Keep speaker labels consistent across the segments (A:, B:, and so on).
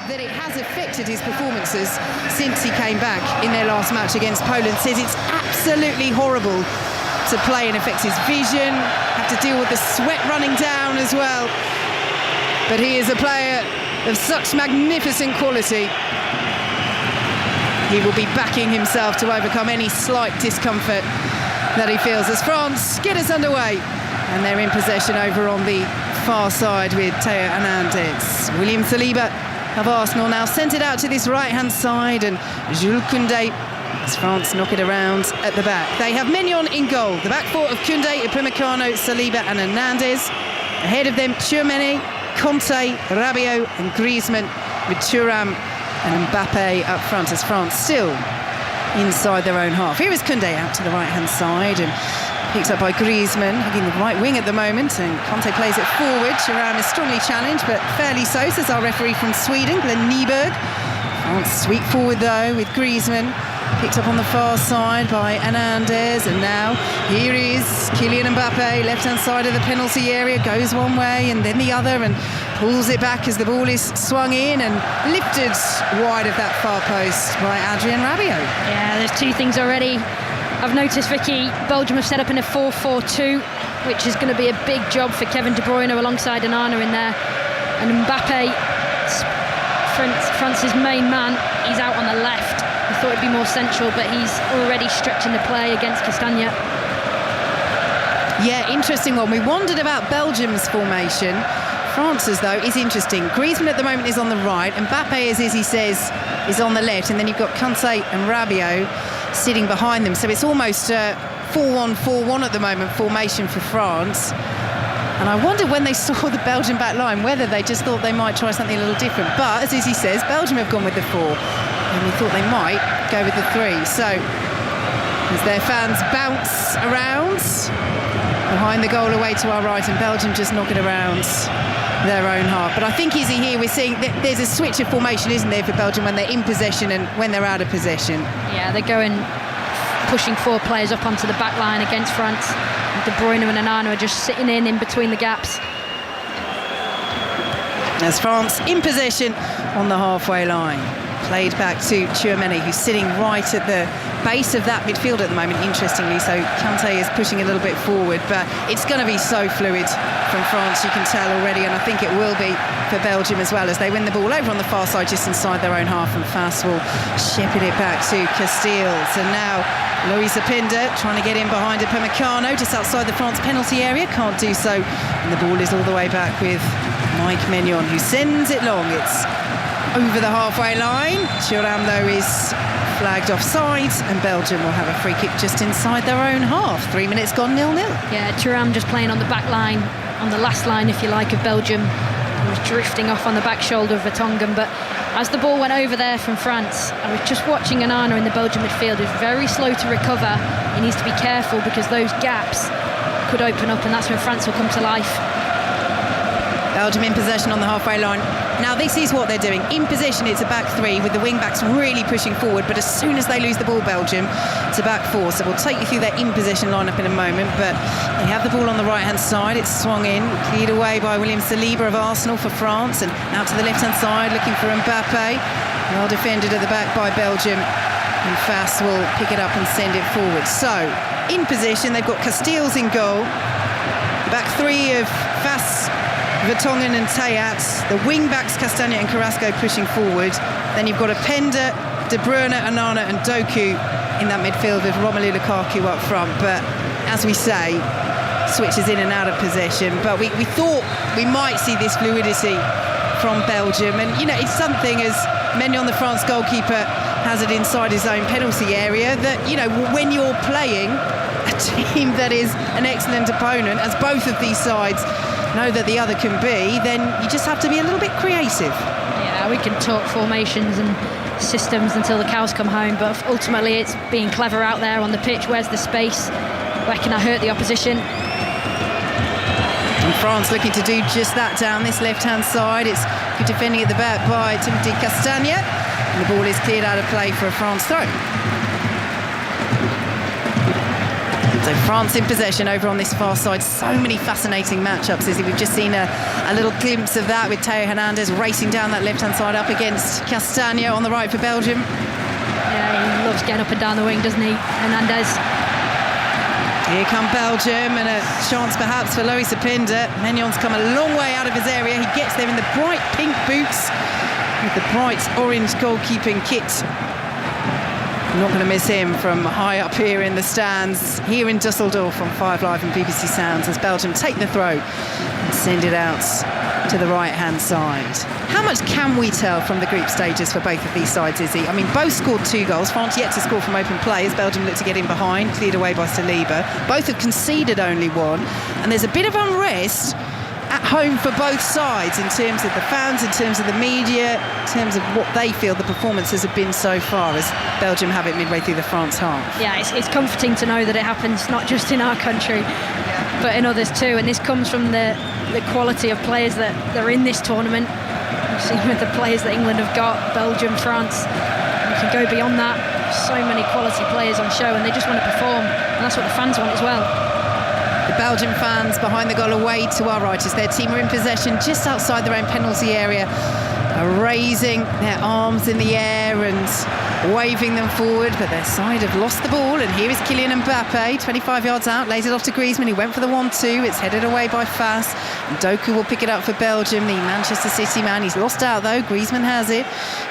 A: that it has affected his performances since he came back in their last match against Poland. Says it's absolutely horrible to play and affects his vision, have to deal with the sweat running down as well. But he is a player of such magnificent quality. He will be backing himself to overcome any slight discomfort that he feels as France get us underway. And they're in possession over on the far side with Theo Hernandez. William Saliba of Arsenal now sent it out to this right-hand side, and Jules Koundé as France knock it around at the back. They have Mignon in goal. The back four of Koundé, Upamecano, Saliba and Hernandez. Ahead of them, Tchouaméni, Kanté, Rabiot and Griezmann, with Thuram and Mbappe up front, as France still inside their own half. Here is Koundé out to the right-hand side and picked up by Griezmann, hugging the right wing at the moment, and Kanté plays it forward. Thuram is strongly challenged, but fairly so, says our referee from Sweden, Glenn Nyberg. France sweep forward though with Griezmann, picked up on the far side by Hernandez, and now here is Kylian Mbappe, left-hand side of the penalty area, goes one way and then the other, and pulls it back as the ball is swung in and lifted wide of that far post by Adrien Rabiot.
B: Yeah, there's two things already. I've noticed, Vicky, Belgium have set up in a 4-4-2, which is going to be a big job for Kevin De Bruyne alongside Onana in there. And Mbappe, France's main man, he's out on the left. I thought it'd be more central, but he's already stretching the play against Castagna.
A: Yeah, interesting one. We wondered about Belgium's formation. France's, though, is interesting. Griezmann at the moment is on the right, and Mbappe, as Izzy says, is on the left, and then you've got Kanté and Rabiot sitting behind them. So it's almost 4-1-4-1 at the moment, formation for France. And I wondered when they saw the Belgian back line whether they just thought they might try something a little different. But, as Izzy says, Belgium have gone with the 4, and we thought they might go with the 3. So, as their fans bounce around behind the goal away to our right, and Belgium just knock it around their own half. But I think, Izzy, here we're seeing there's a switch of formation, isn't there, for Belgium when they're in possession and when they're out of possession.
B: Yeah, they're pushing 4 players up onto the back line against France. De Bruyne and Onana are just sitting in between the gaps.
A: As France in possession on the halfway line. Played back to Tchouaméni, who's sitting right at the base of that midfield at the moment, interestingly. So Kanté is pushing a little bit forward, but it's going to be so fluid from France, you can tell already, and I think it will be for Belgium as well, as they win the ball over on the far side just inside their own half, and Fast will shepherd it back to Casteels. And now Loïs Openda trying to get in behind Upamecano just outside the France penalty area, can't do so, and the ball is all the way back with Mike Mignon, who sends it long. It's over the halfway line. Thuram, though, is flagged offside, and Belgium will have a free kick just inside their own half. 3 minutes gone, 0-0.
B: Yeah, Thuram just playing on the back line, on the last line, if you like, of Belgium. He was drifting off on the back shoulder of Vertonghen, but as the ball went over there from France, I was just watching Onana in the Belgian midfield, who's very slow to recover. He needs to be careful because those gaps could open up, and that's when France will come to life.
A: Belgium in possession on the halfway line. Now this is what they're doing. In possession, it's a back 3 with the wing backs really pushing forward, but as soon as they lose the ball, Belgium, it's a back 4. So we'll take you through their in possession lineup in a moment, but they have the ball on the right hand side. It's swung in, cleared away by William Saliba of Arsenal for France, and out to the left hand side looking for Mbappe. Well defended at the back by Belgium, and Fast will pick it up and send it forward. So in possession, they've got Casteels in goal. The back 3 of Fast, Vertonghen and Théat, the wing-backs Castagna and Carrasco pushing forward. Then you've got Openda, De Bruyne, Onana and Doku in that midfield with Romelu Lukaku up front. But as we say, switches in and out of possession. But we thought we might see this fluidity from Belgium. And, you know, it's something, as Mignon, the France goalkeeper, has it inside his own penalty area, that, you know, when you're playing a team that is an excellent opponent, as both of these sides know that the other can be, then you just have to be a little bit creative.
B: Yeah, we can talk formations and systems until the cows come home, but ultimately it's being clever out there on the pitch. Where's the space? Where can I hurt the opposition?
A: And France looking to do just that down this left-hand side. It's good defending at the back by Timothy Castagna, and the ball is cleared out of play for a France throw. So France in possession over on this far side. So many fascinating matchups, Izzy. We've just seen a little glimpse of that with Theo Hernandez racing down that left-hand side up against Castagna on the right for Belgium.
B: Yeah, he loves getting up and down the wing, doesn't he, Hernandez?
A: Here come Belgium, and a chance perhaps for Loïs Openda. Magnon's come a long way out of his area. He gets there in the bright pink boots with the bright orange goalkeeping kit. Not going to miss him from high up here in the stands, here in Dusseldorf on 5 Live and BBC Sounds, as Belgium take the throw and send it out to the right-hand side. How much can we tell from the group stages for both of these sides, Izzy? I mean, both scored 2 goals. France yet to score from open play as Belgium looked to get in behind, cleared away by Saliba. Both have conceded only 1, and there's a bit of unrest at home for both sides in terms of the fans, in terms of the media, in terms of what they feel the performances have been so far, as Belgium have it midway through the France half.
B: Yeah, it's comforting to know that it happens not just in our country but in others too, and this comes from the quality of players that are in this tournament. You've seen with the players that England have got, Belgium, France, you can go beyond that. So many quality players on show, and they just want to perform, and that's what the fans want as well.
A: The Belgian fans behind the goal away to our right as their team are in possession just outside their own penalty area, are raising their arms in the air and waving them forward, but their side have lost the ball. And here is Kylian Mbappe, 25 yards out, lays it off to Griezmann, who went for the 1-2. It's headed away by Fass, and Doku will pick it up for Belgium, the Manchester City man. He's lost out though, Griezmann has it.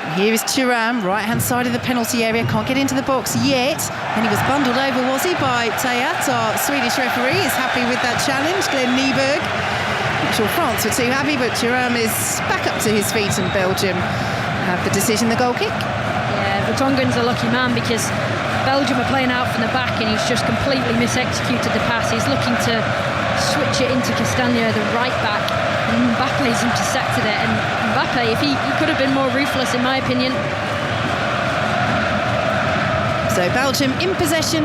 A: And here is Thuram, right hand side of the penalty area, can't get into the box yet, and he was bundled over, was he, by Tayat. Our Swedish referee is happy with that challenge, Glenn Nyberg. Not sure France were too happy, but Thuram is back up to his feet, and Belgium have the decision, the goal kick.
B: Yeah, Vertonghen's a lucky man because Belgium are playing out from the back and he's just completely misexecuted the pass. He's looking to switch it into Castagna, the right back, and Mbappe's intercepted it. And Mbappe, if he could have been more ruthless, in my opinion.
A: So Belgium in possession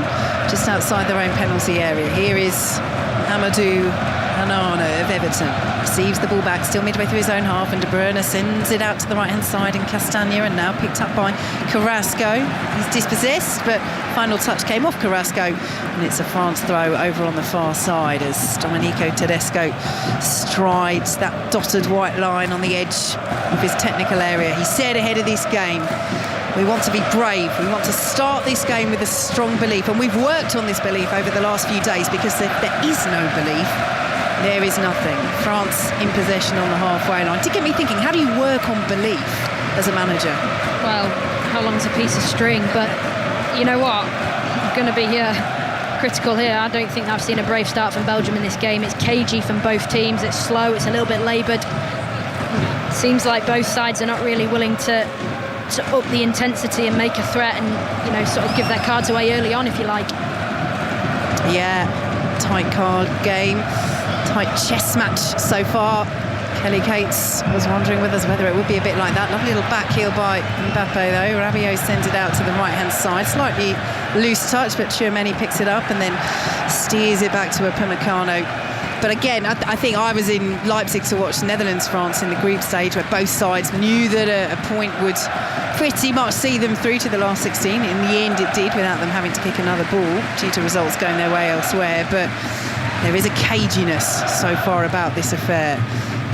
A: just outside their own penalty area. Here is Amadou Onana of Everton. Receives the ball back, still midway through his own half, and De Bruyne sends it out to the right-hand side, and Castagna, and now picked up by Carrasco. He's dispossessed, but final touch came off Carrasco, and it's a France throw over on the far side as Domenico Tedesco strides that dotted white line on the edge of his technical area. He said ahead of this game, we want to be brave, we want to start this game with a strong belief, and we've worked on this belief over the last few days, because there is no belief, there is nothing. France in possession on the halfway line. Did get me thinking, how do you work on belief as a manager?
B: Well, how long's a piece of string? But you know what, I'm going to be critical here. I don't think I've seen a brave start from Belgium in this game. It's cagey from both teams, it's slow, it's a little bit laboured. Seems like both sides are not really willing to up the intensity and make a threat, and sort of give their cards away early on, if you like.
A: Yeah, tight card game, tight chess match so far. Kelly Cates was wondering with us whether it would be a bit like that. Lovely little back heel by Mbappe though. Rabiot sends it out to the right hand side, slightly loose touch, but Tchouameni picks it up and then steers it back to Upamecano. But again, I think I was in Leipzig to watch Netherlands-France in the group stage, where both sides knew that a point would pretty much see them through to the last 16. In the end it did, without them having to kick another ball due to results going their way elsewhere. But there is a caginess so far about this affair,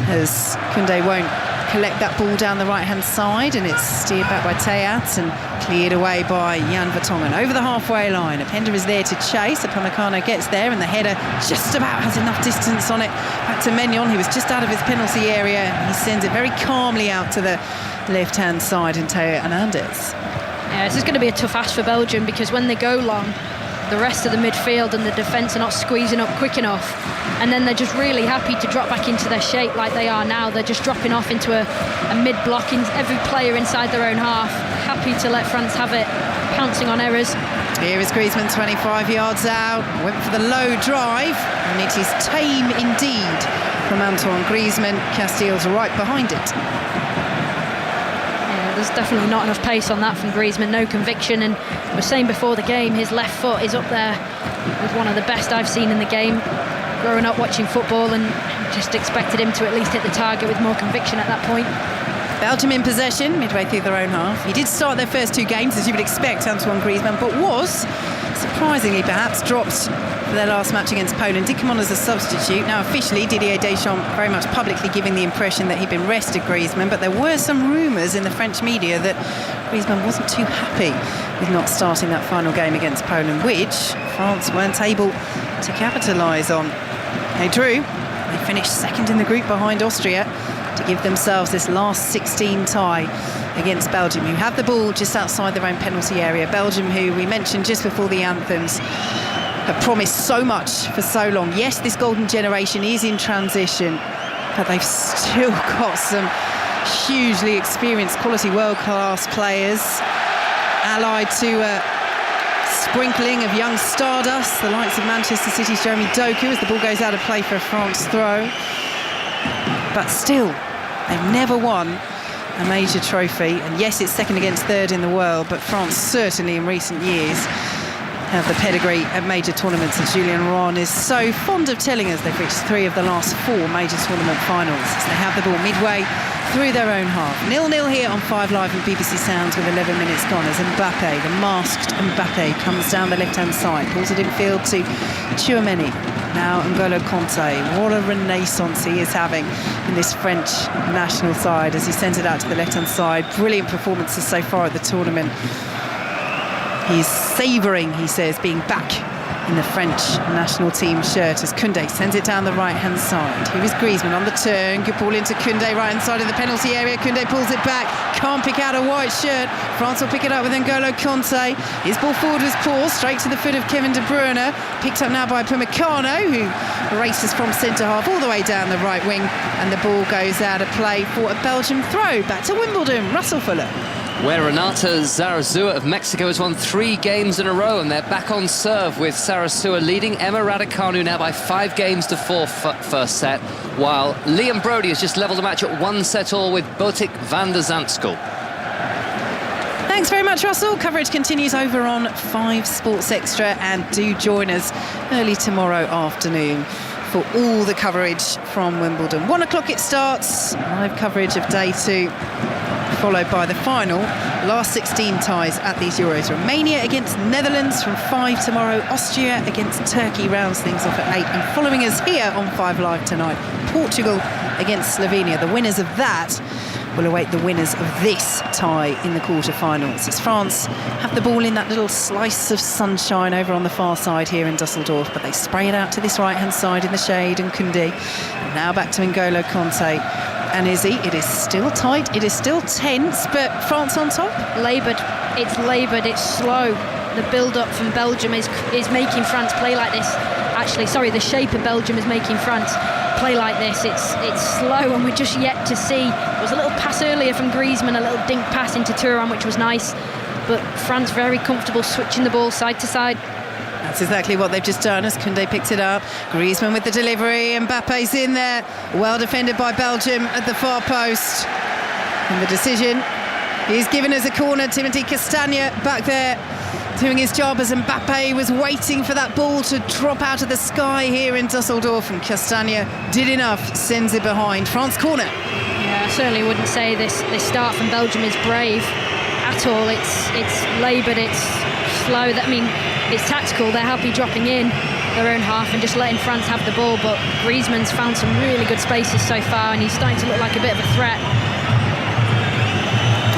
A: as Koundé won't collect that ball down the right-hand side, and it's steered back by Tayat and cleared away by Jan Vertonghen over the halfway line. Openda is there to chase. Upamecano gets there, and the header just about has enough distance on it back to Maignan, who was just out of his penalty area. He sends it very calmly out to the left-hand side, and Theo Hernandez.
B: Yeah, this is going to be a tough ask for Belgium, because when they go long, the rest of the midfield and the defence are not squeezing up quick enough, and then they're just really happy to drop back into their shape like they are now. They're just dropping off into a mid-block, in every player inside their own half, happy to let France have it, pouncing on errors.
A: Here is Griezmann, 25 yards out, went for the low drive, and it is tame indeed from Antoine Griezmann. Casteel's right behind it.
B: There's definitely not enough pace on that from Griezmann, no conviction, and I was saying before the game, his left foot is up there with one of the best I've seen in the game. Growing up watching football, and just expected him to at least hit the target with more conviction at that point.
A: Belgium in possession midway through their own half. He did start their first 2 games, as you would expect, Antoine Griezmann, but was surprisingly perhaps dropped for their last match against Poland. Did come on as a substitute. Now officially Didier Deschamps very much publicly giving the impression that he'd been rested Griezmann, but there were some rumours in the French media that Griezmann wasn't too happy with not starting that final game against Poland, which France weren't able to capitalise on. They drew. They finished second in the group behind Austria to give themselves this last 16 tie against Belgium, who have the ball just outside their own penalty area. Belgium, who we mentioned just before the anthems, have promised so much for so long. Yes, this golden generation is in transition, but they've still got some hugely experienced, quality world-class players, allied to sprinkling of young stardust, the likes of Manchester City's Jeremy Doku, as the ball goes out of play for a France throw. But still, they've never won a major trophy. And yes, it's second against third in the world, but France certainly in recent years have the pedigree at major tournaments. And Julien Rouen is so fond of telling us they've reached 3 of the last 4 major tournament finals, as they have the ball midway through their own half. 0-0 here on 5 Live and BBC Sounds with 11 minutes gone, as Mbappe, the masked Mbappe, comes down the left-hand side, pulls it in field to Tchouaméni. Now N'Golo Kanté. What a renaissance he is having in this French national side as he sends it out to the left-hand side. Brilliant performances so far at the tournament. He's savouring, he says, being back in the French national team shirt as Koundé sends it down the right-hand side. Here is Griezmann on the turn. Good ball into Koundé, right-hand side of the penalty area. Koundé pulls it back. Can't pick out a white shirt. France will pick it up with N'Golo Kanté. His ball forward was poor, straight to the foot of Kevin De Bruyne. Picked up now by Upamecano, who races from centre-half all the way down the right wing. And the ball goes out of play for a Belgium throw. Back to Wimbledon. Russell Fuller.
C: Where Renata Zarazua of Mexico has won 3 games in a row, and they're back on serve with Zarazua leading Emma Raducanu now by 5 games to 4 first set, while Liam Brodie has just levelled the match at 1 set all with Botic van der Zandschulp.
A: Thanks very much, Russell. Coverage continues over on 5 Sports Extra, and do join us early tomorrow afternoon for all the coverage from Wimbledon. 1 o'clock it starts, live coverage of day 2, followed by the final. Last 16 ties at these Euros. Romania against Netherlands from 5 tomorrow. Austria against Turkey rounds things off at 8. And following us here on 5 Live tonight, Portugal against Slovenia. The winners of that will await the winners of this tie in the quarter-finals, as France have the ball in that little slice of sunshine over on the far side here in Dusseldorf, but they spray it out to this right-hand side in the shade, and Koundé. And now back to N'Golo Kanté. And Izzy, it is still tight, it is still tense, but France on top?
B: Laboured, it's slow. The build-up from Belgium is making France play like this. Actually, sorry, the shape of Belgium is making France play like this. It's slow, and we're just yet to see. There was a little pass earlier from Griezmann, a little dink pass into Thuram, which was nice, but France very comfortable switching the ball side to side.
A: That's exactly what they've just done as Koundé picked it up. Griezmann with the delivery. Mbappe's in there. Well defended by Belgium at the far post. And the decision is given as a corner. Timothy Castagne back there doing his job as Mbappe was waiting for that ball to drop out of the sky here in Dusseldorf. And Castagne did enough, sends it behind. France corner.
B: Yeah, I certainly wouldn't say this start from Belgium is brave at all. It's laboured, it's slow. It's tactical. They're happy dropping in their own half and just letting France have the ball, but Griezmann's found some really good spaces so far, and he's starting to look like a bit of a threat.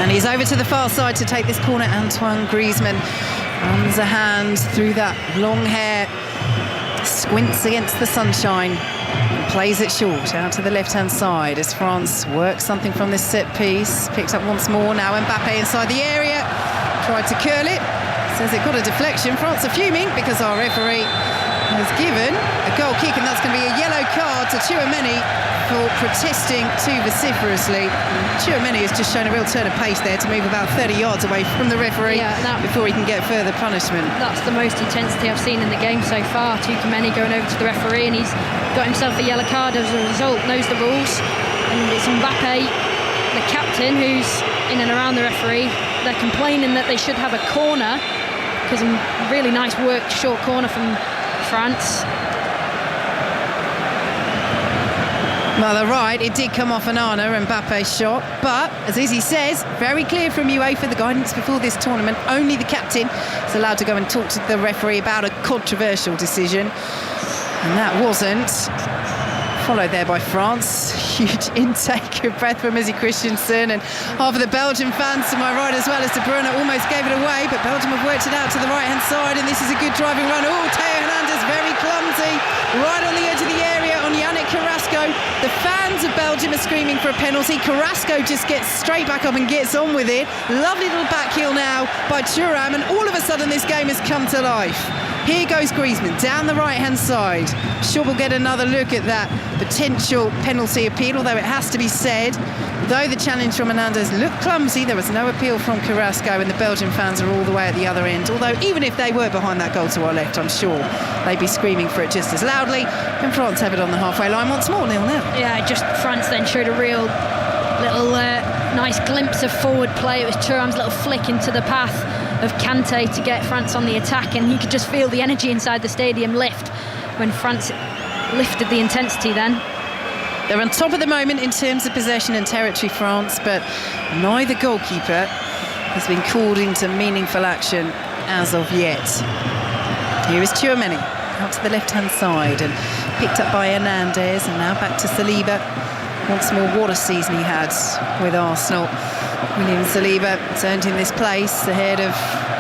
A: And he's over to the far side to take this corner. Antoine Griezmann runs a hand through that long hair, squints against the sunshine, and plays it short out to the left-hand side as France works something from this set piece. Picked up once more. Now Mbappe inside the area, tried to curl it. Says it got a deflection. France are fuming because our referee has given a goal kick, and that's going to be a yellow card to Tchouaméni for protesting too vociferously. Tchouaméni has just shown a real turn of pace there to move about 30 yards away from the referee before he can get further punishment.
B: That's the most intensity I've seen in the game so far. Tchouaméni going over to the referee, and he's got himself a yellow card as a result, knows the rules. And it's Mbappe, the captain, who's in and around the referee. They're complaining that they should have a corner, because a really nice worked short corner from France.
A: Well, they're right. It did come off Onana and Mbappe's shot. But, as Izzy says, very clear from UEFA, the guidance before this tournament, only the captain is allowed to go and talk to the referee about a controversial decision. And that wasn't. Followed there by France. Huge intake of breath from Izzy Christensen, and half of the Belgian fans to my right as well as De Bruyne almost gave it away, but Belgium have worked it out to the right hand side, and this is a good driving run. Oh, Theo Hernandez very clumsy, right on the edge of the area on Yannick Carrasco. The fans of Belgium are screaming for a penalty. Carrasco just gets straight back up and gets on with it. Lovely little back heel now by Thuram, and all of a sudden this game has come to life. Here goes Griezmann down the right-hand side. Sure, we'll get another look at that potential penalty appeal, although it has to be said, though the challenge from Hernandez looked clumsy, there was no appeal from Carrasco, and the Belgian fans are all the way at the other end. Although even if they were behind that goal to our left, I'm sure they'd be screaming for it just as loudly. And France have it on the halfway line once more, 0-0.
B: Yeah, just France then showed a real little nice glimpse of forward play. It was Thuram's little flick into the path of Kante to get France on the attack, and you could just feel the energy inside the stadium lift when France lifted the intensity then.
A: They're on top at the moment in terms of possession and territory, France, but neither goalkeeper has been called into meaningful action as of yet. Here is Tchouaméni out to the left-hand side and picked up by Hernandez, and now back to Saliba. Once more, what a season he had with Arsenal. William Saliba earned him this place ahead of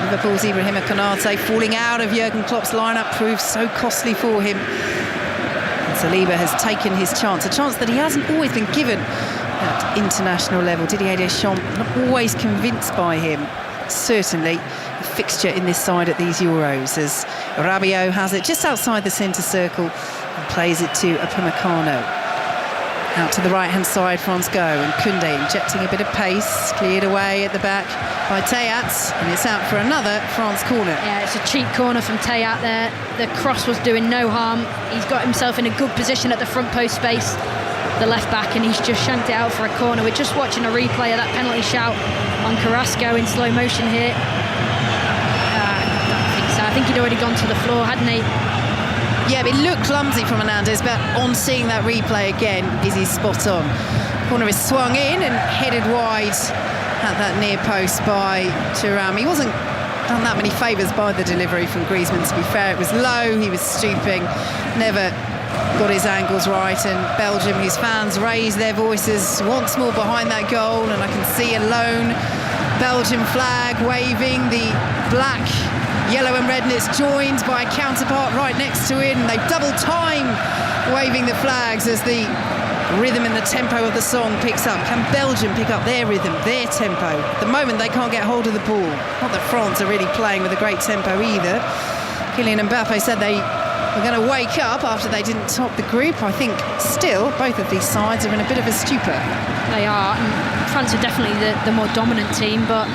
A: Liverpool's Ibrahima Konate. Falling out of Jurgen Klopp's lineup proved so costly for him. And Saliba has taken his chance, a chance that he hasn't always been given at international level. Didier Deschamps not always convinced by him. Certainly a fixture in this side at these Euros, as Rabiot has it just outside the centre circle and plays it to Upamecano. Out to the right-hand side, France go, and Koundé injecting a bit of pace, cleared away at the back by Théat, and it's out for another France corner.
B: Yeah, it's a cheap corner from Théat there. The cross was doing no harm. He's got himself in a good position at the front post space, the left back, and he's just shanked it out for a corner. We're just watching a replay of that penalty shout on Carrasco in slow motion here. I don't think so. I think he'd already gone to the floor, hadn't he?
A: Yeah, it looked clumsy from Hernandez, but on seeing that replay again, Izzy's spot on. Corner is swung in and headed wide at that near post by Thuram. He wasn't done that many favours by the delivery from Griezmann, to be fair. It was low, he was stooping, never got his angles right, and Belgium, whose fans raised their voices once more behind that goal, and I can see a lone Belgian flag waving, the black, yellow and red, and it's joined by a counterpart right next to it, and they double time waving the flags as the rhythm and the tempo of the song picks up. Can Belgium pick up their rhythm, their tempo? At the moment they can't get hold of the ball. Not that France are really playing with a great tempo either. Kylian Mbappe said they were going to wake up after they didn't top the group. I think still both of these sides are in a bit of a stupor.
B: They are, and France are definitely the more dominant team, but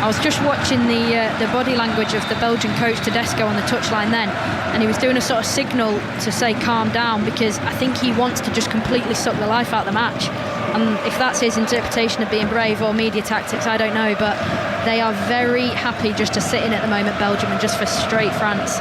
B: I was just watching the body language of the Belgian coach Tedesco on the touchline then, and he was doing a sort of signal to say calm down, because I think he wants to just completely suck the life out of the match. And if that's his interpretation of being brave or media tactics, I don't know, but they are very happy just to sit in at the moment, Belgium, and just frustrate France.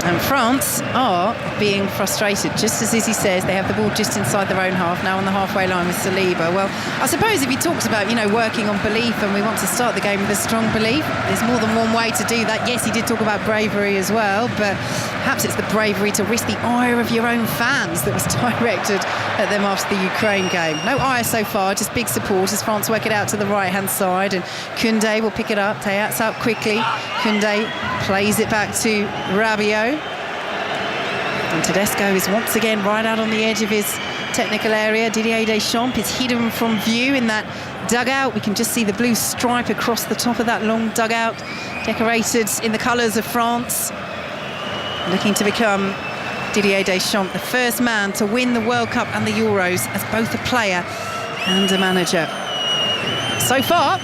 A: And France are being frustrated, just as Izzy says. They have the ball just inside their own half, now on the halfway line with Saliba. Well, I suppose if he talks about, working on belief, and we want to start the game with a strong belief, there's more than one way to do that. Yes, he did talk about bravery as well, but perhaps it's the bravery to risk the ire of your own fans that was directed at them after the Ukraine game. No ire so far, just big support as France work it out to the right-hand side, and Koundé will pick it up. Théat's out quickly. Koundé plays it back to Rabiot. And Tedesco is once again right out on the edge of his technical area. Didier Deschamps is hidden from view in that dugout. We can just see the blue stripe across the top of that long dugout, decorated in the colours of France. Looking to become Didier Deschamps the first man to win the World Cup and the Euros as both a player and a manager. So far,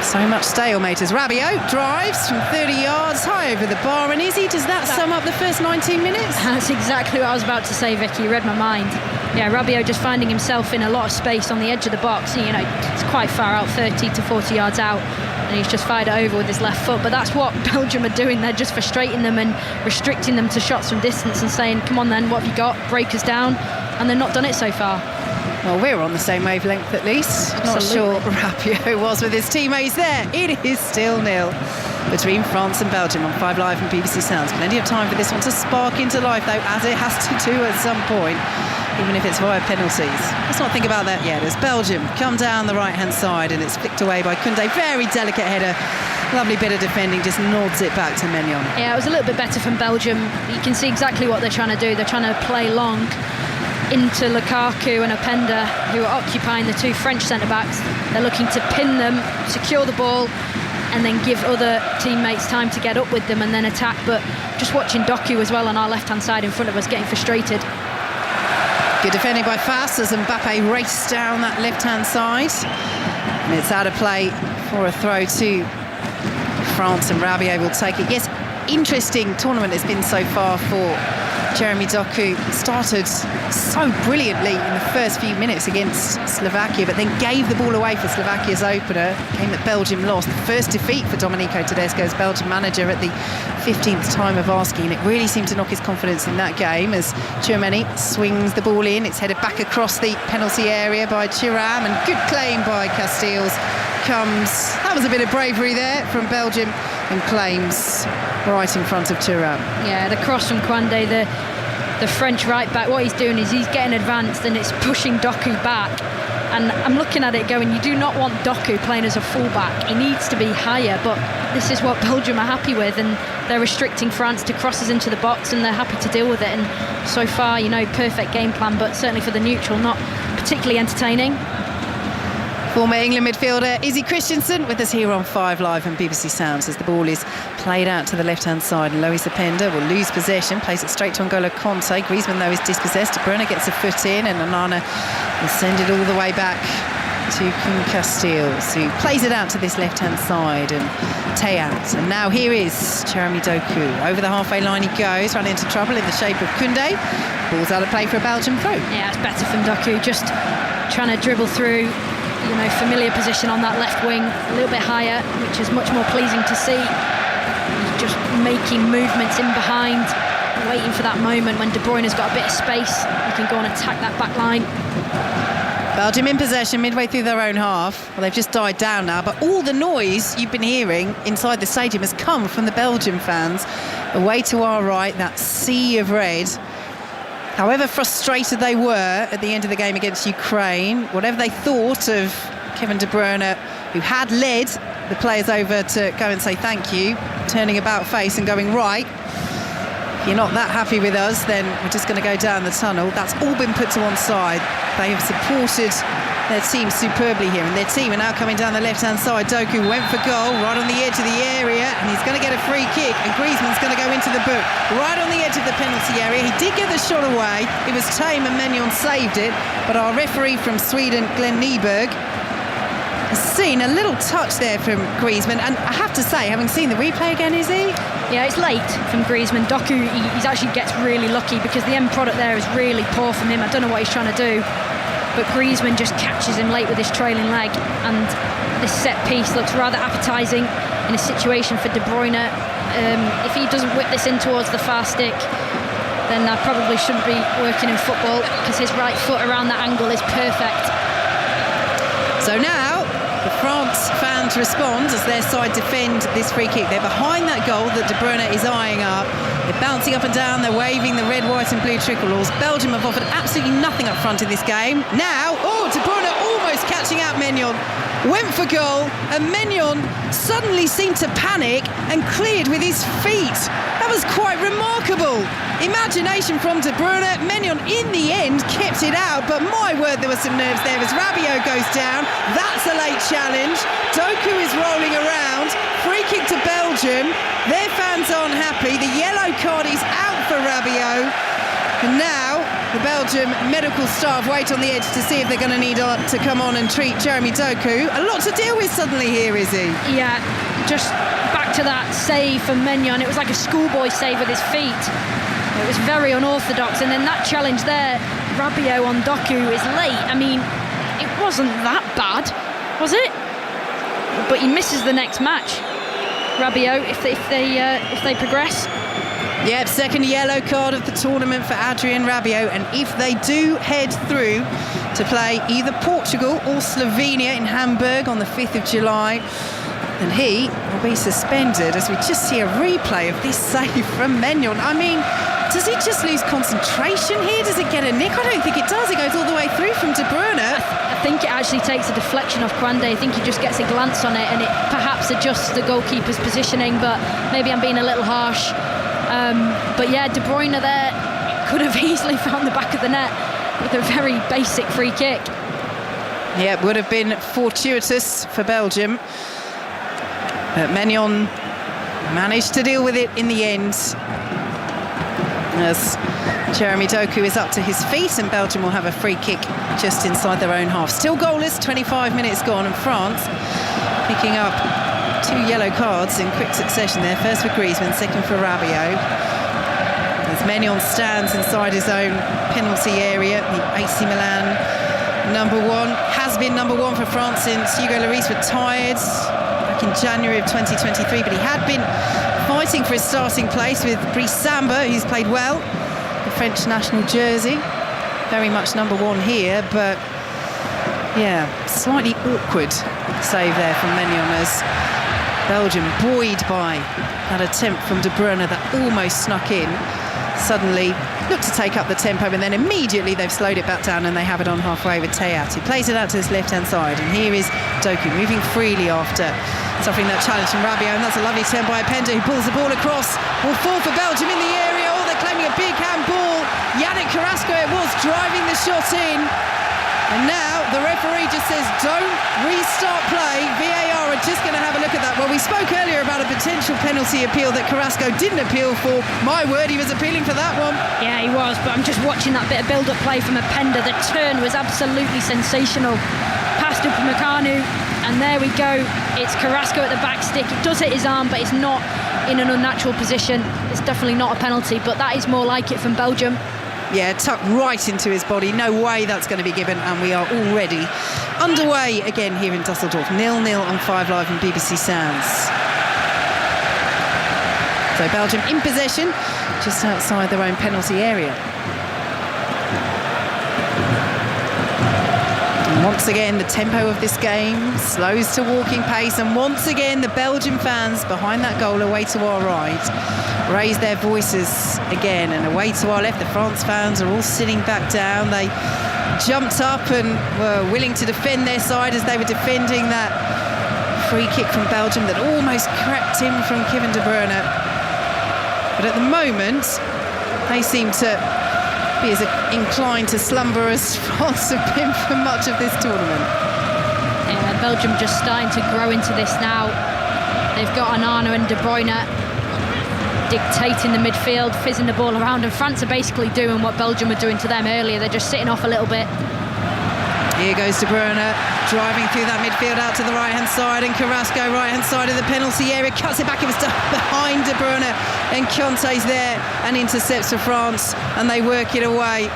A: so much stalemate as Rabiot drives from 30 yards high over the bar. And Izzy, does that sum up the first 19 minutes?
B: That's exactly what I was about to say, Vicky. You read my mind. Yeah, Rabiot just finding himself in a lot of space on the edge of the box. It's quite far out, 30 to 40 yards out, and he's just fired it over with his left foot. But that's what Belgium are doing. They're just frustrating them and restricting them to shots from distance and saying, come on then, what have you got? Break us down. and they've not done it so far.
A: Well, we're on the same wavelength at least.
B: Absolutely.
A: Not sure Rabiot was with his teammates there. It is still 0 between France and Belgium on 5 Live and BBC Sounds. Plenty of time for this one to spark into life, though, as it has to do at some point, even if it's via penalties. Let's not think about that yet. As Belgium come down the right-hand side, and it's flicked away by Koundé. Very delicate header. Lovely bit of defending, just nods it back to Maignan.
B: Yeah, it was a little bit better from Belgium. You can see exactly what they're trying to do. They're trying to play long into Lukaku and Openda, who are occupying the two French centre-backs. They're looking to pin them, secure the ball, and then give other teammates time to get up with them and then attack. But just watching Doku as well on our left-hand side in front of us, getting frustrated.
A: Good defending by Fass as Mbappe raced down that left-hand side. And it's out of play for a throw to France, and Rabiot will take it. Yes, interesting tournament it's been so far for Jeremy Doku. Started so brilliantly in the first few minutes against Slovakia, but then gave the ball away for Slovakia's opener. Game that Belgium lost. The first defeat for Domenico Tedesco as Belgium manager at the 15th time of asking. It really seemed to knock his confidence in that game as Tchouameni swings the ball in. It's headed back across the penalty area by Thuram, and good claim by Casteels comes. That was a bit of bravery there from Belgium, and claims right in front of Thuram.
B: Yeah, the cross from Koundé, the French right back, what he's doing is he's getting advanced and it's pushing Doku back. And I'm looking at it going, you do not want Doku playing as a fullback. He needs to be higher, but this is what Belgium are happy with, and they're restricting France to crosses into the box, and they're happy to deal with it. And so far, perfect game plan, but certainly for the neutral, not particularly entertaining.
A: Former England midfielder Izzy Christensen with us here on 5 Live and BBC Sounds as the ball is played out to the left-hand side, and Lois Openda will lose possession, plays it straight to N'Golo Kanté. Griezmann, though, is dispossessed. De Bruyne gets a foot in, and Onana will send it all the way back to Koen Casteels, who plays it out to this left-hand side, and Théat. And now here is Jeremy Doku. Over the halfway line he goes, run into trouble in the shape of Koundé. Ball's out of play for a Belgian throw.
B: Yeah, it's better from Doku, just trying to dribble through, familiar position on that left wing, a little bit higher, which is much more pleasing to see. He's just making movements in behind, waiting for that moment when De Bruyne has got a bit of space. He can go and attack that back line.
A: Belgium in possession midway through their own half. Well, they've just died down now, but all the noise you've been hearing inside the stadium has come from the Belgian fans. Away to our right, that sea of red. However frustrated they were at the end of the game against Ukraine, whatever they thought of Kevin De Bruyne, who had led the players over to go and say thank you, turning about face and going, right, if you're not that happy with us, then we're just going to go down the tunnel. That's all been put to one side. They have supported their team superbly here, and their team are now coming down the left-hand side. Doku went for goal, right on the edge of the area, and he's going to get a free kick, and Griezmann's going to go into the boot, right on the edge of the penalty area. He did get the shot away. It was tame, and Maignan saved it, but our referee from Sweden, Glenn Nyberg, has seen a little touch there from Griezmann, and I have to say, having seen the replay again, is he?
B: Yeah, it's late from Griezmann. Doku, he actually gets really lucky because the end product there is really poor from him. I don't know what he's trying to do, but Griezmann just catches him late with his trailing leg, and this set piece looks rather appetising in a situation for De Bruyne. If he doesn't whip this in towards the far stick, then I probably shouldn't be working in football, because his right foot around that angle is perfect.
A: So now the France fans respond as their side defend this free kick. They're behind that goal that De Bruyne is eyeing up. They're bouncing up and down, they're waving the red, white and blue tricolours. Belgium have offered absolutely nothing up front in this game. Now, De Bruyne almost catching out Maignan. Went for goal, and Maignan suddenly seemed to panic and cleared with his feet. That was quite remarkable. Imagination from De Bruyne. Maignan in the end kept it out, but my word, there were some nerves there as Rabiot goes down. That's a late challenge. Doku is rolling around. Free kick to Belgium. Their fans aren't happy. The yellow card is out for Rabiot. And now the Belgium medical staff wait on the edge to see if they're going to need to come on and treat Jeremy Doku. A lot to deal with suddenly here, is he?
B: Yeah, just back to that save from Maignan. It was like a schoolboy save with his feet. It was very unorthodox, and then that challenge there, Rabiot on Doku, is late. I mean, it wasn't that bad, was it? But he misses the next match, Rabiot, if they progress.
A: Yep, second yellow card of the tournament for Adrien Rabiot, and if they do head through to play either Portugal or Slovenia in Hamburg on the 5th of July, then he will be suspended, as we just see a replay of this save from Maignan. I mean, does he just lose concentration here? Does it get a nick? I don't think it does. It goes all the way through from De Bruyne.
B: I think it actually takes a deflection off Grande. I think he just gets a glance on it and it perhaps adjusts the goalkeeper's positioning, but maybe I'm being a little harsh. But yeah, De Bruyne there could have easily found the back of the net with a very basic free kick.
A: Yeah, it would have been fortuitous for Belgium. But Maignan managed to deal with it in the end, as Jeremy Doku is up to his feet, and Belgium will have a free kick just inside their own half. Still goalless, 25 minutes gone, and France picking up 2 yellow cards in quick succession there. First for Griezmann, second for Rabiot. As Maignan stands inside his own penalty area, the AC Milan #1, has been #1 for France since Hugo Lloris retired back in January of 2023, but he had been fighting for his starting place with Brice Samba, who's played well, the French national jersey. Very much #1 here, but yeah, slightly awkward save there from Maignan, as Belgium, buoyed by that attempt from De Bruyne that almost snuck in, suddenly look to take up the tempo, and then immediately they've slowed it back down and they have it on halfway with Théat, who plays it out to his left-hand side. And here is Doku moving freely after suffering that challenge from Rabiot, and that's a lovely turn by Openda, who pulls the ball across. Will fall for Belgium in the area. Oh, they're claiming a big handball. Yannick Carrasco it was, driving the shot in. And now the referee just says, don't restart play. VAR are just going to have a look at that. Well, we spoke earlier about a potential penalty appeal that Carrasco didn't appeal for. My word, he was appealing for that one.
B: Yeah, he was, but I'm just watching that bit of build-up play from Openda. The turn was absolutely sensational. Passed up Upamecano, and there we go. It's Carrasco at the back stick. It does hit his arm, but it's not in an unnatural position. It's definitely not a penalty, but that is more like it from Belgium.
A: Yeah, tucked right into his body. No way that's going to be given, and we are already underway again here in Dusseldorf. 0-0 on 5 Live and BBC Sounds. So Belgium in possession, just outside their own penalty area. And once again, the tempo of this game slows to walking pace, and once again, the Belgian fans behind that goal away to our right raise their voices again, and away to our left, the France fans are all sitting back down. They jumped up and were willing to defend their side as they were defending that free kick from Belgium that almost crept in from Kevin De Bruyne. But at the moment, they seem to be as inclined to slumber as France have been for much of this tournament.
B: Yeah, Belgium just starting to grow into this now. They've got Onana and De Bruyne dictating the midfield, fizzing the ball around, and France are basically doing what Belgium were doing to them earlier. They're just sitting off a little bit.
A: Here goes De Bruyne, driving through that midfield out to the right-hand side, and Carrasco, right-hand side of the penalty area, cuts it back. It was behind De Bruyne, and Kanté's there and intercepts for France, and they work it away.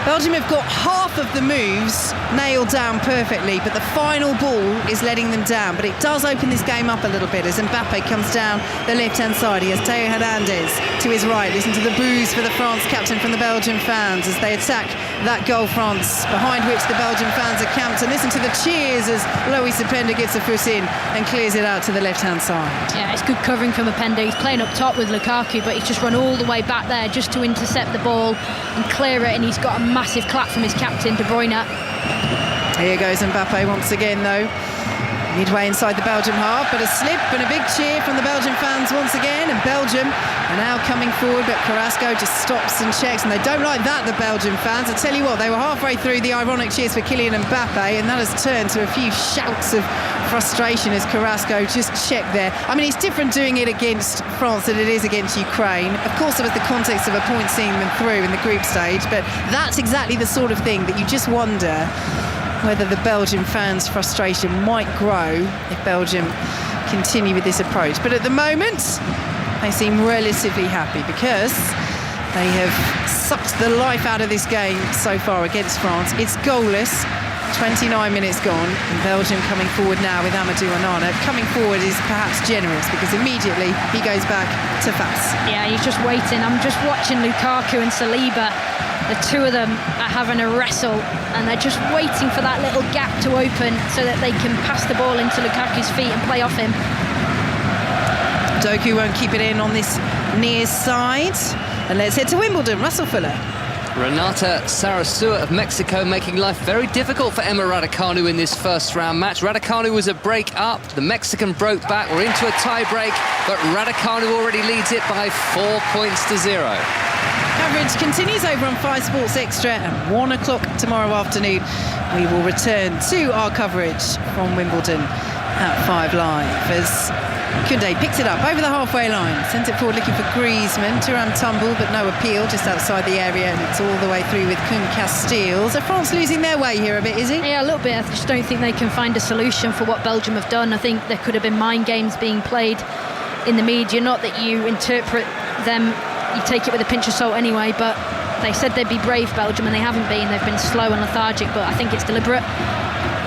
A: Belgium have got half of the moves nailed down perfectly, but the final ball is letting them down. But it does open this game up a little bit as Mbappe comes down the left-hand side. He has Theo Hernandez to his right. Listen to the boos for the France captain from the Belgian fans as they attack that goal France, behind which the Belgian fans are camped. And listen to the cheers as Loïs Openda gets a foot in and clears it out to the left-hand side.
B: Yeah, it's good covering from Openda. He's playing up top with Lukaku, but he's just run all the way back there just to intercept the ball and clear it, and he's got a massive clap from his captain, De Bruyne.
A: Here goes Mbappe once again, though. Midway inside the Belgian half, but a slip and a big cheer from the Belgian fans once again, and Belgium are now coming forward, but Carrasco just stops and checks, and they don't like that, the Belgian fans. I tell you what, they were halfway through the ironic cheers for Kylian Mbappe, and that has turned to a few shouts of frustration as Carrasco just checked there. I mean, it's different doing it against France than it is against Ukraine. Of course, there was the context of a point seeing them through in the group stage, but that's exactly the sort of thing that you just wonder whether the Belgian fans' frustration might grow if Belgium continue with this approach. But at the moment, they seem relatively happy because they have sucked the life out of this game so far against France. It's goalless. 29 minutes gone, and Belgium coming forward now with Amadou Onana. Coming forward is perhaps generous because immediately he goes back to Fas.
B: Yeah, he's just waiting. I'm just watching Lukaku and Saliba. The two of them are having a wrestle, and they're just waiting for that little gap to open so that they can pass the ball into Lukaku's feet and play off him.
A: Doku won't keep it in on this near side. And let's head to Wimbledon. Russell Fuller.
C: Renata Sarasua of Mexico making life very difficult for Emma Raducanu in this first round match. Raducanu was a break up, the Mexican broke back, we're into a tie break, but Raducanu already leads it by 4 points to 0.
A: Coverage continues over on 5 Sports Extra at 1 o'clock tomorrow afternoon. We will return to our coverage from Wimbledon at 5 Live as Koundé picks it up over the halfway line, sent it forward looking for Griezmann. Thuram tumble but no appeal just outside the area, and it's all the way through with Koun Castile. So France losing their way here a bit, is it?
B: Yeah, a little bit. I just don't think they can find a solution for what Belgium have done. I think there could have been mind games being played in the media, not that you interpret them, you take it with a pinch of salt anyway, but they said they'd be brave, Belgium, and they haven't been. They've been slow and lethargic, but I think it's deliberate.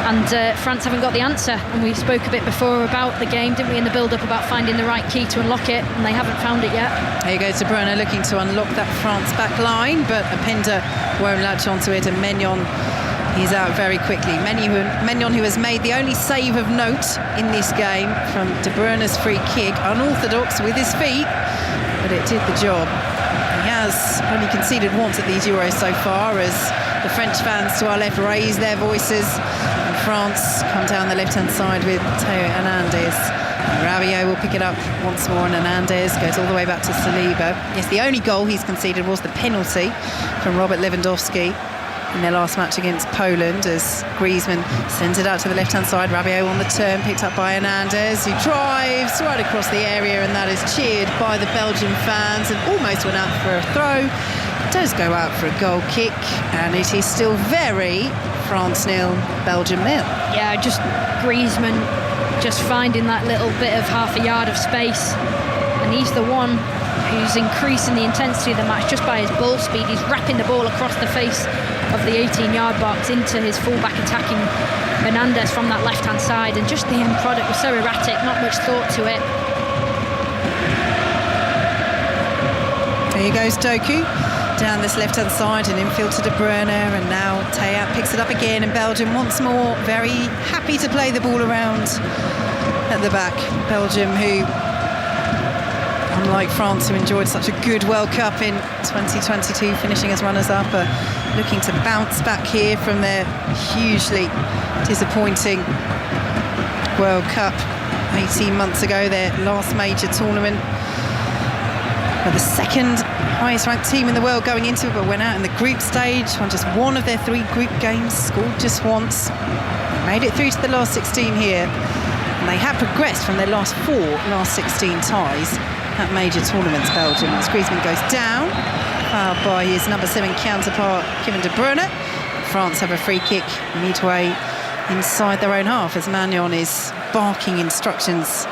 B: And France haven't got the answer. And we spoke a bit before about the game, didn't we, in the build-up, about finding the right key to unlock it, and they haven't found it yet.
A: Here goes De Bruyne looking to unlock that France back line, but Openda won't latch onto it, and Maignan, he's out very quickly. Maignan, who has made the only save of note in this game from De Bruyne's free kick, unorthodox with his feet, but it did the job. He has only conceded once at these Euros so far, as the French fans to our left raise their voices. And France come down the left-hand side with Theo Hernandez. Rabiot will pick it up once more, and Hernandez goes all the way back to Saliba. Yes, the only goal he's conceded was the penalty from Robert Lewandowski in their last match against Poland, as Griezmann sends it out to the left-hand side. Rabiot on the turn, picked up by Hernandez, who drives right across the area, and that is cheered by the Belgian fans, and almost went out for a throw. Does go out for a goal kick, and it is still very France 0, Belgium 0.
B: Yeah, just Griezmann just finding that little bit of half a yard of space, and he's the one who's increasing the intensity of the match just by his ball speed. He's wrapping the ball across the face of the 18-yard box into his fullback, attacking Hernandez from that left-hand side, and just the end product was so erratic, not much thought to it.
A: There goes Doku down this left-hand side and infield to De Bruyne, and now Théat picks it up again, and Belgium once more very happy to play the ball around at the back. Belgium, who, unlike France, who enjoyed such a good World Cup in 2022, finishing as runners-up, are looking to bounce back here from their hugely disappointing World Cup 18 months ago, their last major tournament. But the second highest ranked team in the world going into it, but went out in the group stage, won just one of their 3 group games, scored just once, made it through to the last 16 here, and they have progressed from their last 16 ties at major tournaments. Belgium, as Griezmann goes down, fouled by his number 7 counterpart Kevin De Bruyne. France have a free kick midway inside their own half, as Maignan is barking instructions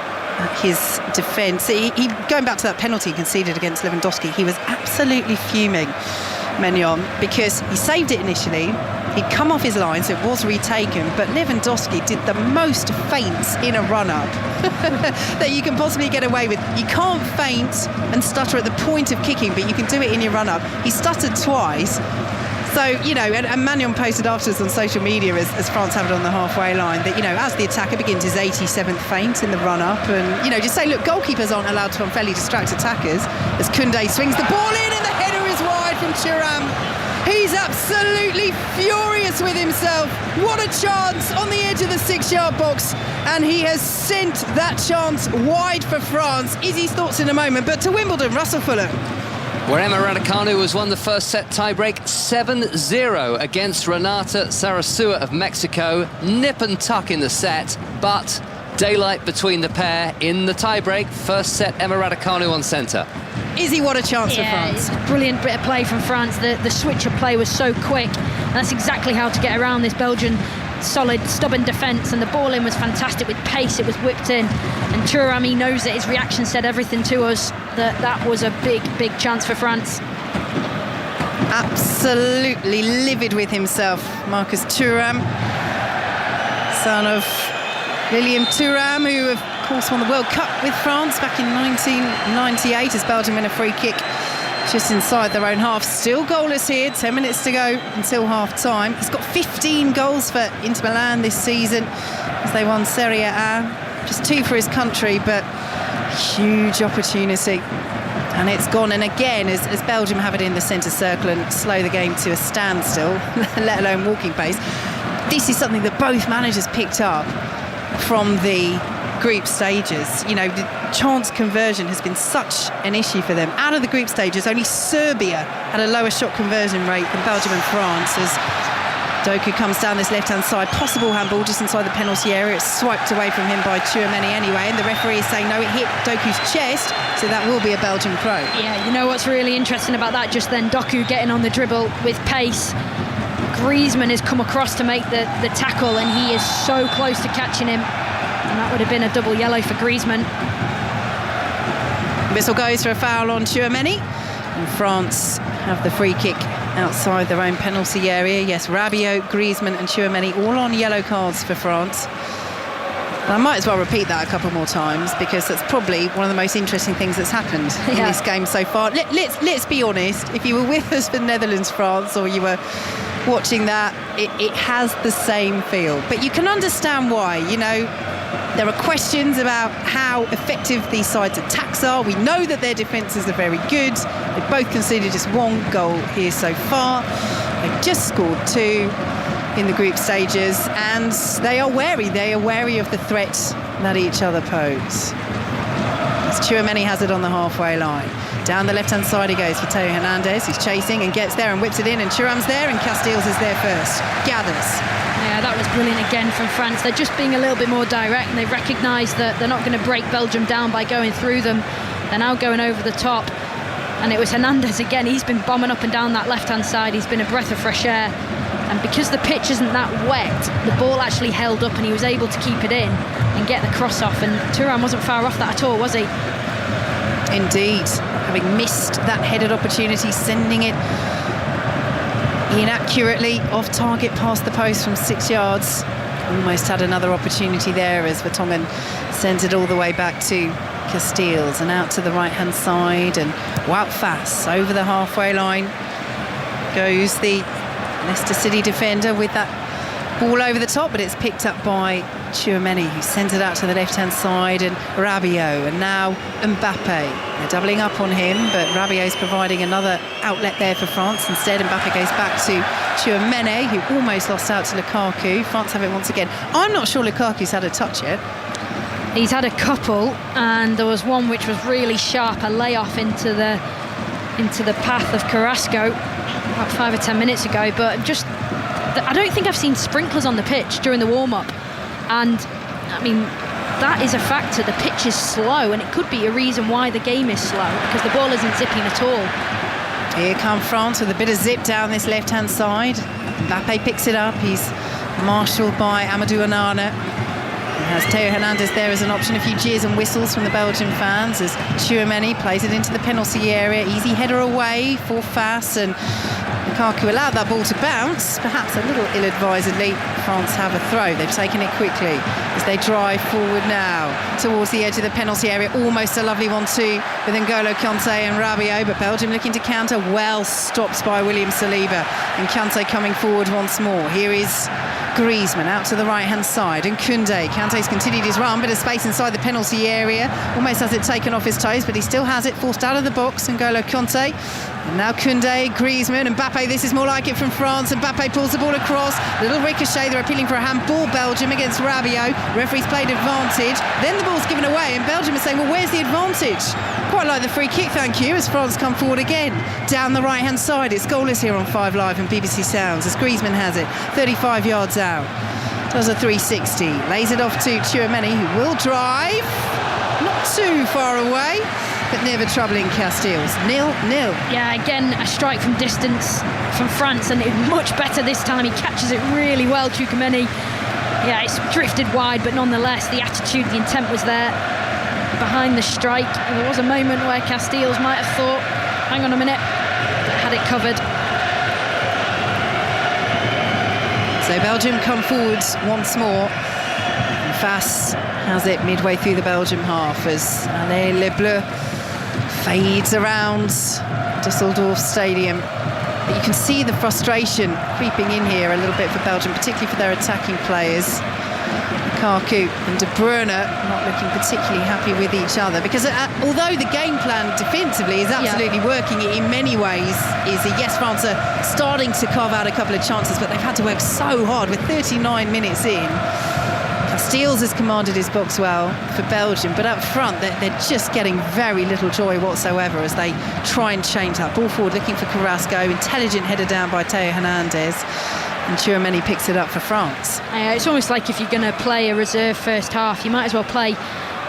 A: his defence. He going back to that penalty conceded against Lewandowski, he was absolutely fuming, Maignan, because he saved it initially. He'd come off his line, so it was retaken, but Lewandowski did the most feints in a run-up that you can possibly get away with. You can't feint and stutter at the point of kicking, but you can do it in your run-up. He stuttered twice. So, you know, and Maignan posted afterwards on social media, as France have it on the halfway line, that, you know, as the attacker begins his 87th feint in the run-up, and, you know, just say, look, goalkeepers aren't allowed to unfairly distract attackers, as Koundé swings the ball in, and the header is wide from Thuram. He's absolutely furious with himself. What a chance on the edge of the 6-yard box, and he has sent that chance wide for France. Izzy's thoughts in a moment, but to Wimbledon, Russell Fuller.
C: Where Emma Raducanu has won the first set tiebreak 7-0 against Renata Sarasua of Mexico. Nip and tuck in the set, but daylight between the pair in the tiebreak. First set, Emma Raducanu on centre.
A: Izzy, what a chance for France.
B: Brilliant bit of play from France. The switch of play was so quick. And that's exactly how to get around this Belgian solid, stubborn defence, and the ball in was fantastic with pace. It was whipped in, and Thuram, he knows it. His reaction said everything to us, that was a big chance for France.
A: Absolutely livid with himself, Marcus Thuram. son of Lilian Thuram, who of course won the World Cup with France back in 1998 as Belgium win a free kick just inside their own half. Still goalless here, 10 minutes to go until half-time. He's got 15 goals for Inter Milan this season as they won Serie A. Just 2 for his country, but huge opportunity. And it's gone. And again, as Belgium have it in the centre circle and slow the game to a standstill, let alone walking pace, this is something that both managers picked up from the group stages. You know, the chance conversion has been such an issue for them. Out of the group stages, only Serbia had a lower shot conversion rate than Belgium and France, as Doku comes down this left-hand side. Possible handball just inside the penalty area. It's swiped away from him by Tchouaméni anyway, and the referee is saying no, it hit Doku's chest, so that will be a Belgian throw.
B: Yeah, you know what's really interesting about that just then? Doku getting on the dribble with pace. Griezmann has come across to make the tackle, and he is so close to catching him. And that would have been a double yellow for Griezmann.
A: Whistle goes for a foul on Tchouaméni, and France have the free kick outside their own penalty area. Yes, Rabiot, Griezmann and Tchouaméni all on yellow cards for France. And I might as well repeat that a couple more times, because that's probably one of the most interesting things that's happened in this game so far. Let's be honest, if you were with us for Netherlands-France, or you were watching that, it has the same feel. But you can understand why. You know, there are questions about how effective these sides' attacks are. We know that their defences are very good. They've both conceded just 1 goal here so far. They've just scored 2 in the group stages, and they are wary. They are wary of the threat that each other pose. As Tchouaméni has it on the halfway line. Down the left-hand side he goes for Theo Hernandez, who's chasing and gets there and whips it in, and Thuram's there, and Casteels is there first. Gathers.
B: Yeah, that was brilliant again from France. They're just being a little bit more direct, and they recognise that they're not going to break Belgium down by going through them. They're now going over the top. And it was Hernandez again. He's been bombing up and down that left-hand side. He's been a breath of fresh air. And because the pitch isn't that wet, the ball actually held up, and he was able to keep it in and get the cross off. And Thuram wasn't far off that at all, was he?
A: Indeed. Having missed that headed opportunity, sending it inaccurately off target past the post from 6 yards. Almost had another opportunity there as Vertonghen sends it all the way back to Casteels, and out to the right-hand side, and Wout Faes over the halfway line goes the Leicester City defender with that ball over the top, but it's picked up by Tchouaméni, who sends it out to the left-hand side, and Rabiot, and now Mbappe. They're doubling up on him, but Rabiot's providing another outlet there for France. Instead, Mbappe goes back to Tchouaméni, who almost lost out to Lukaku. France have it once again. I'm not sure Lukaku's had a touch yet.
B: He's had a couple, and there was one which was really sharp, a layoff into the path of Carrasco about 5 or 10 minutes ago. But just, I don't think I've seen sprinklers on the pitch during the warm-up, and I mean, that is a factor. The pitch is slow, and it could be a reason why the game is slow, because the ball isn't zipping at all.
A: Here come France with a bit of zip down this left-hand side. Mbappe picks it up. He's marshalled by Amadou Onana. Has Theo Hernandez there as an option. A few jeers and whistles from the Belgian fans as Tchouaméni plays it into the penalty area. Easy header away for Faes, and Lukaku allowed that ball to bounce, perhaps a little ill-advisedly. France have a throw. They've taken it quickly as they drive forward now towards the edge of the penalty area. Almost a lovely one too with N'Golo Kanté and Rabiot, but Belgium looking to counter. Well stopped by William Saliba, and Kanté coming forward once more. Here is Griezmann out to the right-hand side, and Koundé. Kanté's continued his run, bit of space inside the penalty area. Almost has it taken off his toes, but he still has it forced out of the box. N'Golo Kanté. And now Koundé, Griezmann, and Mbappe. This is more like it from France. And Mbappe pulls the ball across. Little ricochet. They're appealing for a handball, Belgium, against Rabiot. Referee's played advantage. Then the ball's given away, and Belgium is saying, well, where's the advantage? Quite like the free kick, thank you, as France come forward again. Down the right-hand side. It's goalless here on 5 Live and BBC Sounds as Griezmann has it. 35 yards out. Does a 360. Lays it off to Tchouaméni, who will drive. Not too far away, but never troubling Casteels. 0-0.
B: Yeah, again, a strike from distance from France, and it's much better this time. He catches it really well, Tchouaméni. Yeah, it's drifted wide, but nonetheless, the attitude, the intent was there behind the strike. And there was a moment where Casteels might have thought, hang on a minute, had it covered.
A: So Belgium come forward once more. And Fass has it midway through the Belgium half as Allez les Bleus fades around Düsseldorf Stadium. But you can see the frustration creeping in here a little bit for Belgium, particularly for their attacking players. Lukaku and De Bruyne not looking particularly happy with each other, because although the game plan defensively is absolutely working, in many ways is yes, France are starting to carve out a couple of chances, but they've had to work so hard with 39 minutes in. Casteels has commanded his box well for Belgium, but up front they're just getting very little joy whatsoever as they try and change that. Ball forward looking for Carrasco, intelligent header down by Theo Hernandez, and Tchouameni picks it up for France.
B: It's almost like if you're going to play a reserve first half, you might as well play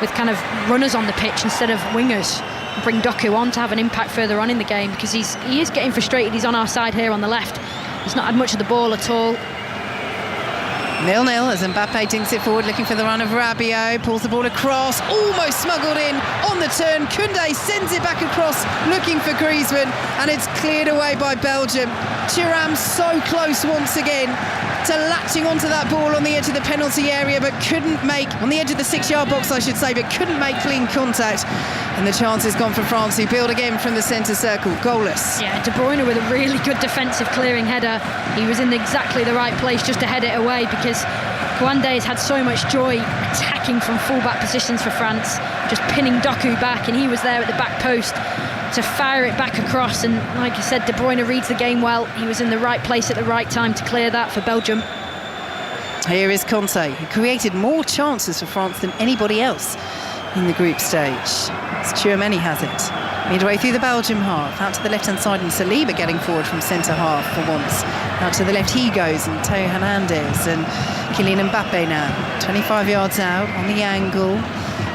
B: with kind of runners on the pitch instead of wingers. Bring Doku on to have an impact further on in the game, because he is getting frustrated. He's on our side here on the left. He's not had much of the ball at all.
A: 0-0 as Mbappe dinks it forward, looking for the run of Rabiot, pulls the ball across, almost smuggled in on the turn. Koundé sends it back across, looking for Griezmann, and it's cleared away by Belgium. Thuram so close once again to latching onto that ball on the edge of the penalty area, but couldn't make, on the edge of the 6-yard box I should say, but couldn't make clean contact. And the chance is gone for France, who build again from the centre circle, goalless.
B: Yeah, De Bruyne with a really good defensive clearing header. He was in exactly the right place just to head it away, because Koundé has had so much joy attacking from full-back positions for France, just pinning Doku back, and he was there at the back post to fire it back across. And like you said, De Bruyne reads the game well. He was in the right place at the right time to clear that for Belgium.
A: Here is Conte, who created more chances for France than anybody else in the group stage. Tchouameni has it. Midway through the Belgium half, out to the left-hand side, and Saliba getting forward from centre half for once. Out to the left he goes, and Theo Hernandez, and Kylian Mbappe now. 25 yards out on the angle.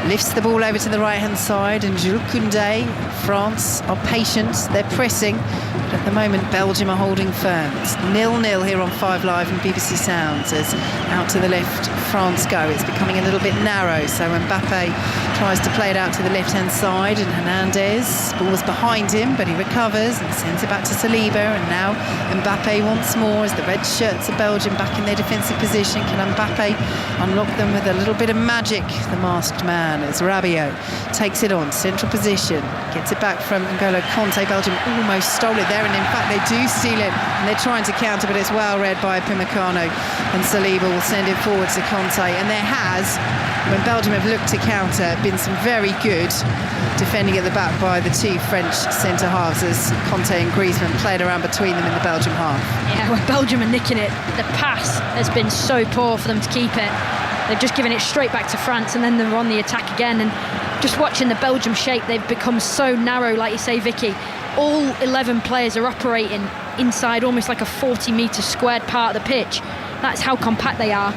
A: Lifts the ball over to the right-hand side, and Jules Koundé. France are patient, they're pressing, but at the moment Belgium are holding firm. It's 0-0 here on 5 Live and BBC Sounds as out to the left France go. It's becoming a little bit narrow, so Mbappe tries to play it out to the left-hand side, and Hernandez, ball was behind him, but he recovers and sends it back to Saliba, and now Mbappe once more as the red shirts of Belgium back in their defensive position. Can Mbappe unlock them with a little bit of magic, the masked man, as Rabiot takes it on, central position, gets it back from N'Golo Kanté. Belgium almost stole it there, and in fact they do steal it, and they're trying to counter, but it's well read by Pimicano, and Saliba will send it forward to Kanté. And there has, when Belgium have looked to counter, been some very good defending at the back by the two French centre halves as Kanté and Griezmann played around between them in the Belgium half.
B: Yeah, when Belgium are nicking it, the pass has been so poor for them to keep it. They've just given it straight back to France, and then they're on the attack again. And just watching the Belgium shape, they've become so narrow, like you say, Vicky. All 11 players are operating inside almost like a 40-metre squared part of the pitch. That's how compact they are.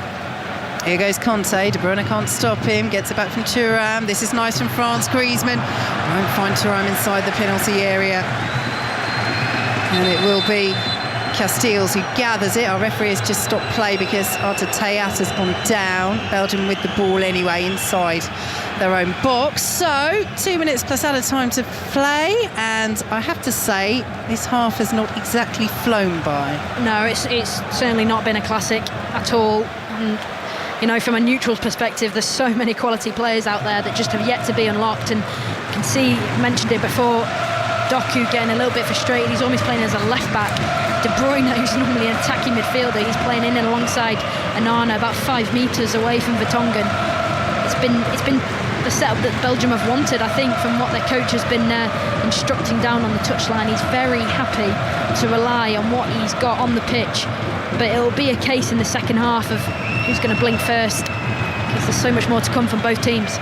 A: Here goes Conte, De Bruyne can't stop him, gets it back from Thuram. This is nice from France. Griezmann won't find Thuram inside the penalty area, and it will be Casteels who gathers it. Our referee has just stopped play because Arthur Théat has gone down. Belgium with the ball anyway inside their own box. So 2 minutes plus added time to play, and I have to say this half has not exactly flown by.
B: No, it's certainly not been a classic at all. And you know, from a neutral's perspective, there's so many quality players out there that just have yet to be unlocked. And you can see, mentioned it before, Doku getting a little bit frustrated. He's almost playing as a left back. De Bruyne, who's normally an attacking midfielder, he's playing in and alongside Onana, about 5 metres away from Vertonghen. It's been the setup that Belgium have wanted, I think, from what their coach has been instructing down on the touchline. He's very happy to rely on what he's got on the pitch, but it'll be a case in the second half of who's going to blink first, because there's so much more to come from both teams.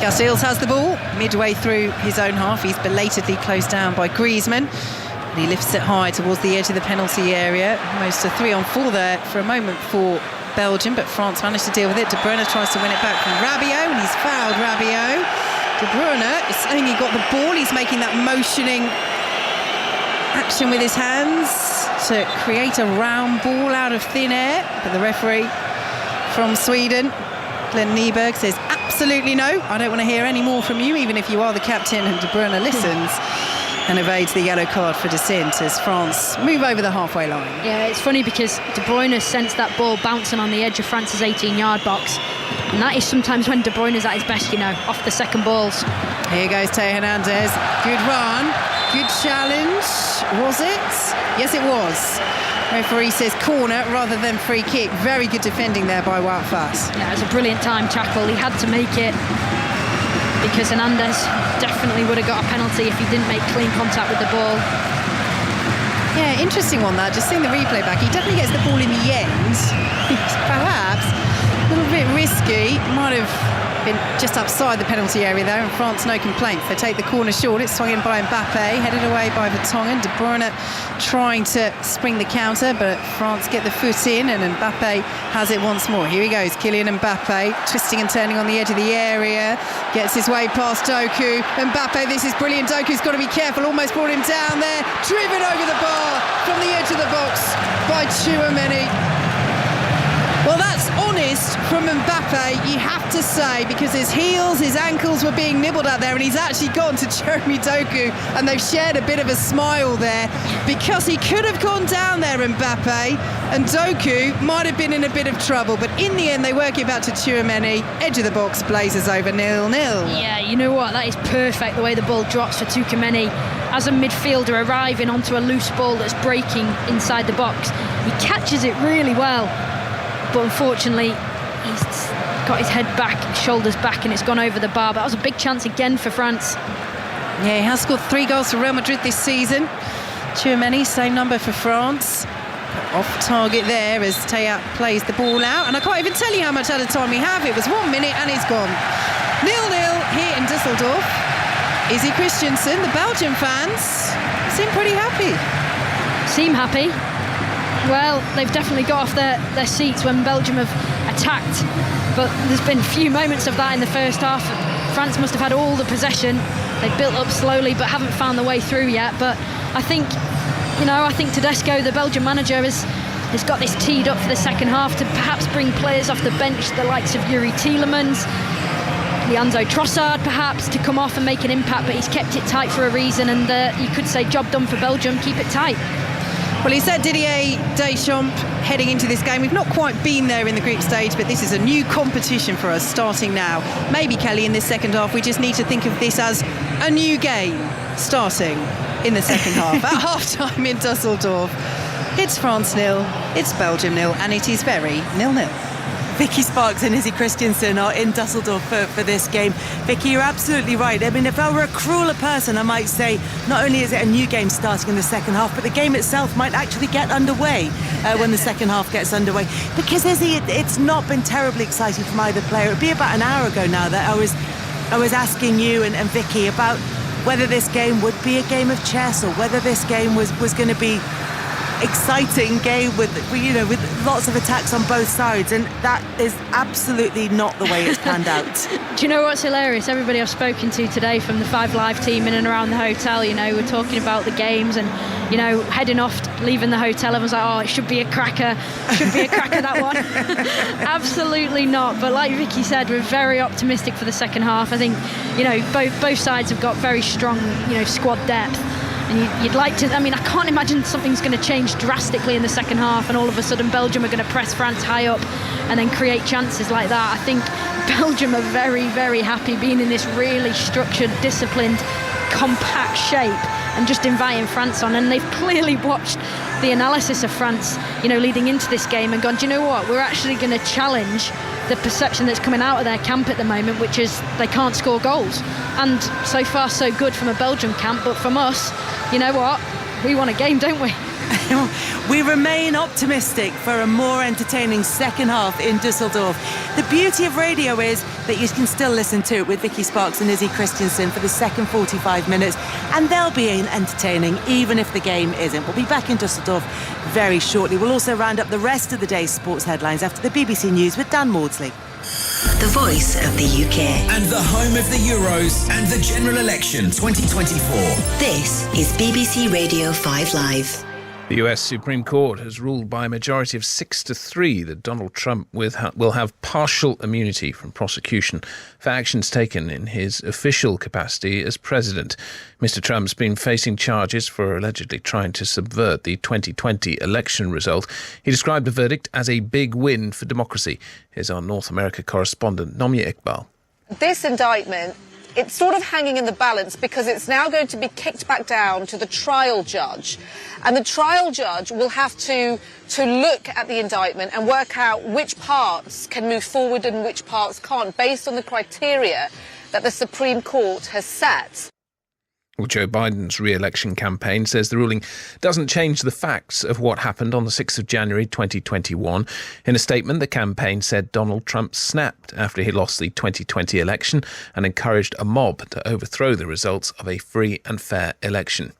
A: Casteels has the ball midway through his own half. He's belatedly closed down by Griezmann, and he lifts it high towards the edge of the penalty area. Almost a 3-on-4 there for a moment for Belgium, but France managed to deal with it. De Bruyne tries to win it back from Rabiot, and he's fouled Rabiot. De Bruyne has only got the ball. He's making that motioning action with his hands to create a round ball out of thin air, but the referee from Sweden, Glenn Nyberg, says absolutely no, I don't want to hear any more from you, even if you are the captain. And De Bruyne listens, and evades the yellow card for dissent as France move over the halfway line.
B: Yeah, it's funny because De Bruyne sensed that ball bouncing on the edge of France's 18-yard box, and that is sometimes when De Bruyne is at his best, off the second balls.
A: Here goes Teo Hernandez. Good run, good challenge. Was it? Yes, it was. Referee says corner rather than free kick. Very good defending there by Wout Faes.
B: Yeah, it was a brilliant time tackle. He had to make it because Hernandez definitely would have got a penalty if he didn't make clean contact with the ball.
A: Yeah, interesting one that. Just seeing the replay back, he definitely gets the ball in the end. Perhaps a little bit risky. Might have been just outside the penalty area there, and France no complaints. They take the corner short. It's swung in by Mbappe, headed away by Vertonghen. De Bruyne trying to spring the counter, but France get the foot in, and Mbappe has it once more. Here he goes, Kylian Mbappe, twisting and turning on the edge of the area, gets his way past Doku. Mbappe, this is brilliant. Doku's got to be careful, almost brought him down there, driven over the bar from the edge of the box by Tchouaméni. Well, that's honest from Mbappe, you have to say, because his heels, his ankles were being nibbled at there, and he's actually gone to Jeremy Doku, and they've shared a bit of a smile there, because he could have gone down there, Mbappe, and Doku might have been in a bit of trouble, but in the end they work it back to Tchouaméni, edge of the box, blazers over 0-0.
B: Yeah, you know what, that is perfect, the way the ball drops for Tchouaméni. As a midfielder arriving onto a loose ball that's breaking inside the box, he catches it really well. But unfortunately, he's got his head back, shoulders back, and it's gone over the bar. But that was a big chance again for France.
A: Yeah, he has scored 3 goals for Real Madrid this season. Tchouaméni, same number for France. Off target there as Théat plays the ball out. And I can't even tell you how much added time we have. It was 1 minute and he's gone. 0-0 here in Düsseldorf. Izzy Christiansen, the Belgian fans, seem pretty happy.
B: Seem happy? Well, they've definitely got off their seats when Belgium have attacked, but there's been few moments of that in the first half. France must have had all the possession. They've built up slowly but haven't found the way through yet. But I think Tedesco, the Belgian manager, has got this teed up for the second half to perhaps bring players off the bench, the likes of Yuri Tielemans, Leandro Trossard perhaps, to come off and make an impact, but he's kept it tight for a reason, and you could say job done for Belgium, keep it tight.
A: Well, he said Didier Deschamps heading into this game. We've not quite been there in the group stage, but this is a new competition for us starting now. Maybe, Kelly, in this second half, we just need to think of this as a new game starting in the second half. At half-time in Düsseldorf, it's France 0, it's Belgium 0, and it is very 0-0.
D: Vicky Sparks and Izzy Christiansen are in Düsseldorf for this game. Vicky, you're absolutely right. I mean, if I were a crueler person, I might say not only is it a new game starting in the second half, but the game itself might actually get underway when the second half gets underway. Because, Izzy, it's not been terribly exciting from either player. It would be about an hour ago now that I was asking you and Vicky about whether this game would be a game of chess or whether this game was going to be exciting game with lots of attacks on both sides, and that is absolutely not the way it's panned out.
B: Do you know what's hilarious? Everybody I've spoken to today from the 5 Live team in and around the hotel, we're talking about the games and heading off, leaving the hotel, everyone's like, oh, it should be a cracker that one. Absolutely not, but like Vicky said, we're very optimistic for the second half. I think both sides have got very strong squad depth. And you'd like to, I can't imagine something's going to change drastically in the second half and all of a sudden Belgium are going to press France high up and then create chances like that. I think Belgium are very, very happy being in this really structured, disciplined, compact shape and just inviting France on. And they've clearly watched the analysis of France, leading into this game and gone, do you know what, we're actually going to challenge the perception that's coming out of their camp at the moment, which is they can't score goals. And so far so good from a Belgium camp, but from us, you know what, we want a game, don't we?
D: We remain optimistic for a more entertaining second half in Düsseldorf. The beauty of radio is that you can still listen to it with Vicky Sparks and Izzy Christiansen for the second 45 minutes, and they'll be entertaining even if the game isn't. We'll be back in Düsseldorf very shortly. We'll also round up the rest of the day's sports headlines after the BBC News with Dan Maudsley.
E: The voice of the UK.
F: And the home of the Euros and the general election 2024.
E: This is BBC Radio 5 Live.
G: The US Supreme Court has ruled by a majority of 6-3 that Donald Trump will have partial immunity from prosecution for actions taken in his official capacity as president. Mr. Trump's been facing charges for allegedly trying to subvert the 2020 election result. He described the verdict as a big win for democracy. Here's our North America correspondent, Nomia Iqbal.
H: This indictment, it's sort of hanging in the balance because it's now going to be kicked back down to the trial judge. And the trial judge will have to look at the indictment and work out which parts can move forward and which parts can't, based on the criteria that the Supreme Court has set.
G: Well, Joe Biden's re-election campaign says the ruling doesn't change the facts of what happened on the 6th of January 2021. In a statement, the campaign said Donald Trump snapped after he lost the 2020 election and encouraged a mob to overthrow the results of a free and fair election.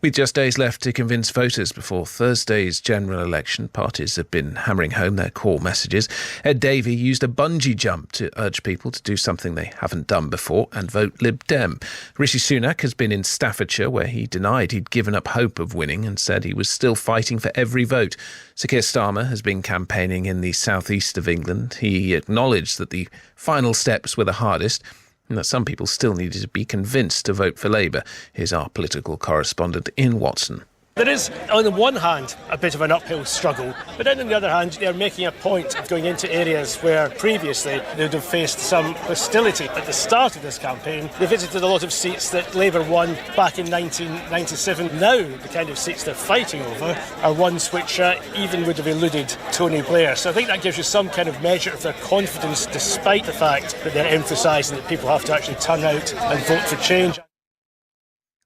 G: With just days left to convince voters before Thursday's general election, parties have been hammering home their core messages. Ed Davey used a bungee jump to urge people to do something they haven't done before and vote Lib Dem. Rishi Sunak has been in Staffordshire, where he denied he'd given up hope of winning and said he was still fighting for every vote. Sir Keir Starmer has been campaigning in the southeast of England. He acknowledged that the final steps were the hardest, and that some people still needed to be convinced to vote for Labour. Here's our political correspondent Ian Watson.
I: There is, on the one hand, a bit of an uphill struggle, but then on the other hand, they're making a point of going into areas where previously they would have faced some hostility. At the start of this campaign, they visited a lot of seats that Labour won back in 1997. Now, the kind of seats they're fighting over are ones which even would have eluded Tony Blair. So I think that gives you some kind of measure of their confidence, despite the fact that they're emphasising that people have to actually turn out and vote for change.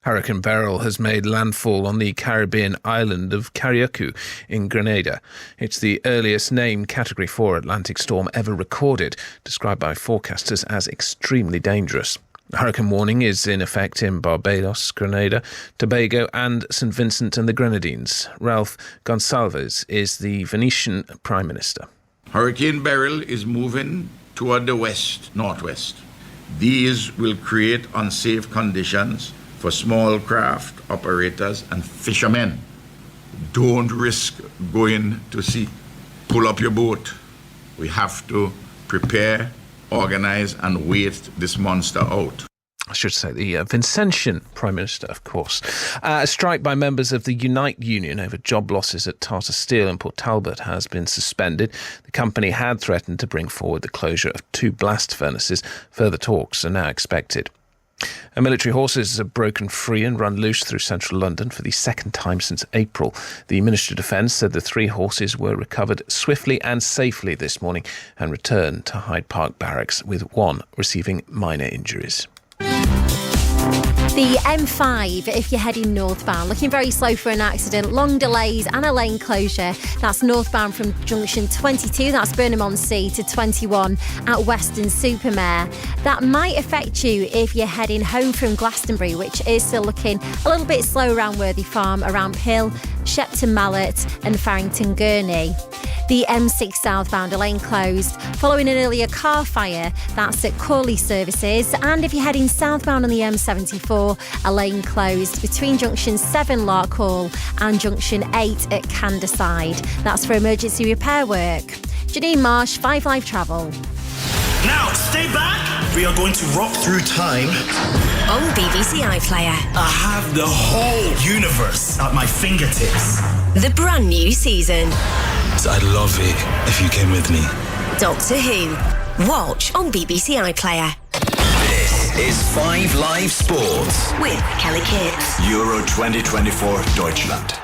G: Hurricane Beryl has made landfall on the Caribbean island of Carriacou in Grenada. It's the earliest named Category 4 Atlantic storm ever recorded, described by forecasters as extremely dangerous. The hurricane warning is in effect in Barbados, Grenada, Tobago and St Vincent and the Grenadines. Ralph Gonsalves is the Venetian Prime Minister.
J: Hurricane Beryl is moving toward the west-northwest. These will create unsafe conditions for small craft operators and fishermen. Don't risk going to sea. Pull up your boat. We have to prepare, organise and wait this monster out.
G: I should say the Vincentian Prime Minister, of course. A strike by members of the Unite union over job losses at Tata Steel in Port Talbot has been suspended. The company had threatened to bring forward the closure of 2 blast furnaces. Further talks are now expected. And military horses have broken free and run loose through central London for the second time since April. The Ministry of Defence said the 3 horses were recovered swiftly and safely this morning and returned to Hyde Park Barracks, with 1 receiving minor injuries.
K: The M5, if you're heading northbound, looking very slow for an accident, long delays and a lane closure. That's northbound from junction 22, that's Burnham-on-Sea, to 21 at Weston-super-Mare. That might affect you if you're heading home from Glastonbury, which is still looking a little bit slow around Worthy Farm, around Pill, Shepton Mallet and Farrington Gurney. The M6 southbound, a lane closed following an earlier car fire. That's at Corley Services. And if you're heading southbound on the M74, a lane closed between junction 7 Larkhall and junction 8 at Candyside. That's for emergency repair work. Janine Marsh, 5 Live Travel.
F: Now, stay back. We are going to rock through time.
E: On BBC iPlayer.
F: I have the whole universe at my fingertips.
E: The brand new season.
F: I'd love it if you came with me.
E: Doctor Who. Watch on BBC iPlayer.
F: This is 5 Live Sports
E: With Kelly Kitts.
F: Euro 2024 Deutschland.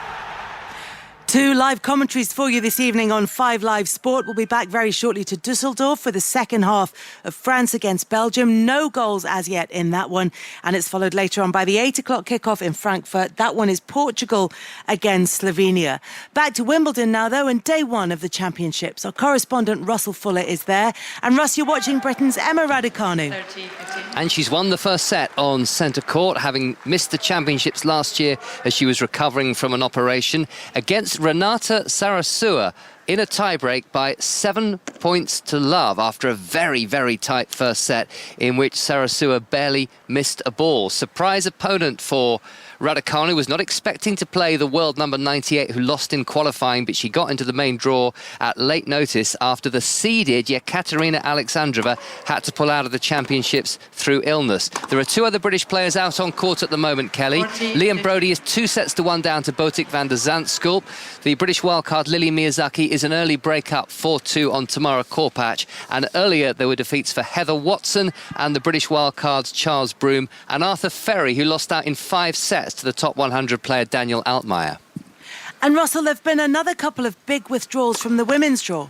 D: 2 live commentaries for you this evening on 5 Live Sport. We'll be back very shortly to Dusseldorf for the second half of France against Belgium. No goals as yet in that one. And it's followed later on by the 8 o'clock kickoff in Frankfurt. That one is Portugal against Slovenia. Back to Wimbledon now, though, and day 1 of the championships. Our correspondent Russell Fuller is there. And Russ, you're watching Britain's Emma Raducanu.
C: And she's won the first set on centre court, having missed the championships last year as she was recovering from an operation, against Renata Sarasua in a tiebreak by 7 points to love after a very, very tight first set in which Sarasua barely missed a ball. Surprise opponent for Raducanu was not expecting to play the world number 98 who lost in qualifying, but she got into the main draw at late notice after the seeded Yekaterina Alexandrova had to pull out of the championships through illness. There are 2 other British players out on court at the moment, Kelly. Liam Brodie is 2-1 down to Botik van der Zandschulp. The British wildcard Lily Miyazaki is an early break-up 4-2 on Tamara Korpach. And earlier there were defeats for Heather Watson and the British wildcards Charles Broome and Arthur Ferry, who lost out in 5 sets to the top 100 player Daniel Altmaier.
D: And Russell, there have been another couple of big withdrawals from the women's draw.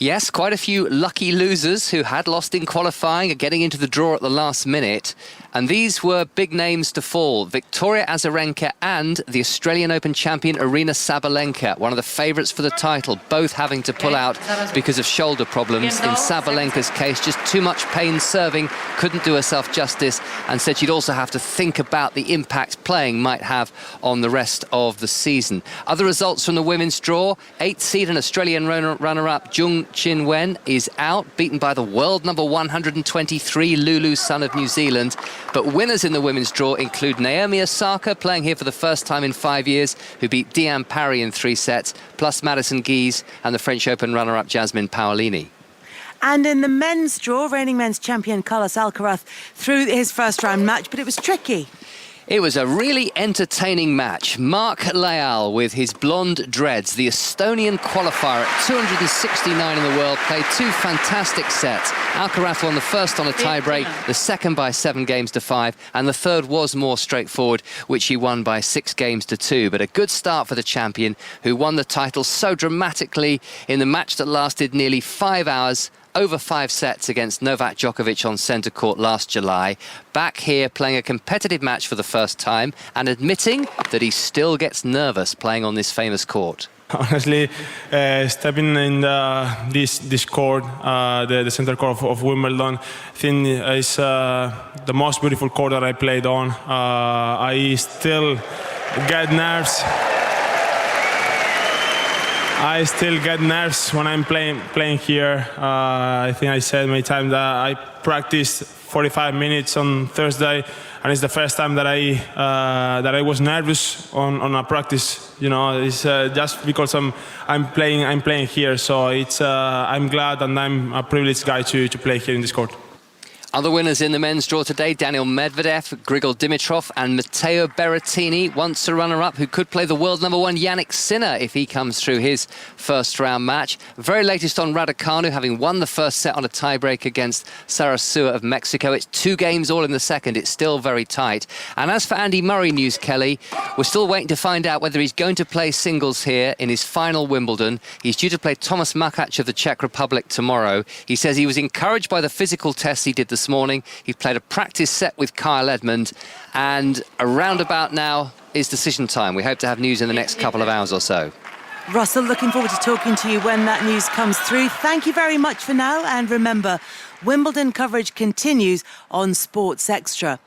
C: Yes, quite a few lucky losers who had lost in qualifying are getting into the draw at the last minute. And these were big names to fall. Victoria Azarenka and the Australian Open champion Aryna Sabalenka, one of the favourites for the title, both having to pull out because of shoulder problems. In Sabalenka's case, just too much pain serving, couldn't do herself justice, and said she'd also have to think about the impact playing might have on the rest of the season. Other results from the women's draw: 8th seed and Australian runner-up Jung Chin-wen is out, beaten by the world number 123 Lulu Sun of New Zealand. But winners in the women's draw include Naomi Osaka, playing here for the first time in 5 years, who beat Diane Parry in 3 sets, plus Madison Keys and the French Open runner-up Jasmine Paolini.
D: And in the men's draw, reigning men's champion Carlos Alcaraz threw his first round match, but it was tricky.
C: It was a really entertaining match. Mark Leal, with his blonde dreads, the Estonian qualifier at 269 in the world, played 2 fantastic sets. Alcaraz won the first on a tie-break, the second by 7-5, and the third was more straightforward, which he won by 6-2. But a good start for the champion, who won the title so dramatically in the match that lasted nearly 5 hours, over 5 sets against Novak Djokovic on centre court last July. Back here playing a competitive match for the first time and admitting that he still gets nervous playing on this famous court.
L: Honestly, stepping in this court, the centre court of Wimbledon, I think is the most beautiful court that I played on. I still get nerves. I still get nerves when I'm playing here. I think I said many times that I practiced 45 minutes on Thursday, and it's the first time that I was nervous on a practice. You know, it's just because I'm playing here. So it's I'm glad and I'm a privileged guy to play here in this court.
C: Other winners in the men's draw today: Daniil Medvedev, Grigor Dimitrov and Matteo Berrettini, once a runner-up who could play the world number 1 Yannick Sinner if he comes through his first round match. Very latest on Raducanu, having won the first set on a tiebreak against Sarasua of Mexico. It's 2 games all in the second. It's still very tight. And as for Andy Murray news, Kelly, we're still waiting to find out whether he's going to play singles here in his final Wimbledon. He's due to play Thomas Makac of the Czech Republic tomorrow. He says he was encouraged by the physical tests he did this morning. He played a practice set with Kyle Edmund, and around about now is decision time. We hope to have news in the next couple of hours or so.
D: Russell, looking forward to talking to you when that news comes through. Thank you very much for now, and remember, Wimbledon coverage continues on Sports Extra.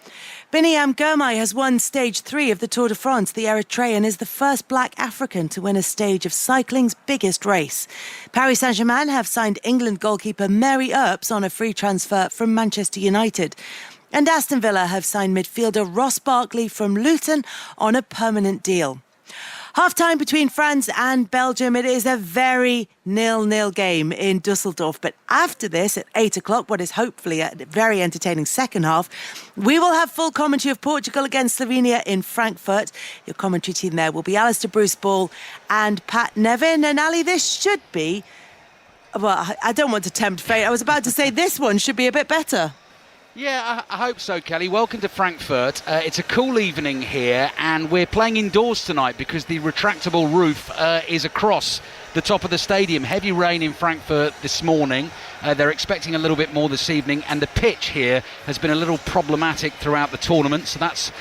D: Biniam Girmay has won stage 3 of the Tour de France. The Eritrean is the first black African to win a stage of cycling's biggest race. Paris Saint-Germain have signed England goalkeeper Mary Earps on a free transfer from Manchester United. And Aston Villa have signed midfielder Ross Barkley from Luton on a permanent deal. Half-time between France and Belgium. It is a very 0-0 game in Dusseldorf. But after this, at 8 o'clock, what is hopefully a very entertaining second half, we will have full commentary of Portugal against Slovenia in Frankfurt. Your commentary team there will be Alistair Bruce Ball and Pat Nevin. And Ali, this should be, well, I don't want to tempt fate. I was about to say this one should be a bit better.
M: Yeah, I hope so, Kelly. Welcome to Frankfurt. It's a cool evening here, and we're playing indoors tonight because the retractable roof is across the top of the stadium. Heavy rain in Frankfurt this morning. They're expecting a little bit more this evening, and the pitch here has been a little problematic throughout the tournament, so that's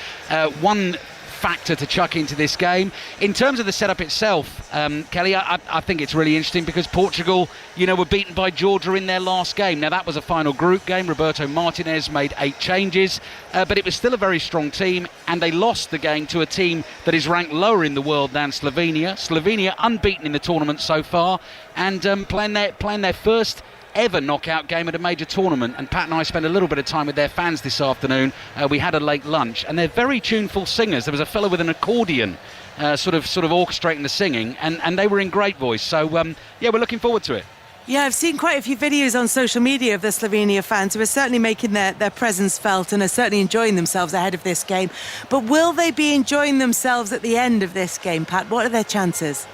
M: one factor to chuck into this game. In terms of the setup itself, Kelly, I think it's really interesting because Portugal, were beaten by Georgia in their last game. Now, that was a final group game. Roberto Martinez made 8 changes, but it was still a very strong team, and they lost the game to a team that is ranked lower in the world than Slovenia. Slovenia unbeaten in the tournament so far, and playing their first ever knockout game at a major tournament. And Pat and I spent a little bit of time with their fans this afternoon. We had a late lunch, and they're very tuneful singers. There was a fellow with an accordion sort of orchestrating the singing, and they were in great voice. So we're looking forward to it.
D: Yeah, I've seen quite a few videos on social media of the Slovenia fans who are certainly making their presence felt and are certainly enjoying themselves ahead of this game. But will they be enjoying themselves at the end of this game, Pat? What are their chances?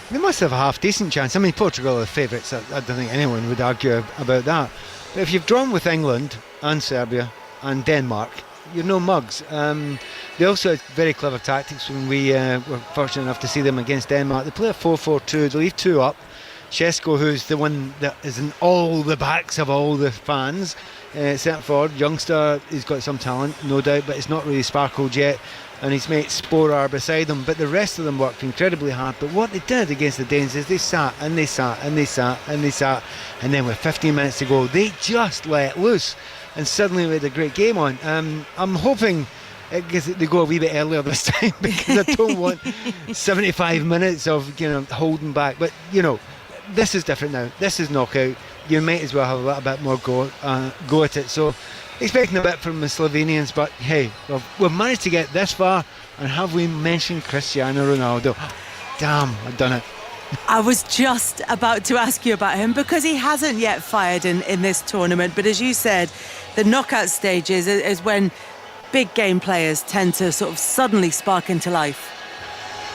N: They must have a half-decent chance. I mean, Portugal are the favourites. I don't think anyone would argue about that. But if you've drawn with England and Serbia and Denmark, you're no mugs. They also had very clever tactics when we were fortunate enough to see them against Denmark. They play a 4-4-2. They leave two up. Shesko, who's the one that is in all the backs of all the fans, centre forward, youngster, he's got some talent, no doubt, but it's not really sparkled yet. And his mate Spore are beside him, but the rest of them worked incredibly hard. But what they did against the Danes is they sat and they sat and they sat and they sat, and then with 15 minutes to go, they just let loose, and suddenly we had a great game on. I'm hoping they go a wee bit earlier this time, because I don't want 75 minutes of holding back. But this is different now. This is knockout. You might as well have a little bit more go at it. So expecting a bit from the Slovenians, but hey, we've managed to get this far, and have we mentioned Cristiano Ronaldo? Damn, I've done it.
D: I was just about to ask you about him, because he hasn't yet fired in this tournament. But as you said, the knockout stages is when big game players tend to sort of suddenly spark into life.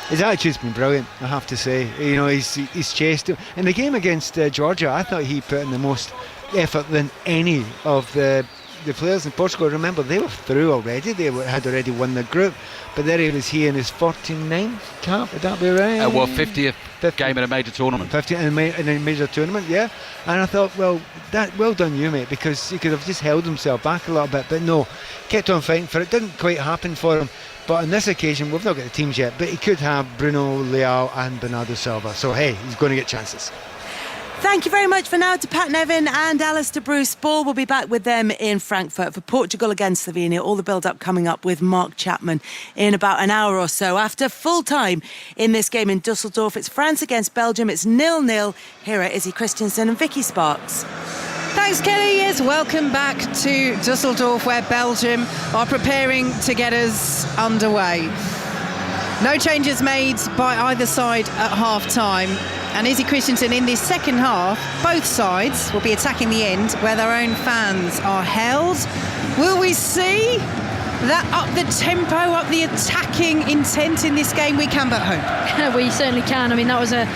N: His attitude's been brilliant, I have to say. He's chased him. In the game against Georgia, I thought he put in the most effort than any of the players in Portugal. Remember, they were through already. They had already won the group. But there he was, in his 49th cap, would that be right?
M: 50th game in a major tournament.
N: 50th in a major tournament, yeah. And I thought, well done you, mate, because he could have just held himself back a little bit. But no, kept on fighting for it. Didn't quite happen for him. But on this occasion, we've not got the teams yet, but he could have Bruno, Leao and Bernardo Silva. So, hey, he's going to get chances.
D: Thank you very much for now to Pat Nevin and Alistair Bruce Ball. We'll be back with them in Frankfurt for Portugal against Slovenia. All the build-up coming up with Mark Chapman in about an hour or so. After full time in this game in Dusseldorf, it's France against Belgium. It's 0-0. Here are Izzy Christiansen and Vicky Sparks.
A: Thanks, Kelly. Yes, welcome back to Dusseldorf, where Belgium are preparing to get us underway. No changes made by either side at half-time. And Izzy Christiansen, in this second half, both sides will be attacking the end where their own fans are held. Will we see that up the tempo, up the attacking intent in this game? We can but hope.
B: We certainly can. I mean, that was a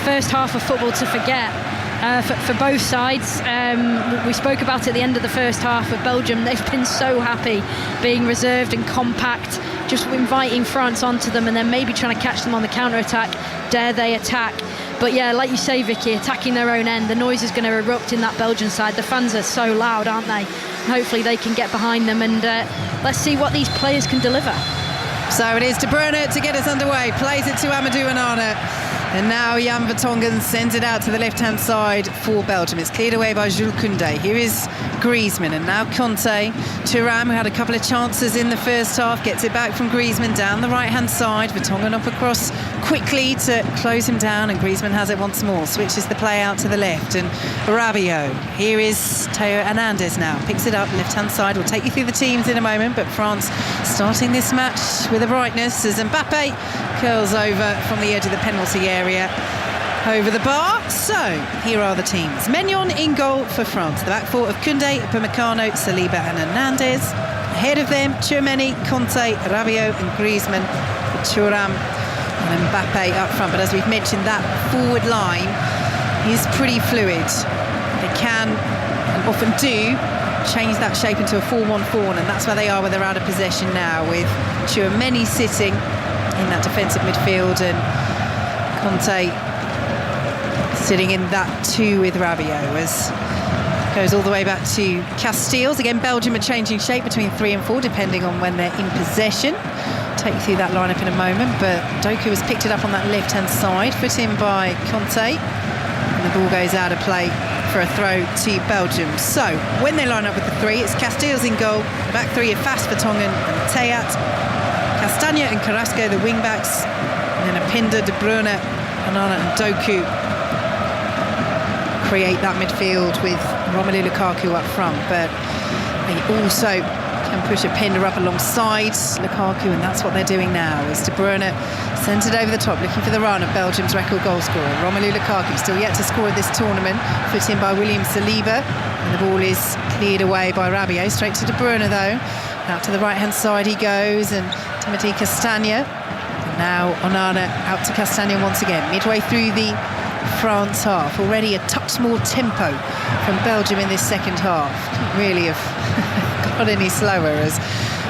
B: first half of football to forget. For both sides. We spoke about it at the end of the first half of Belgium. They've been so happy being reserved and compact, just inviting France onto them and then maybe trying to catch them on the counter-attack. Dare they attack? But yeah, like you say, Vicky, attacking their own end. The noise is going to erupt in that Belgian side. The fans are so loud, aren't they? Hopefully they can get behind them, and let's see what these players can deliver.
A: So it is De Bruyne to get us underway. Plays it to Amadou Onana. And now Jan Vertonghen sends it out to the left-hand side for Belgium. It's cleared away by Jules Koundé. Here is Griezmann, and now Conte. Thuram, who had a couple of chances in the first half, gets it back from Griezmann down the right-hand side. Vertonghen up across quickly to close him down, and Griezmann has it once more. Switches the play out to the left, and Rabiot. Here is Theo Hernandez now. Picks it up, left-hand side. We'll take you through the teams in a moment, but France starting this match with a brightness as Mbappe curls over from the edge of the penalty area over the bar. So here are the teams. Maignan in goal for France. The back four of Koundé, Upamecano, Saliba and Hernandez. Ahead of them, Tchouameni, Conte, Rabiot and Griezmann, Thuram and Mbappe up front. But as we've mentioned, that forward line is pretty fluid. They can and often do change that shape into a 4-1-4, and that's where they are when they're out of possession now, with Tchouameni sitting in that defensive midfield and Conte sitting in that two with Rabiot, as goes all the way back to Casteels. Again, Belgium are changing shape between 3 and 4 depending on when they're in possession. Take you through that lineup in a moment, but Doku has picked it up on that left-hand side, put in by Conte, and the ball goes out of play for a throw to Belgium. So when they line up with the 3, it's Casteels in goal, the back 3 are Fast, Vertonghen and Théat, Castagna and Carrasco the wing-backs, and then Openda, De Bruyne, Onana and Doku create that midfield with Romelu Lukaku up front, but they also can push a Pinder up alongside Lukaku, and that's what they're doing now. As De Bruyne sends it over the top, looking for the run of Belgium's record goal scorer. Romelu Lukaku still yet to score this tournament, put in by William Saliba, and the ball is cleared away by Rabiot. Straight to De Bruyne though. Out to the right-hand side he goes, and Timothy Castagne. And now Onana out to Castagne once again, midway through the France half. Already a touch more tempo from Belgium in this second half. Couldn't really have got any slower as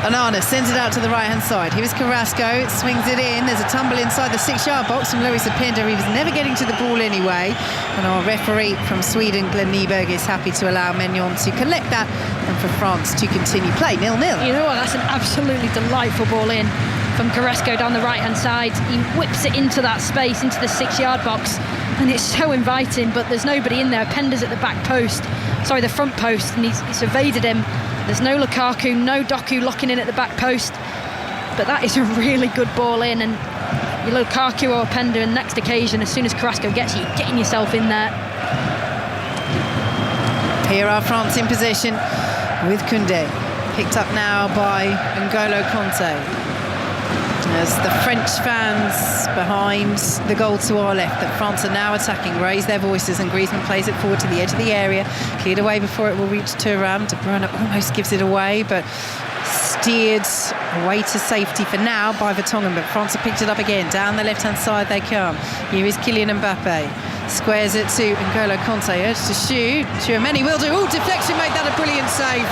A: Onana sends it out to the right-hand side. Here is Carrasco, swings it in. There's a tumble inside the 6-yard box from Luis Openda. He was never getting to the ball anyway. And our referee from Sweden, Glenn Nyberg, is happy to allow Maignan to collect that and for France to continue play 0-0.
B: You know what, that's an absolutely delightful ball in from Carrasco down the right-hand side. He whips it into that space, into the 6-yard box, and it's so inviting, but there's nobody in there. Pender's at the the front post, and he's evaded him. There's no Lukaku, no Doku locking in at the back post, but that is a really good ball in, and your Lukaku or Pender in the next occasion, as soon as Carrasco gets you, getting yourself in there.
A: Here are France in possession with Koundé, picked up now by N'Golo Kanté. As the French fans behind the goal to our left that France are now attacking raise their voices, and Griezmann plays it forward to the edge of the area, cleared away before it will reach Thuram. De Bruyne almost gives it away, but steered away to safety for now by Vertonghen. But France have picked it up again. Down the left-hand side they come. Here is Kylian Mbappe. Squares it to N'Golo Kanté. Urged to shoot. Tchouameni will do. Oh, deflection, made that a brilliant save.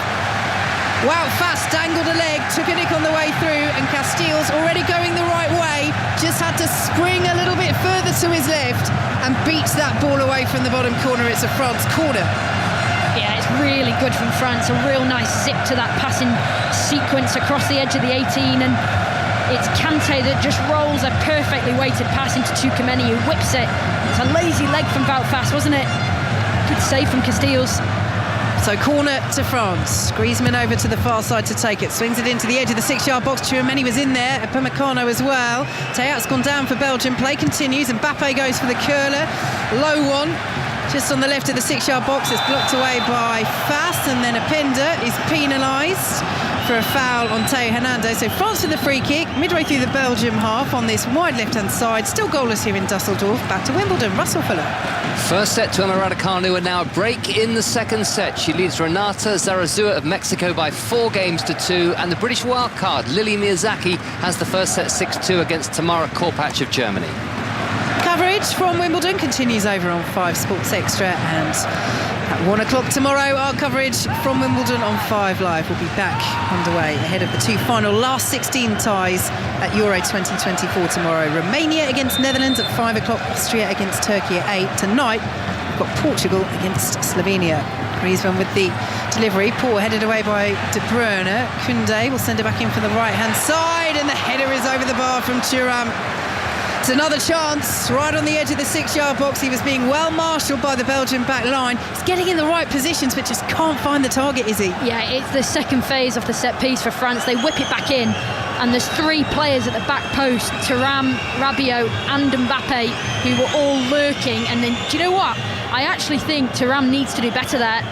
A: Wow, fast, dangled a leg, took a nick on the way through, and Casteels already going the right way, just had to spring a little bit further to his left and beats that ball away from the bottom corner. It's a France corner.
B: Yeah, it's really good from France. A real nice zip to that passing sequence across the edge of the 18, and it's Kanté that just rolls a perfectly weighted pass into Tchouameni, who whips it. It's a lazy leg from Wout Faes, wasn't it? Good save from Casteels.
A: So corner to France. Griezmann over to the far side to take it. Swings it into the edge of the 6-yard box. Tchouameni was in there. Upamecano as well. Théat's gone down for Belgium. Play continues. Mbappe goes for the curler. Low one. Just on the left of the 6-yard box. It's blocked away by Faes, and then Openda is penalised for a foul on Theo Hernandez. So France with the free kick midway through the Belgium half on this wide left-hand side. Still goalless here in Dusseldorf. Back to Wimbledon. Russell Fuller.
C: First set to Emma Raducanu, and now a break in the second set. She leads Renata Zarazua of Mexico by 4-2, and the British wildcard Lily Miyazaki has the first set 6-2 against Tamara Korpach of Germany.
A: Coverage from Wimbledon continues over on 5 Sports Extra, and at 1 o'clock tomorrow our coverage from Wimbledon on 5 Live will be back underway ahead of the 2 final last 16 ties at Euro 2024 tomorrow. Romania against Netherlands at 5 o'clock, Austria against Turkey at 8. Tonight we've got Portugal against Slovenia. Griezmann with the delivery, poor headed away by De Bruyne. Koundé will send it back in for the right hand side, and the header is over the bar from Thuram. It's another chance right on the edge of the 6-yard box. He was being well marshalled by the Belgian back line. He's getting in the right positions but just can't find the target, is he?
B: Yeah, it's the second phase of the set piece for France. They whip it back in, and there's 3 players at the back post, Thuram, Rabiot and Mbappe, who were all lurking. And then, do you know what? I actually think Thuram needs to do better there.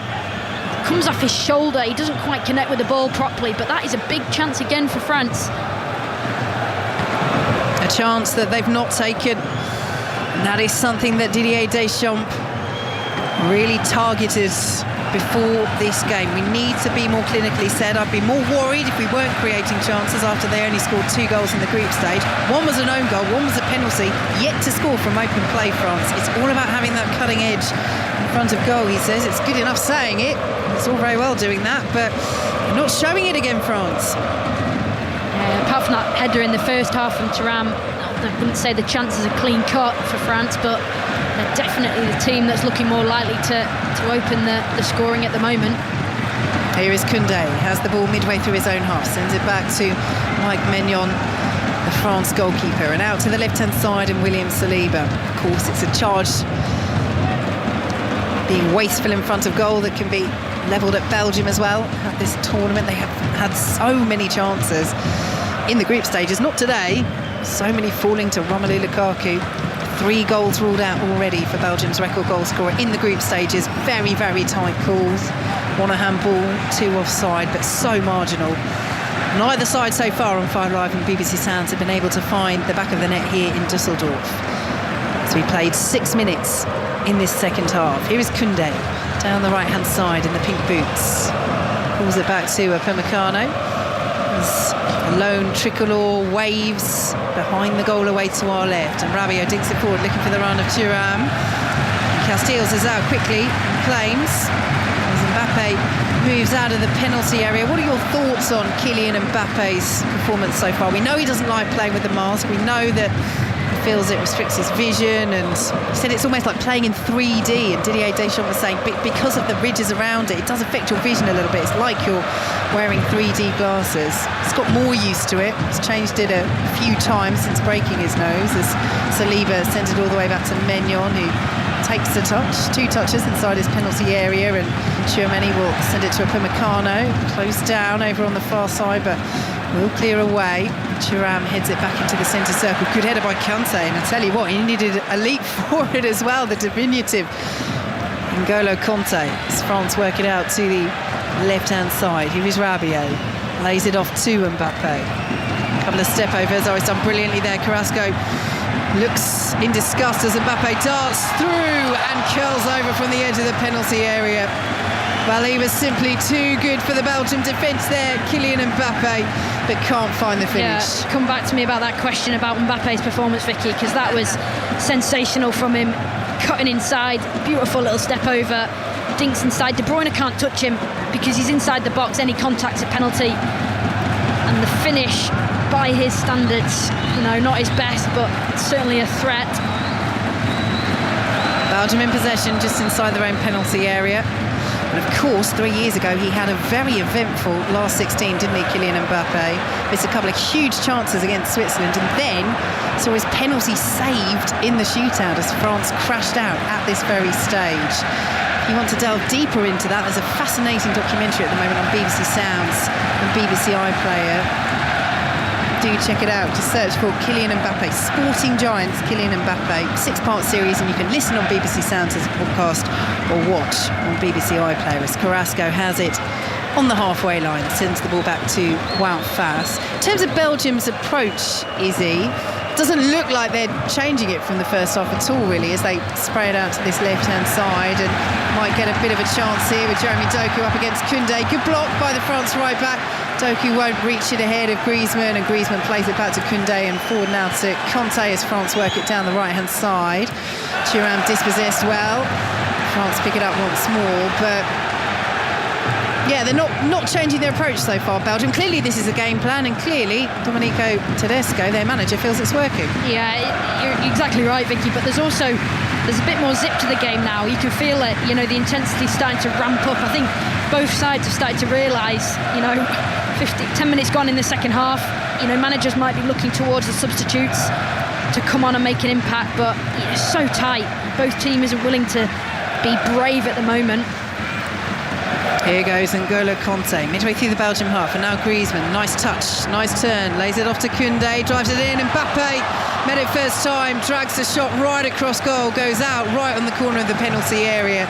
B: Comes off his shoulder, he doesn't quite connect with the ball properly, but that is a big chance again for France.
A: A chance that they've not taken, and that is something that Didier Deschamps really targeted before this game. We need to be more clinically set. I'd be more worried if we weren't creating chances after they only scored 2 goals in the group stage. One was an own goal, one was a penalty, yet to score from open play, France. It's all about having that cutting edge in front of goal, he says. It's good enough saying it, it's all very well doing that, but not showing it again, France.
B: Apart from that header in the first half from Thuram, I wouldn't say the chances are clean cut for France, but they're definitely the team that's looking more likely to open the scoring at the moment.
A: Here is Koundé, has the ball midway through his own half, sends it back to Mike Maignan, the France goalkeeper, and out to the left-hand side, and William Saliba. Of course, it's a charge being wasteful in front of goal that can be levelled at Belgium as well. At this tournament, they have had so many chances in the group stages. Not today. So many falling to Romelu Lukaku. 3 goals ruled out already for Belgium's record goal scorer in the group stages. Very, very tight calls. 1 a handball, 2 offside, but so marginal. Neither side so far on 5 Live and BBC Sounds have been able to find the back of the net here in Dusseldorf. So we played 6 minutes in this second half. Here is Koundé down the right-hand side in the pink boots. Pulls it back to Upamecano. There's a lone tricolour waves behind the goal away to our left, and Rabiot digs it forward looking for the run of Thuram. Casteels is out quickly and claims as Mbappe moves out of the penalty area. What are your thoughts on Kylian Mbappe's performance so far? We know he doesn't like playing with the mask. We know that he feels it restricts his vision, and he said it's almost like playing in 3D, and Didier Deschamps was saying because of the ridges around it, it does affect your vision a little bit. It's like you're wearing 3D glasses. He's got more used to it. He's changed it a few times since breaking his nose, as Saliba sent it all the way back to Maignan, who takes the touch, 2 touches inside his penalty area, and Tchouaméni will send it to Upamecano, closed down over on the far side, but will clear away. Thuram heads it back into the centre circle. Good header by Kante, and I tell you what, he needed a leap forward as well, the diminutive N'Golo Kante, as France work it out to the left-hand side. Here is Rabiot, lays it off to Mbappe. A couple of step overs. He's done brilliantly there. Carrasco looks in disgust as Mbappe darts through and curls over from the edge of the penalty area. Well, he was simply too good for the Belgium defence there, Kylian Mbappe, but can't find the finish.
B: Yeah, come back to me about that question about Mbappe's performance, Vicky, because that was sensational from him, cutting inside, beautiful little step over, dinks inside. De Bruyne can't touch him because he's inside the box. Any contact's a penalty, and the finish, by his standards, not his best, but certainly a threat.
A: Belgium in possession just inside their own penalty area. And of course, 3 years ago, he had a very eventful last 16, didn't he, Kylian Mbappe? Missed a couple of huge chances against Switzerland, and then saw his penalty saved in the shootout as France crashed out at this very stage. If you want to delve deeper into that, there's a fascinating documentary at the moment on BBC Sounds and BBC iPlayer. Do check it out. Just search for Kylian Mbappe, Sporting Giants Kylian Mbappe, 6-part series, and you can listen on BBC Sounds as a podcast or watch on BBC iPlayer as Carrasco has it on the halfway line, sends the ball back to Wout Faes. In terms of Belgium's approach, Izzy, doesn't look like they're changing it from the first half at all, really, as they spray it out to this left-hand side and might get a bit of a chance here with Jeremy Doku up against Koundé. Good block by the France right back. Doku won't reach it ahead of Griezmann, and Griezmann plays it back to Koundé, and forward now to Kante as France work it down the right-hand side. Thuram dispossessed well. France pick it up once more, but yeah, they're not changing their approach so far, Belgium. Clearly this is a game plan, and clearly Domenico Tedesco, their manager, feels it's working.
B: Yeah, you're exactly right, Vicky, but there's a bit more zip to the game now. You can feel it, the intensity's starting to ramp up. I think both sides have started to realise, 10 minutes gone in the second half, managers might be looking towards the substitutes to come on and make an impact, but it's so tight. Both teams isn't willing to be brave at the moment.
A: Here goes N'Golo Kante, midway through the Belgium half, and now Griezmann, nice touch, nice turn, lays it off to Koundé, drives it in, and Mbappe met it first time, drags the shot right across goal, goes out right on the corner of the penalty area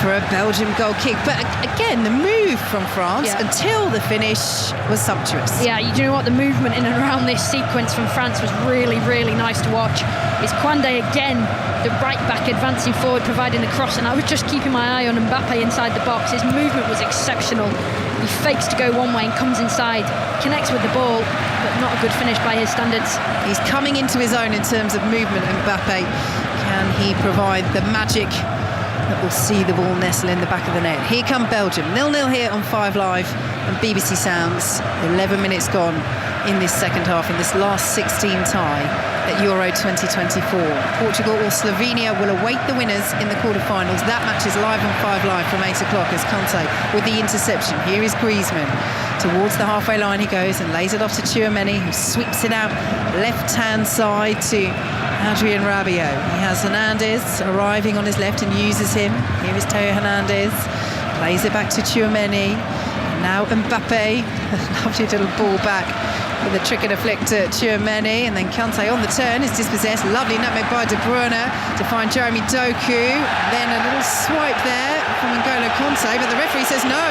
A: for a Belgium goal kick. But again, the move from France until the finish was sumptuous.
B: Yeah, you know what, the movement in and around this sequence from France was really, really nice to watch. It's Koundé again, the right back advancing forward, providing the cross, and I was just keeping my eye on Mbappe inside the box. His movement was exceptional. He fakes to go one way and comes inside, connects with the ball, but not a good finish by his standards.
A: He's coming into his own in terms of movement, Mbappe. Can he provide the magic that will see the ball nestle in the back of the net? Here come Belgium, 0-0 here on 5 Live and BBC Sounds. 11 minutes gone in this second half, in this last 16 tie at Euro 2024. Portugal or Slovenia will await the winners in the quarterfinals. That match is live on 5 Live from 8 o'clock as Kante with the interception. Here is Griezmann. Towards the halfway line he goes and lays it off to Tchouaméni, who sweeps it out left-hand side to Adrien Rabiot. He has Hernandez arriving on his left and uses him. Here is Theo Hernandez. Plays it back to Tchouaméni. Now Mbappe. Lovely little ball back with a trick and a flick to Tchouameni, and then Kante on the turn is dispossessed. Lovely nutmeg by De Bruyne to find Jeremy Doku. Then a little swipe there from N'Golo Kante, but the referee says no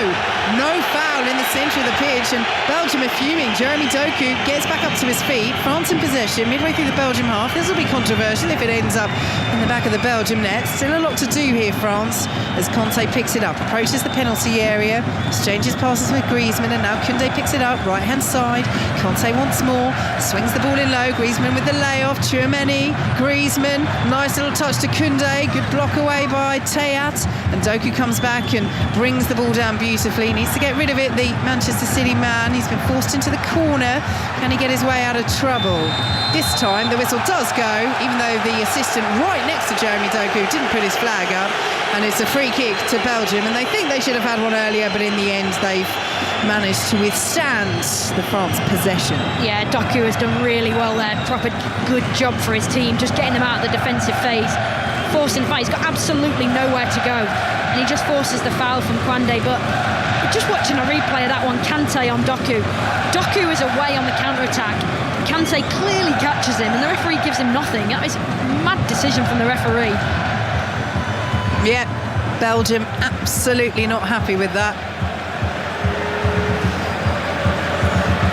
A: foul in the centre of the pitch, and Belgium are fuming. Jeremy Doku gets back up to his feet. France in possession midway through the Belgium half. This will be controversial if it ends up in the back of the Belgium net. Still a lot to do here, France, as Kante picks it up, approaches the penalty area, exchanges passes with Griezmann, and now Koundé picks it up, right hand side. Kante once more, swings the ball in low. Griezmann with the layoff. Tchouameni, Griezmann, nice little touch to Koundé, good block away by Théat, and Doku comes back and brings the ball down beautifully. Needs to get rid of it, the Manchester City man. He's been forced into the corner. Can he get his way out of trouble? This time the whistle does go, even though the assistant right next to Jeremy Doku didn't put his flag up, and it's a free kick to Belgium, and they think they should have had one earlier, but in the end they've managed to withstand the France possession.
B: Yeah, Doku has done really well there. Proper good job for his team, just getting them out of the defensive phase, forcing fight. He's got absolutely nowhere to go, and he just forces the foul from Koundé. But just watching a replay of that one, Kante on Doku. Doku is away on the counter-attack. Kante clearly catches him, and the referee gives him nothing. That is a mad decision from the referee.
A: Yeah, Belgium absolutely not happy with that.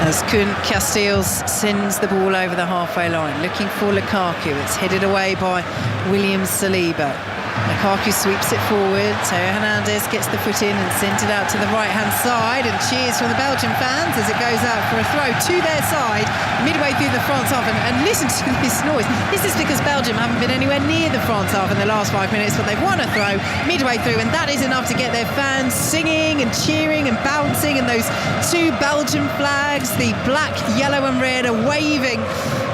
A: As Koen Casteels sends the ball over the halfway line, looking for Lukaku. It's headed away by William Saliba. Lukaku sweeps it forward. Theo Hernandez gets the foot in and sends it out to the right-hand side, and cheers from the Belgian fans as it goes out for a throw to their side midway through the France half. And listen to this noise. This is because Belgium haven't been anywhere near the France half in the last 5 minutes, but they've won a throw midway through, and that is enough to get their fans singing and cheering and bouncing, and those two Belgian flags, the black, yellow and red, are waving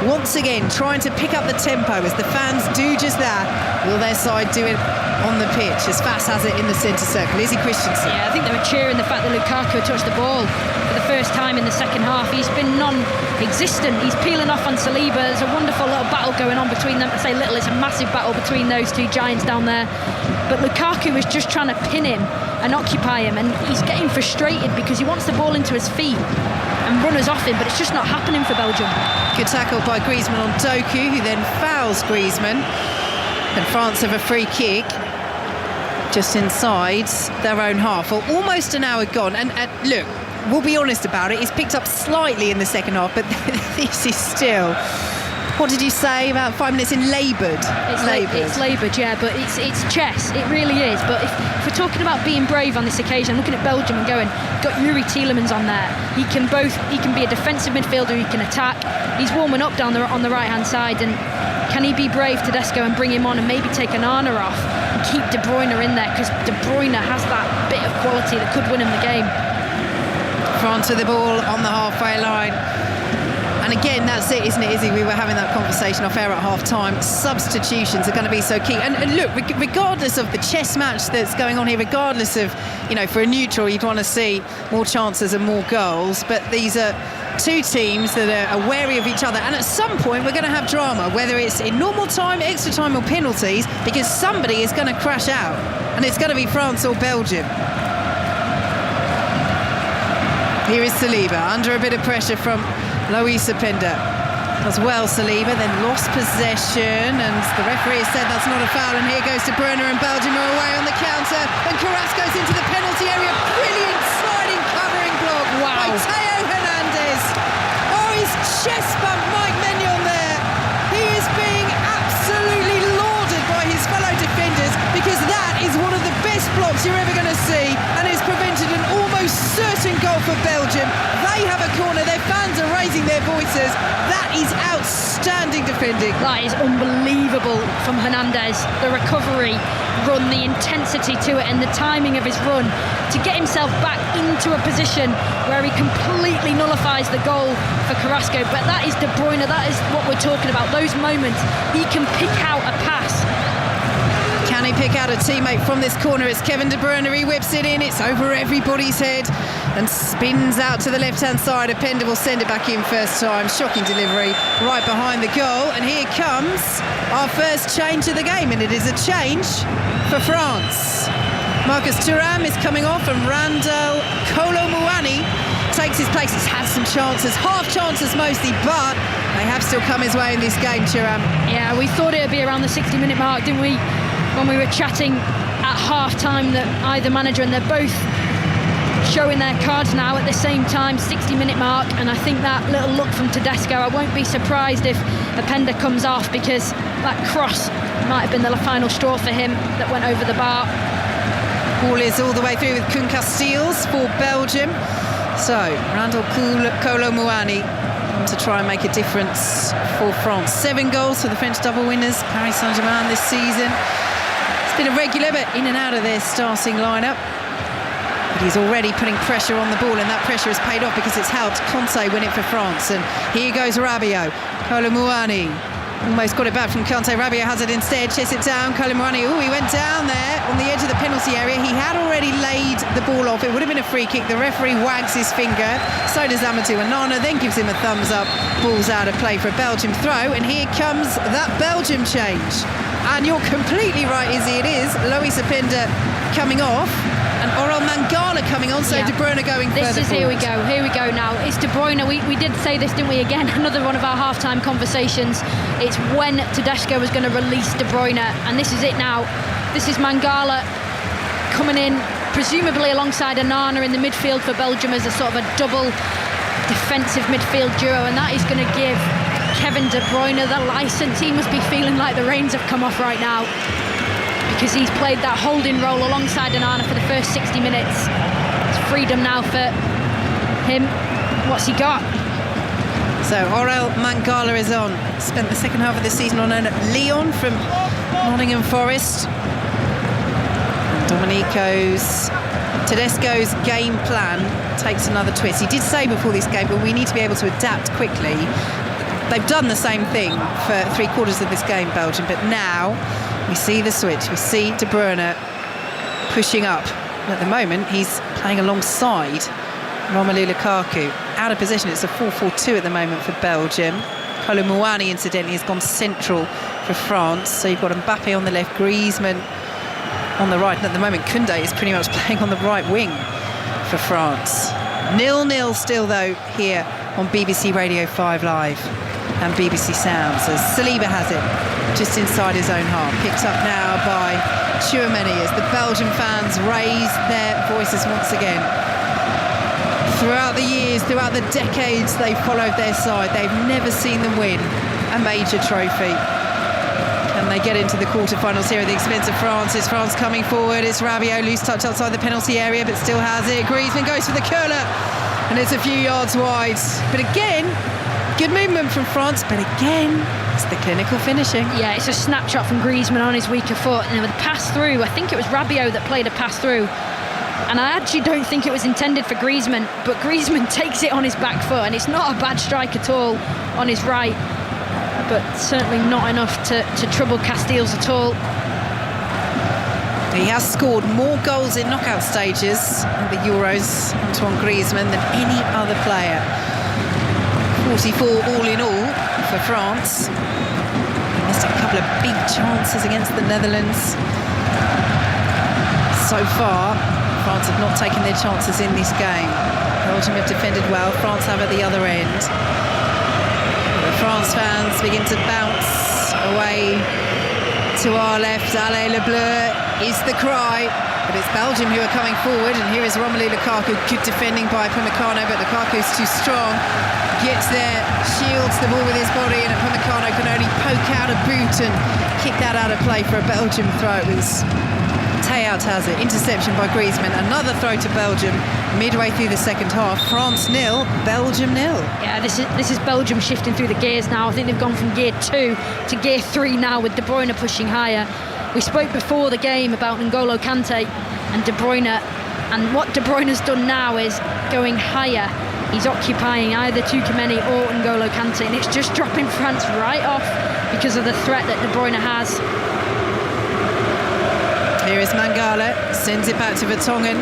A: once again, trying to pick up the tempo as the fans do just that. Will their side do it on the pitch as Fass has it in the centre circle? Izzy Christensen.
B: Yeah, I think they were cheering the fact that Lukaku touched the ball for the first time in the second half. He's been non-existent. He's peeling off on Saliba. There's a wonderful little battle going on between them. I say little, it's a massive battle between those two giants down there. But Lukaku is just trying to pin him and occupy him, and he's getting frustrated because he wants the ball into his feet and runners off him, but it's just not happening for Belgium.
A: Good tackle by Griezmann on Doku, who then fouls Griezmann. And France have a free kick just inside their own half. Well, almost an hour gone. And look, we'll be honest about it. He's picked up slightly in the second half, but this is still... What did you say about 5 minutes in laboured?
B: It's laboured, yeah, but it's chess. It really is. But if we're talking about being brave on this occasion, I'm looking at Belgium and going, got Yuri Tielemans on there. He can be a defensive midfielder, he can attack. He's warming up down on the right-hand side, and can he be brave, Tedesco, and bring him on and maybe take Onana off and keep De Bruyne in there, because De Bruyne has that bit of quality that could win him the game.
A: France with the ball on the halfway line. And again, that's it, isn't it, Izzy? We were having that conversation off air at half-time. Substitutions are going to be so key. And look, regardless of the chess match that's going on here, regardless of, for a neutral, you'd want to see more chances and more goals. But these are two teams that are wary of each other. And at some point, we're going to have drama, whether it's in normal time, extra time or penalties, because somebody is going to crash out. And it's going to be France or Belgium. Here is Saliba, under a bit of pressure from Loïs Openda. As well, Saliba then lost possession, and the referee has said that's not a foul, and here goes De Bruyne, and Belgium are away on the counter, and Carrasco's into the penalty area. Brilliant sliding covering block by Theo Hernandez. Oh, he's chest bumped Mike Maignan there. He is being absolutely lauded by his fellow defenders, because that is one of the best blocks you're ever going to see, and it's prevented an almost certain goal for Belgium. They have a corner, their fans are raising their voices. That is outstanding defending.
B: That is unbelievable from Hernandez. The recovery run, the intensity to it, and the timing of his run to get himself back into a position where he completely nullifies the goal for Carrasco. But that is De Bruyne, that is what we're talking about. Those moments, he can pick out a pass.
A: Can he pick out a teammate from this corner? It's Kevin De Bruyne, he whips it in, it's over everybody's head and spins out to the left-hand side. Openda will send it back in first time. Shocking delivery right behind the goal. And here comes our first change of the game, and it is a change for France. Marcus Thuram is coming off, and Randall Kolo Muani takes his place. He's had some chances, half chances mostly, but they have still come his way in this game, Thuram.
B: Yeah, we thought it would be around the 60-minute mark, didn't we, when we were chatting at half-time that either manager, and they're both showing their cards now at the same time, 60-minute mark, and I think that little look from Tedesco, I won't be surprised if Openda comes off, because that cross might have been the final straw for him that went over the bar.
A: Ball is all the way through with Koen Casteels for Belgium. So, Randall Kolo Muani to try and make a difference for France. 7 goals for the French double winners, Paris Saint-Germain this season. It's been a regular, but in and out of their starting lineup. But he's already putting pressure on the ball, and that pressure has paid off because it's helped Conte win it for France. And here goes Rabiot. Kolo Muani almost got it back from Conte. Rabiot has it instead, chips it down. Kolo Muani, he went down there on the edge of the penalty area. He had already laid the ball off. It would have been a free kick. The referee wags his finger. So does Amadou Onana, then gives him a thumbs up. Ball's out of play for a Belgium throw, and here comes that Belgium change. And you're completely right, Izzy, it is Loïs Openda coming off and Aurel Mangala coming on, so De Bruyne going further forward.
B: Here we go now. It's De Bruyne. We did say this, didn't we? Again, another one of our half-time conversations. It's when Tedesco was going to release De Bruyne, and this is it now. This is Mangala coming in, presumably alongside Onana in the midfield for Belgium as a sort of a double defensive midfield duo, and that is going to give Kevin De Bruyne the licence. He must be feeling like the reins have come off right now, because he's played that holding role alongside Onana for the first 60 minutes. It's freedom now for him. What's he got?
A: So Aurel Mangala is on. Spent the second half of the season on loan at Lyon from Nottingham Forest. Tedesco's game plan takes another twist. He did say before this game, but we need to be able to adapt quickly. They've done the same thing for 3/4 of this game, Belgium, but now we see the switch. We see De Bruyne pushing up. At the moment, he's playing alongside Romelu Lukaku. Out of position, it's a 4-4-2 at the moment for Belgium. Kolo Muani, incidentally, has gone central for France. So you've got Mbappe on the left, Griezmann on the right. And at the moment, Koundé is pretty much playing on the right wing for France. 0-0 still, though, here on BBC Radio 5 Live and BBC Sounds, as Saliba has it just inside his own half. Picked up now by Tchouameni as the Belgian fans raise their voices once again. Throughout the years, throughout the decades they've followed their side, they've never seen them win a major trophy. Can they get into the quarterfinals here at the expense of France? Is France coming forward? It's Rabiot, loose touch outside the penalty area, but still has it. Griezmann goes for the curler, and it's a few yards wide. But again, good movement from France, but again, it's the clinical finishing.
B: Yeah, it's a snapshot from Griezmann on his weaker foot, and with a pass through, I think it was Rabiot that played a pass through, and I actually don't think it was intended for Griezmann, but Griezmann takes it on his back foot, and it's not a bad strike at all on his right, but certainly not enough to trouble Casteels at all.
A: He has scored more goals in knockout stages at the Euros, Antoine Griezmann, than any other player. 44 all in all for France. He missed a couple of big chances against the Netherlands. So far, France have not taken their chances in this game. Belgium have defended well, France have at the other end. The France fans begin to bounce away to our left. Allez le bleu is the cry, but it's Belgium who are coming forward, and here is Romelu Lukaku. Good defending by Upamecano, but Lukaku's too strong. Gets there, shields the ball with his body, and Upamecano can only poke out a boot and kick that out of play for a Belgium throw. It was Théout has it, interception by Griezmann. Another throw to Belgium midway through the second half. France 0, Belgium 0.
B: Yeah, this is Belgium shifting through the gears now. I think they've gone from gear 2 to gear 3 now, with De Bruyne pushing higher. We spoke before the game about N'Golo Kante and De Bruyne, and what De Bruyne's done now is going higher. He's occupying either Tchouameni or N'Golo Kante, and it's just dropping France right off because of the threat that De Bruyne has.
A: Here is Mangala, sends it back to Vertonghen.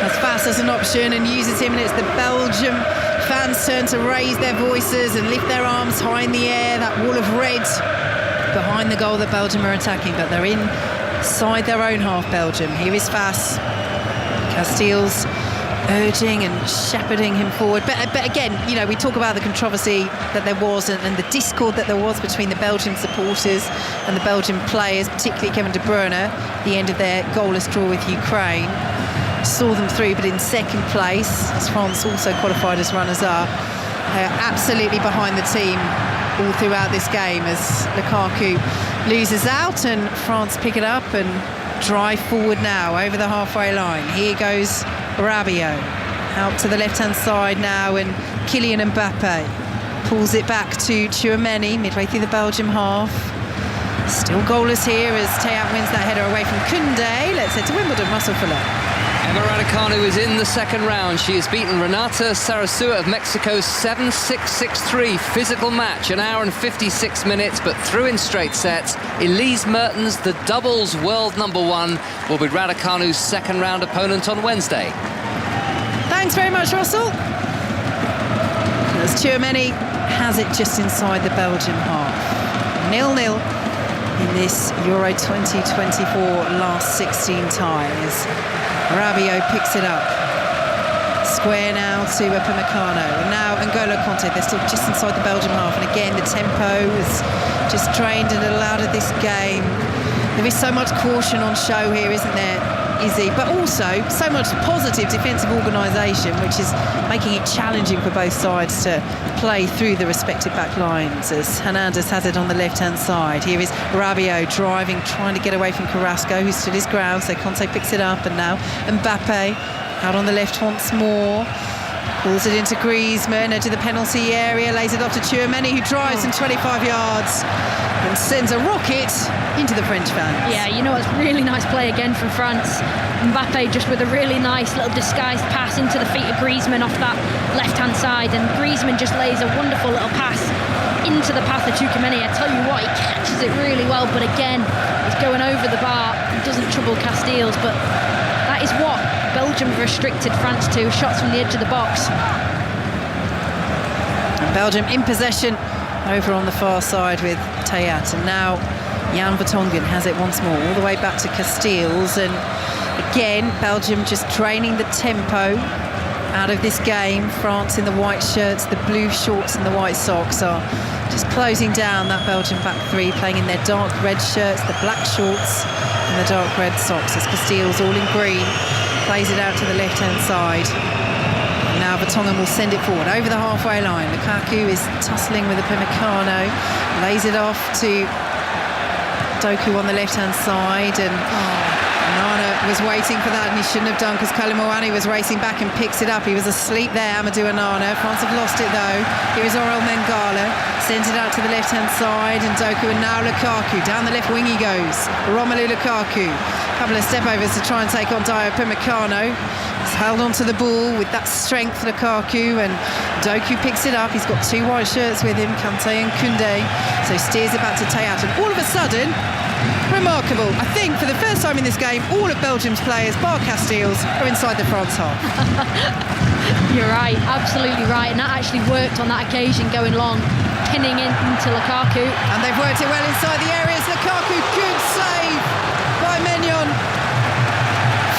A: As fast as an option and uses him, and it's the Belgium fans' turn to raise their voices and lift their arms high in the air. That wall of red behind the goal that Belgium are attacking, but they're inside their own half, Belgium. Here is Fass. Casteels urging and shepherding him forward. But again, you know, we talk about the controversy that there was and the discord that there was between the Belgian supporters and the Belgian players, particularly Kevin De Bruyne, at the end of their goalless draw with Ukraine. Saw them through, but in second place, as France also qualified as runners-up. They are absolutely behind the team all throughout this game as Lukaku loses out and France pick it up and drive forward now over the halfway line. Here goes Rabiot out to the left-hand side now, and Kylian Mbappe pulls it back to Tchouameni midway through the Belgium half. Still goalless here as Théat wins that header away from Koundé. Let's head to Wimbledon. Russell Fuller.
C: Emma Raducanu is in the second round. She has beaten Renata Sarasua of Mexico 7-6-6-3. Physical match, an hour and 56 minutes, but through in straight sets. Elise Mertens, the doubles world number one, will be Raducanu's second round opponent on Wednesday.
A: Thanks very much, Russell. As Tchouameni has it just inside the Belgian half. 0-0 in this Euro 2024 last 16 ties. Rabiot picks it up. Square now to Upamecano. And now N'Golo Kanté. They're still just inside the Belgium half. And again, the tempo was just drained a little out of this game. There is so much caution on show here, isn't there, Izzy? But also so much positive defensive organisation, which is making it challenging for both sides to play through the respective back lines as Hernandez has it on the left-hand side. Here is Rabiot driving, trying to get away from Carrasco, who stood his ground, so Kanté picks it up, and now Mbappe out on the left once more. Pulls it into Griezmann, into the penalty area, lays it off to Tchouameni, who drives in 25 yards and sends a rocket into the French fans.
B: Yeah, you know, it's really nice play again from France. Mbappe just with a really nice little disguised pass into the feet of Griezmann off that left-hand side, and Griezmann just lays a wonderful little pass into the path of Tchouameni. I tell you what, he catches it really well, but again, it's going over the bar. It doesn't trouble Casteels, but that is what Belgium restricted France to, shots from the edge of the box.
A: And Belgium in possession over on the far side with Théat, and now Jan Vertonghen has it once more, all the way back to Casteels, and again Belgium just draining the tempo out of this game. France in the white shirts, the blue shorts and the white socks are just closing down that Belgian back three, playing in their dark red shirts, the black shorts and the dark red socks, as Casteels, all in green, plays it out to the left-hand side. And now Vertonghen will send it forward over the halfway line. Lukaku is tussling with Upamecano, lays it off to Doku on the left-hand side, and Nana was waiting for that, and he shouldn't have done, because Koulibaly was racing back and picks it up. He was asleep there, Amadou Onana. France have lost it though. Here is Aurel Mangala, sends it out to the left-hand side, and Doku, and now Lukaku. Down the left wing he goes. Romelu Lukaku. A couple of step-overs to try and take on Dayot Upamecano. He's held onto the ball with that strength, Lukaku, and Doku picks it up. He's got two white shirts with him, Kanté and Koundé. So steers it back to Théat, and all of a sudden, remarkable, I think for the first time in this game, all of Belgium's players, bar Casteels, are inside the France half.
B: You're right, absolutely right, and that actually worked on that occasion, going long, pinning into Lukaku.
A: And they've worked it well inside the areas. Lukaku, good save by Maignan.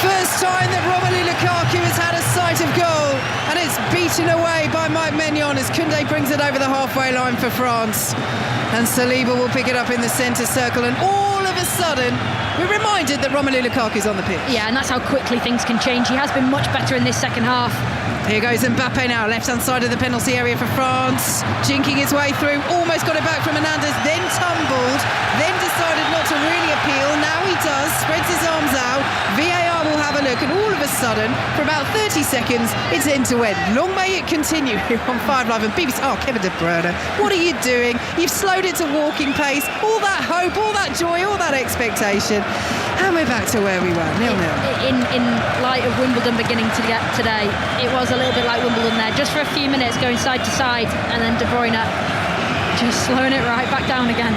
A: First time that Romelu Lukaku has had a sight of goal, and it's beaten away by Mike Maignan as Koundé brings it over the halfway line for France. And Saliba will pick it up in the centre circle, and all of a sudden we're reminded that Romelu Lukaku's on the pitch.
B: Yeah, and that's how quickly things can change. He has been much better in this second half.
A: Here goes Mbappe now, left-hand side of the penalty area for France, jinking his way through, almost got it back from Hernandez, then tumbled, then decided not to really appeal. Now he does, spreads his arms out, VAR will have a look, and all of a sudden, for about 30 seconds, it's end-to-end. Long may it continue on 5 Live and BBC. Oh, Kevin De Bruyne, what are you doing? You've slowed it to walking pace, all that hope, all that joy, all that expectation, and we're back to where we were, 0-0.
B: In light of Wimbledon beginning to get today, it was a little bit like Wimbledon there, just for a few minutes going side to side, and then De Bruyne just slowing it right back down again.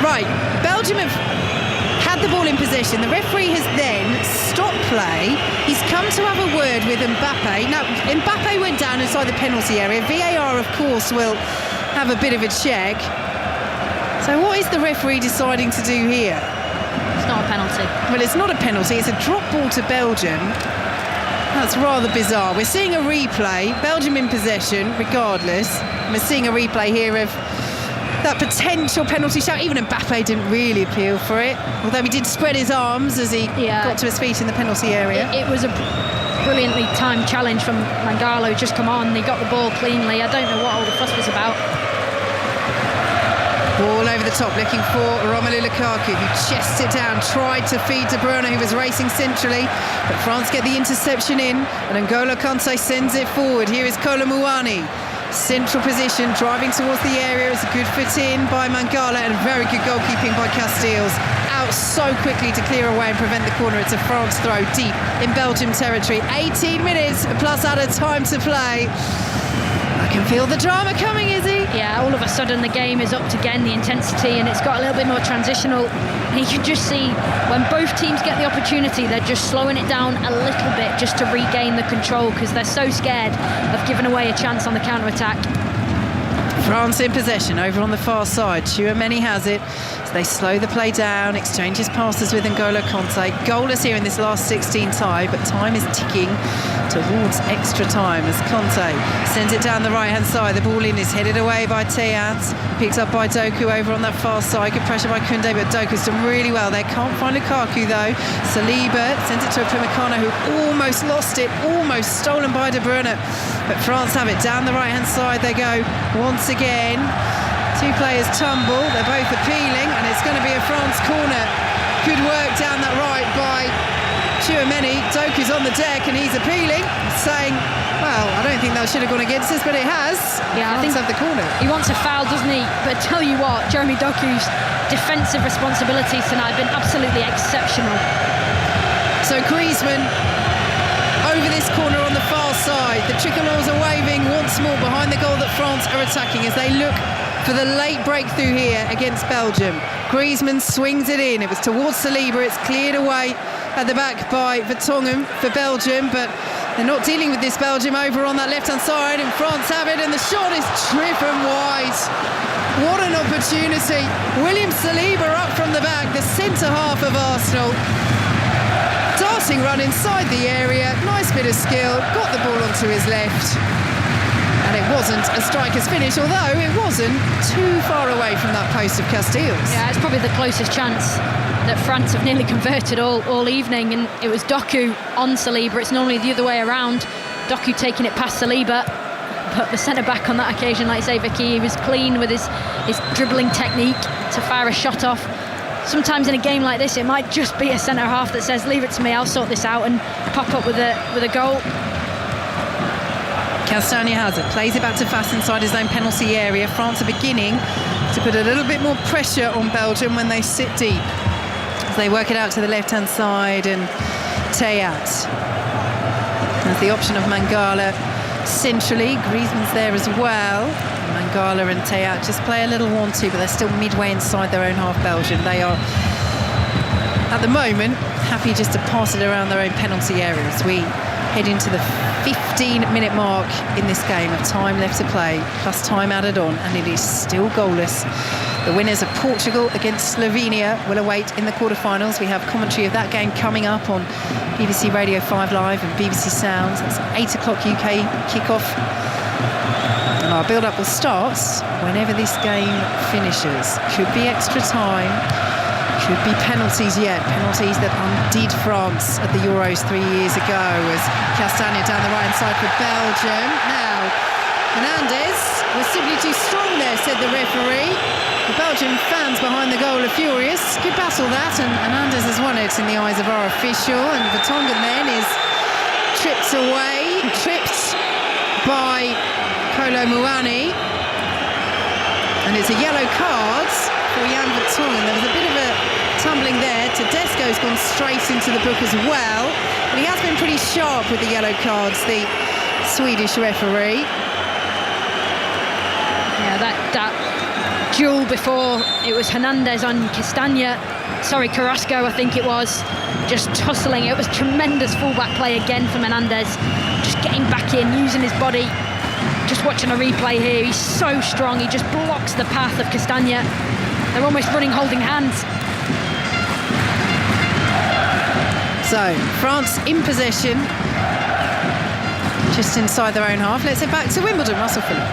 B: Right, Belgium have had the ball in possession. The referee has then stopped play. He's come to have a word with Mbappe. Now, Mbappe went down inside the penalty area. VAR, of course, will have a bit of a check. So what is the referee deciding to do here? It's not a penalty.
A: Well, it's not a penalty. It's a drop ball to Belgium. That's rather bizarre. We're seeing a replay, Belgium in possession, regardless. We're seeing a replay here of that potential penalty shout. Even Mbappe didn't really appeal for it, although he did spread his arms as he got to his feet in the penalty area.
B: It was a brilliantly timed challenge from Mangala, who just come on. He got the ball cleanly. I don't know what all the fuss was about.
A: Ball over the top, looking for Romelu Lukaku, who chests it down, tried to feed De Bruyne, who was racing centrally, but France get the interception in, and N'Golo Kanté sends it forward. Here is Kolo Muani. Central position, driving towards the area. It's a good fit in by Mangala, and very good goalkeeping by Casteels. Out so quickly to clear away and prevent the corner. It's a France throw deep in Belgium territory. 18 minutes plus added time to play. I can feel the drama coming, Izzy.
B: Yeah, all of a sudden the game is upped again, the intensity, and it's got a little bit more transitional. And you can just see when both teams get the opportunity, they're just slowing it down a little bit just to regain the control, because they're so scared of giving away a chance on the counter-attack.
A: France in possession over on the far side. Tchouameni has it. So they slow the play down, exchanges passes with N'Golo Kanté. Goalless here in this last 16 tie, but time is ticking towards extra time as Kanté sends it down the right-hand side. The ball in is headed away by Théat. Picked up by Doku over on that far side. Good pressure by Koundé, but Doku's done really well. They can't find Lukaku though. Saliba sends it to Upamecano, who almost lost it, almost stolen by De Bruyne. But France have it down the right-hand side. They go once again. Two players tumble. They're both appealing, and it's going to be a France corner. Good work down that right by Tchouameni. Doku's on the deck and he's appealing, saying, well, I don't think that should have gone against us, but it has.
B: Yeah, I think
A: have the corner.
B: He wants a foul, doesn't he? But tell you what, Jeremy Doku's defensive responsibilities tonight have been absolutely exceptional.
A: So Griezmann over this corner on the far side. The tricolours are waving once more behind the goal that France are attacking as they look for the late breakthrough here against Belgium. Griezmann swings it in. It was towards Saliba. It's cleared away at the back by Vertonghen for Belgium, but they're not dealing with this Belgium over on that left-hand side, and France have it, and the shot is driven wide. What an opportunity. William Saliba up from the back, the centre half of Arsenal. Darting run inside the area, nice bit of skill, got the ball onto his left. And it wasn't a striker's finish, although it wasn't too far away from that post of Casteels.
B: Yeah, it's probably the closest chance that France have nearly converted all evening, and it was Doku on Saliba. It's normally the other way around. Doku taking it past Saliba, but the centre-back on that occasion, like you say, Vicky, he was clean with his dribbling technique to fire a shot off. Sometimes in a game like this, it might just be a centre-half that says, leave it to me, I'll sort this out, and pop up with a goal.
A: Castagne has it, plays it back to Fass inside his own penalty area. France are beginning to put a little bit more pressure on Belgium when they sit deep. As they work it out to the left-hand side, and Théat has the option of Mangala centrally. Griezmann's there as well. Mangala and Théat just play a little 1-2, but they're still midway inside their own half Belgium. They are, at the moment, happy just to pass it around their own penalty areas. We head into the 15-minute mark in this game of time left to play, plus time added on, and it is still goalless. The winners of Portugal against Slovenia will await in the quarterfinals. We have commentary of that game coming up on BBC Radio 5 Live and BBC Sounds. It's 8 o'clock UK kickoff. And our build-up will start whenever this game finishes. Could be extra time. Could be penalties yet. Penalties that undid France at the Euros 3 years ago as Castagne down the right-hand side for Belgium. Now, Hernandez was simply too strong there, said the referee. The Belgian fans behind the goal are furious. Good battle that, and Hernandez has won it in the eyes of our official. And Vertonghen then is tripped by Kolo Muani. And it's a yellow card for Jan Vertonghen. There was a bit of a tumbling there. Tedesco's gone straight into the book as well. But he has been pretty sharp with the yellow cards, the Swedish referee.
B: Yeah, that duel before, it was Hernandez on Carrasco, I think it was, just tussling. It was tremendous fullback play again from Hernandez, just getting back in, using his body. Just watching a replay here, he's so strong, he just blocks the path of Castagne. They're almost running holding hands.
A: So, France in possession. just inside their own half. Let's head back to Wimbledon. Russell Phillip.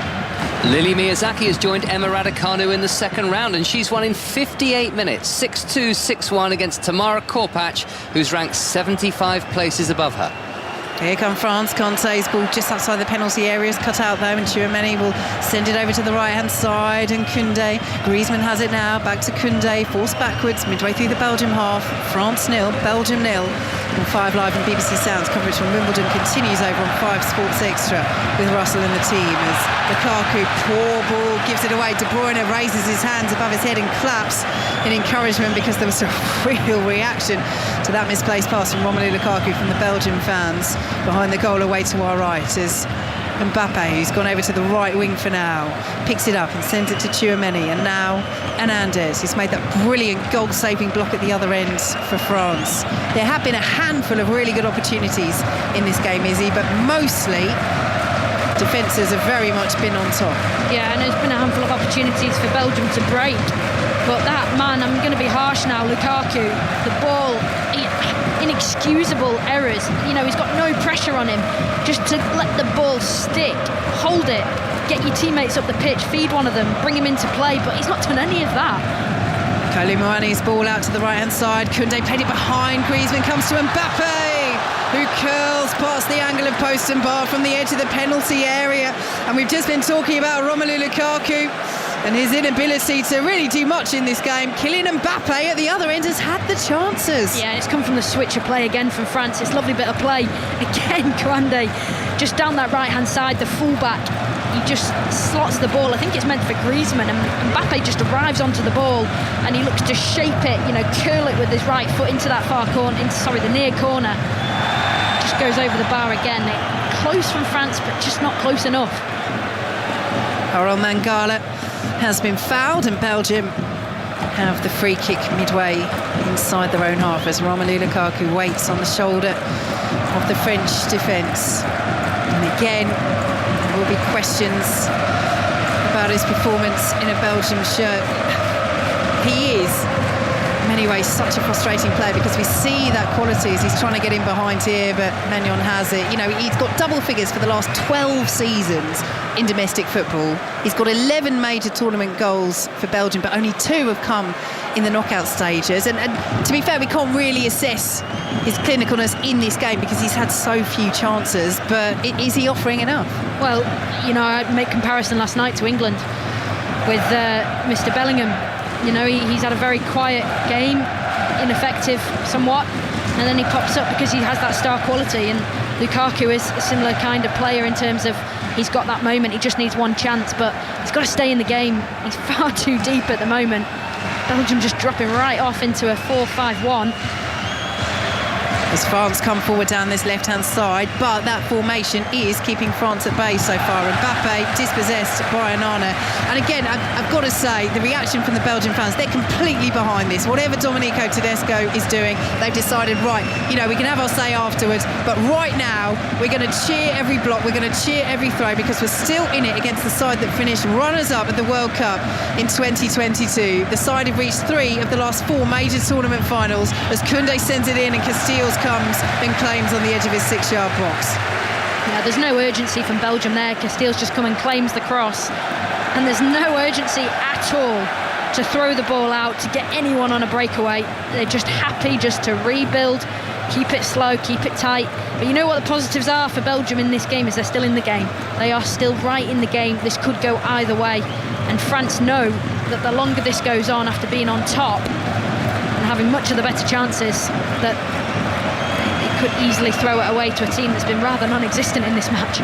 C: Lily Miyazaki has joined Emma Raducanu in the second round, and she's won in 58 minutes, 6-2, 6-1 against Tamara Korpach, who's ranked 75 places above her.
A: Here come France. Conte's ball just outside the penalty area is cut out though, and Tchouameni will send it over to the right-hand side, and Koundé. Griezmann has it now, back to Koundé, forced backwards, midway through the Belgium half. France 0, Belgium 0. On 5 Live and BBC Sounds, coverage from Wimbledon continues over on 5 Sports Extra with Russell and the team as Lukaku, poor ball, gives it away. De Bruyne raises his hands above his head and claps in encouragement because there was a real reaction to that misplaced pass from Romelu Lukaku from the Belgian fans. Behind the goal away to our right is Mbappe, who's gone over to the right wing for now, picks it up and sends it to Tchouameni, and now Hernandez, who's made that brilliant goal-saving block at the other end for France. There have been a handful of really good opportunities in this game, Izzy, but mostly defences have very much been on top.
B: Yeah, and there's been a handful of opportunities for Belgium to break, but that man, I'm going to be harsh now, Lukaku, the ball, inexcusable errors. You know, he's got no pressure on him. Just to let the ball stick, hold it, get your teammates up the pitch, feed one of them, bring him into play, but he's not done any of that.
A: Kolo Muani's ball out to the right-hand side. Koundé played it behind. Griezmann comes to Mbappe, who curls past the angle of post and bar from the edge of the penalty area. And we've just been talking about Romelu Lukaku and his inability to really do much in this game. Kylian Mbappe at the other end has had the chances.
B: Yeah, it's come from the switch of play again from France. It's a lovely bit of play. Again, Koundé just down that right-hand side, the fullback. He just slots the ball. I think it's meant for Griezmann, and Mbappe just arrives onto the ball and he looks to shape it, you know, curl it with his right foot into that far corner, the near corner. Just goes over the bar again. Close from France, but just not close enough.
A: Harold Mangala has been fouled, and Belgium have the free kick midway inside their own half as Romelu Lukaku waits on the shoulder of the French defence. And again, there will be questions about his performance in a Belgium shirt. He is, in many ways, such a frustrating player because we see that quality as he's trying to get in behind here, but Maignan has it. You know, he's got double figures for the last 12 seasons in domestic football. He's got 11 major tournament goals for Belgium, but only 2 have come in the knockout stages. And to be fair, we can't really assess his clinicalness in this game because he's had so few chances, but is he offering enough?
B: Well, you know, I made comparison last night to England with Mr. Bellingham. You know, he's had a very quiet game, ineffective somewhat, and then he pops up because he has that star quality. And Lukaku is a similar kind of player in terms of he's got that moment, he just needs one chance, but he's got to stay in the game. He's far too deep at the moment. Belgium just dropping right off into a 4-5-1.
A: As France come forward down this left-hand side, but that formation is keeping France at bay so far. Mbappe dispossessed by Onana. And again, I've got to say, the reaction from the Belgian fans, they're completely behind this. Whatever Domenico Tedesco is doing, they've decided, right, you know, we can have our say afterwards, but right now, we're going to cheer every block, we're going to cheer every throw, because we're still in it against the side that finished runners-up at the World Cup in 2022. The side have reached 3 of the last 4 major tournament finals as Koundé sends it in and Casteels comes and claims on the edge of his 6-yard box.
B: Yeah, there's no urgency from Belgium there. Casteels just come and claims the cross, and there's no urgency at all to throw the ball out, to get anyone on a breakaway. They're just happy just to rebuild, keep it slow, keep it tight. But you know what the positives are for Belgium in this game is they're still in the game. They are still right in the game. This could go either way, and France know that the longer this goes on after being on top and having much of the better chances, that could easily throw it away to a team that's been rather non-existent in this match.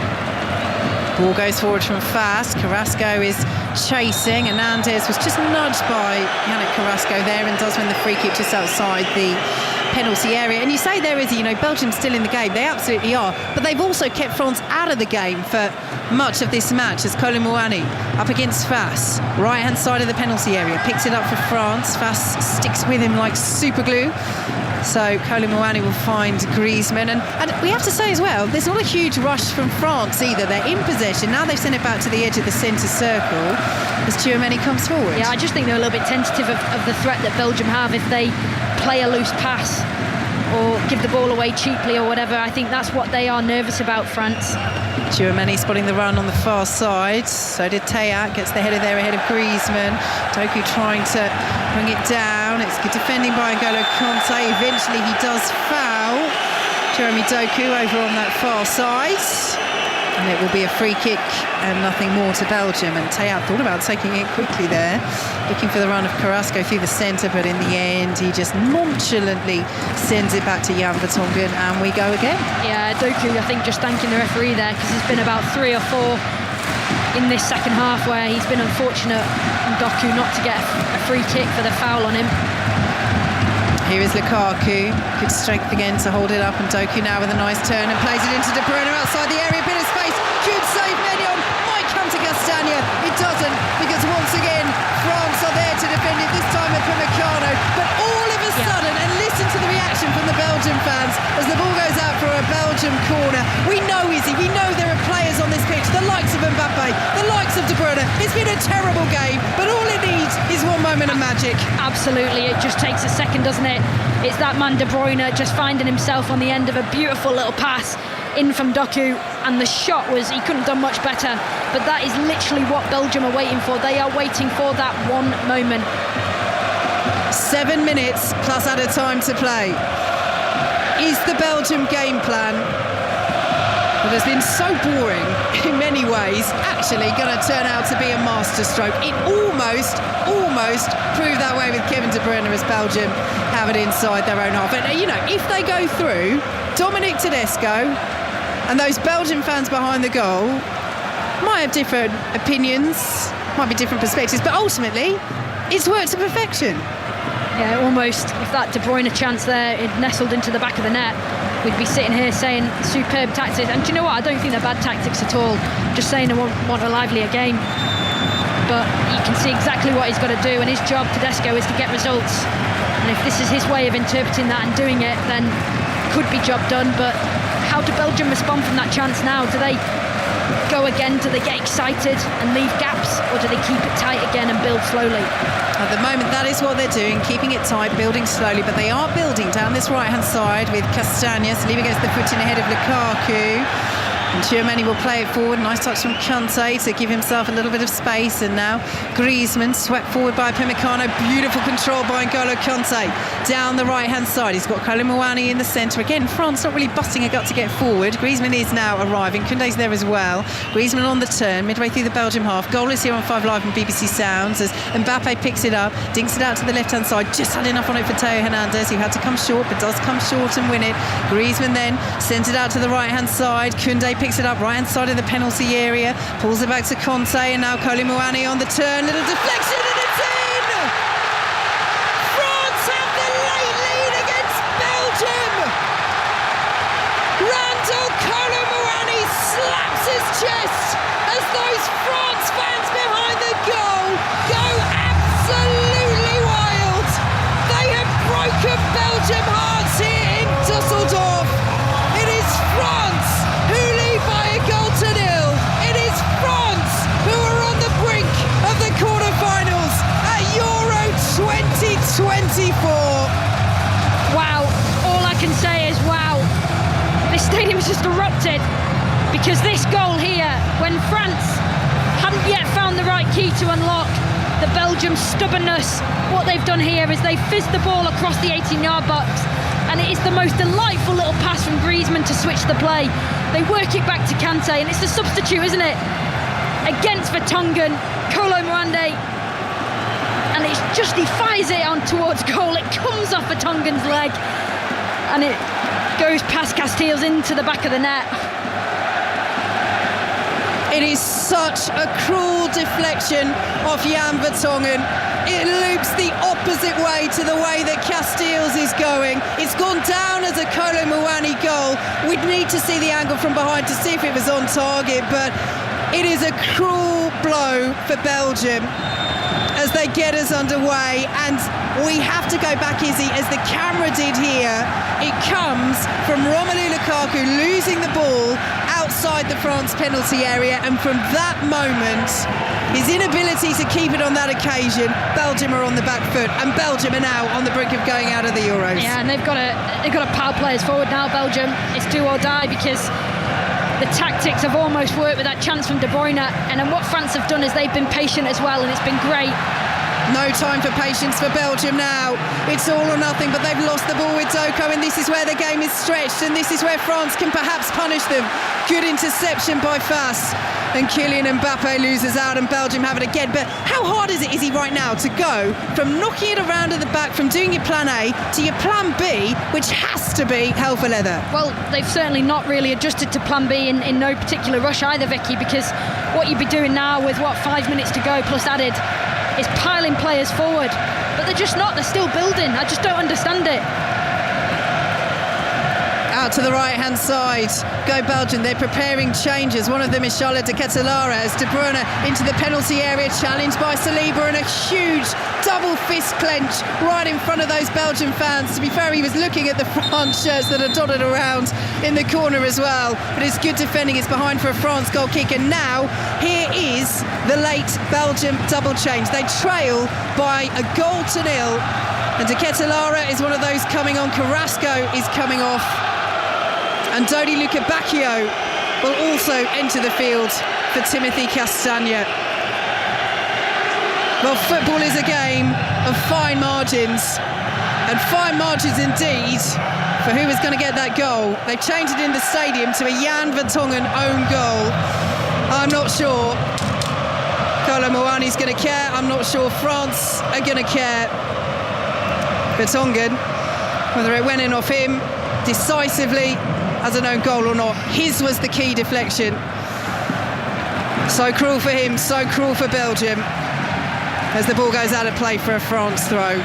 A: Ball goes forward from fast. Carrasco is chasing. Hernandez was just nudged by Yannick Carrasco there and does win the free kick just outside the penalty area. And you say there is, you know, Belgium's still in the game. They absolutely are. But they've also kept France out of the game for much of this match as Kolo Muani up against Fass. Right-hand side of the penalty area. Picks it up for France. Fass sticks with him like super glue. So Kolo Muani will find Griezmann. And we have to say as well, there's not a huge rush from France either. They're in possession. Now they've sent it back to the edge of the centre circle as Tchouameni comes forward.
B: Yeah, I just think they're a little bit tentative of the threat that Belgium have if they play a loose pass. or give the ball away cheaply or whatever. I think that's what they are nervous about, France.
A: Tchouameni spotting the run on the far side. So did Teat, gets the header there ahead of Griezmann. Doku trying to bring it down. It's good defending by N'Golo Kanté. Eventually he does foul Jeremy Doku over on that far side. And it will be a free kick and nothing more to Belgium. And Teat thought about taking it quickly there, looking for the run of Carrasco through the centre, but in the end he just nonchalantly sends it back to Jan Vertonghen, and we go again.
B: Yeah, Doku, I think, just thanking the referee there, because there's been about 3 or 4 in this second half where he's been unfortunate, and Doku, not to get a free kick for the foul on him.
A: Here is Lukaku, good strength again to hold it up, and Doku now with a nice turn and plays it into De Bruyne outside the area, bit of space, good save, Maignan, might come to Castagna, it doesn't, because once again France are there to defend it, this time at Upamecano, but all of a sudden, and listen to the reaction from the Belgian fans as the ball goes out for a Belgium corner. We know, Izzy, we know there are players on this pitch, the likes of Mbappe, the likes of De Bruyne. It's been a terrible game, but all it needs is one moment of magic.
B: Absolutely, it just takes a second, doesn't it? It's that man De Bruyne just finding himself on the end of a beautiful little pass in from Doku, and the shot was, he couldn't have done much better, but that is literally what Belgium are waiting for. They are waiting for that one moment.
A: 7 minutes plus added time to play. Is the Belgium game plan that has been so boring in many ways actually going to turn out to be a masterstroke? It almost proved that way with Kevin De Bruyne as Belgium have it inside their own half. And you know, if they go through, Dominic Tedesco and those Belgian fans behind the goal might have different opinions, might be different perspectives, but ultimately it's worked to perfection.
B: Yeah, almost. If that De Bruyne chance there, it nestled into the back of the net, we'd be sitting here saying superb tactics. And do you know what? I don't think they're bad tactics at all. Just saying they want a livelier game. But you can see exactly what he's got to do, and his job, Tedesco, is to get results. And if this is his way of interpreting that and doing it, then could be job done. But how do Belgium respond from that chance now? Do they go again? Do they get excited and leave gaps, or do they keep it tight again and build slowly?
A: At the moment, that is what they're doing, keeping it tight, building slowly, but they are building down this right-hand side with Castagna. Saliba gets the foot in ahead of Lukaku. And Tchouameni will play it forward. Nice touch from Kanté to give himself a little bit of space. And now Griezmann swept forward by Upamecano. Beautiful control by N'Golo Kanté down the right-hand side. He's got Kolo Muani in the centre. Again, France not really busting a gut to get forward. Griezmann is now arriving. Koundé's there as well. Griezmann on the turn, midway through the Belgium half. Goal is here on 5 Live and BBC Sounds as Mbappe picks it up, dinks it out to the left-hand side. Just had enough on it for Theo Hernandez, who had to come short, but does come short and win it. Griezmann then sends it out to the right-hand side. Koundé picks it up right-hand side of the penalty area, pulls it back to Kanté, and now Kolo Muani on the turn. Little deflection, and it's in! France have the late lead against Belgium! Randall Kolo Muani slaps his chest as those France fans behind the goal go absolutely wild. They have broken Belgium hearts here in Dusseldorf. It is France who lead by a goal to nil. It is France who are on the brink of the quarterfinals at Euro 2024.
B: Wow, all I can say is wow. This stadium's just erupted, because this goal here, when France hadn't yet found the right key to unlock the Belgium stubbornness, what they've done here is they've fizzed the ball across the 18-yard box, and it is the most delightful little pass from Griezmann to switch the play. They work it back to Kanté, and it's the substitute, isn't it? Against Vertonghen, Kolo Muani, and it's just, he fires it on towards goal. It comes off Vertonghen's leg, and it goes past Casteels into the back of the net.
A: It is such a cruel deflection off Jan Vertonghen. It loops the opposite way to the way that Casteels is going. It's gone down as a Kolo Muani goal. We'd need to see the angle from behind to see if it was on target, but it is a cruel blow for Belgium as they get us underway. And we have to go back, Izzy, as the camera did here. It comes from Romelu Lukaku losing the ball outside inside the France penalty area, and from that moment, his inability to keep it on that occasion, Belgium are on the back foot, and Belgium are now on the brink of going out of the Euros.
B: Yeah, and they've got to power players forward now, Belgium. It's do or die, because the tactics have almost worked with that chance from De Bruyne, and then what France have done is they've been patient as well, and it's been great.
A: No time for patience for Belgium now. It's all or nothing, but they've lost the ball with Doko, and this is where the game is stretched, and this is where France can perhaps punish them. Good interception by Fass, and Kylian Mbappe loses out, and Belgium have it again. But how hard is he right now to go from knocking it around at the back, from doing your plan A to your plan B, which has to be hell for leather?
B: Well, they've certainly not really adjusted to plan B in no particular rush either, Vicky, because what you'd be doing now with 5 minutes to go plus added is piling players forward, but they're just not. They're still building. I just don't understand it.
A: Out to the right-hand side go Belgium. They're preparing changes. One of them is Charlotte de Ketelaere as De Bruyne into the penalty area, challenged by Saliba, and a huge double fist clench right in front of those Belgian fans. To be fair, he was looking at the France shirts that are dotted around in the corner as well, but it's good defending. It's behind for a France goal kick, and now here is the late Belgium double change. They trail by a goal to nil, and de Ketelaere is one of those coming on. Carrasco is coming off, and Dodi Luca Bacchio will also enter the field for Timothy Castagne. Well, football is a game of fine margins, and fine margins indeed for who is going to get that goal. They've changed it in the stadium to a Jan Vertonghen own goal. I'm not sure Kolo Muani's going to care. I'm not sure France are going to care. Vertonghen, whether it went in off him decisively as an own goal or not, his was the key deflection. So cruel for him, so cruel for Belgium, as the ball goes out of play for a France throw.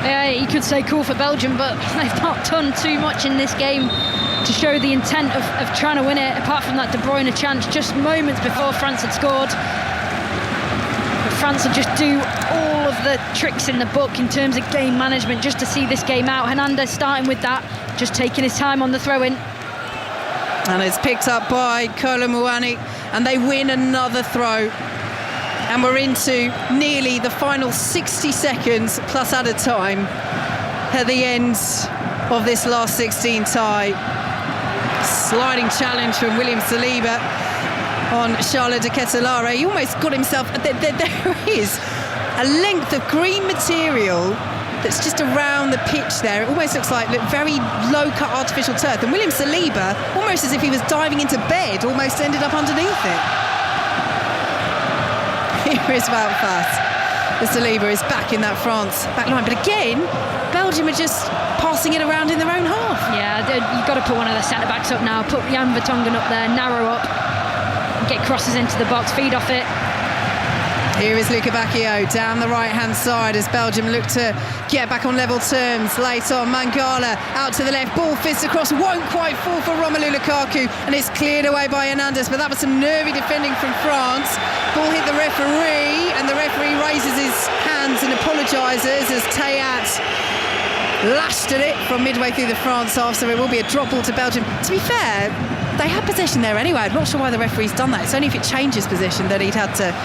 B: Yeah, you could say cool for Belgium, but they've not done too much in this game to show the intent of trying to win it, apart from that De Bruyne chance just moments before France had scored. But France will just do all of the tricks in the book in terms of game management just to see this game out. Hernandez starting with that, just taking his time on the throw-in.
A: And it's picked up by Kolo Muani, and they win another throw. And we're into nearly the final 60 seconds plus added time at the end of this last 16 tie. Sliding challenge from William Saliba on Charlotte de Ketelaere. He almost got himself... There is a length of green material that's just around the pitch there. It almost looks like very low-cut artificial turf. And William Saliba, almost as if he was diving into bed, almost ended up underneath it. Here is Wout Fass. Saliba is back in that France back line. But again, Belgium are just passing it around in their own half.
B: Yeah, you've got to put one of the centre-backs up now. Put Jan Vertonghen up there, narrow up, get crosses into the box, feed off it.
A: Here is Luca Bacchio down the right-hand side as Belgium look to get back on level terms. Late on, Mangala out to the left, ball fist across, won't quite fall for Romelu Lukaku, and it's cleared away by Hernandez, but that was some nervy defending from France. Ball hit the referee, and the referee raises his hands and apologises as Tayat lashed at it from midway through the France half, so it will be a drop ball to Belgium. To be fair, they had possession there anyway. I'm not sure why the referee's done that. It's only if it changes position that he'd had to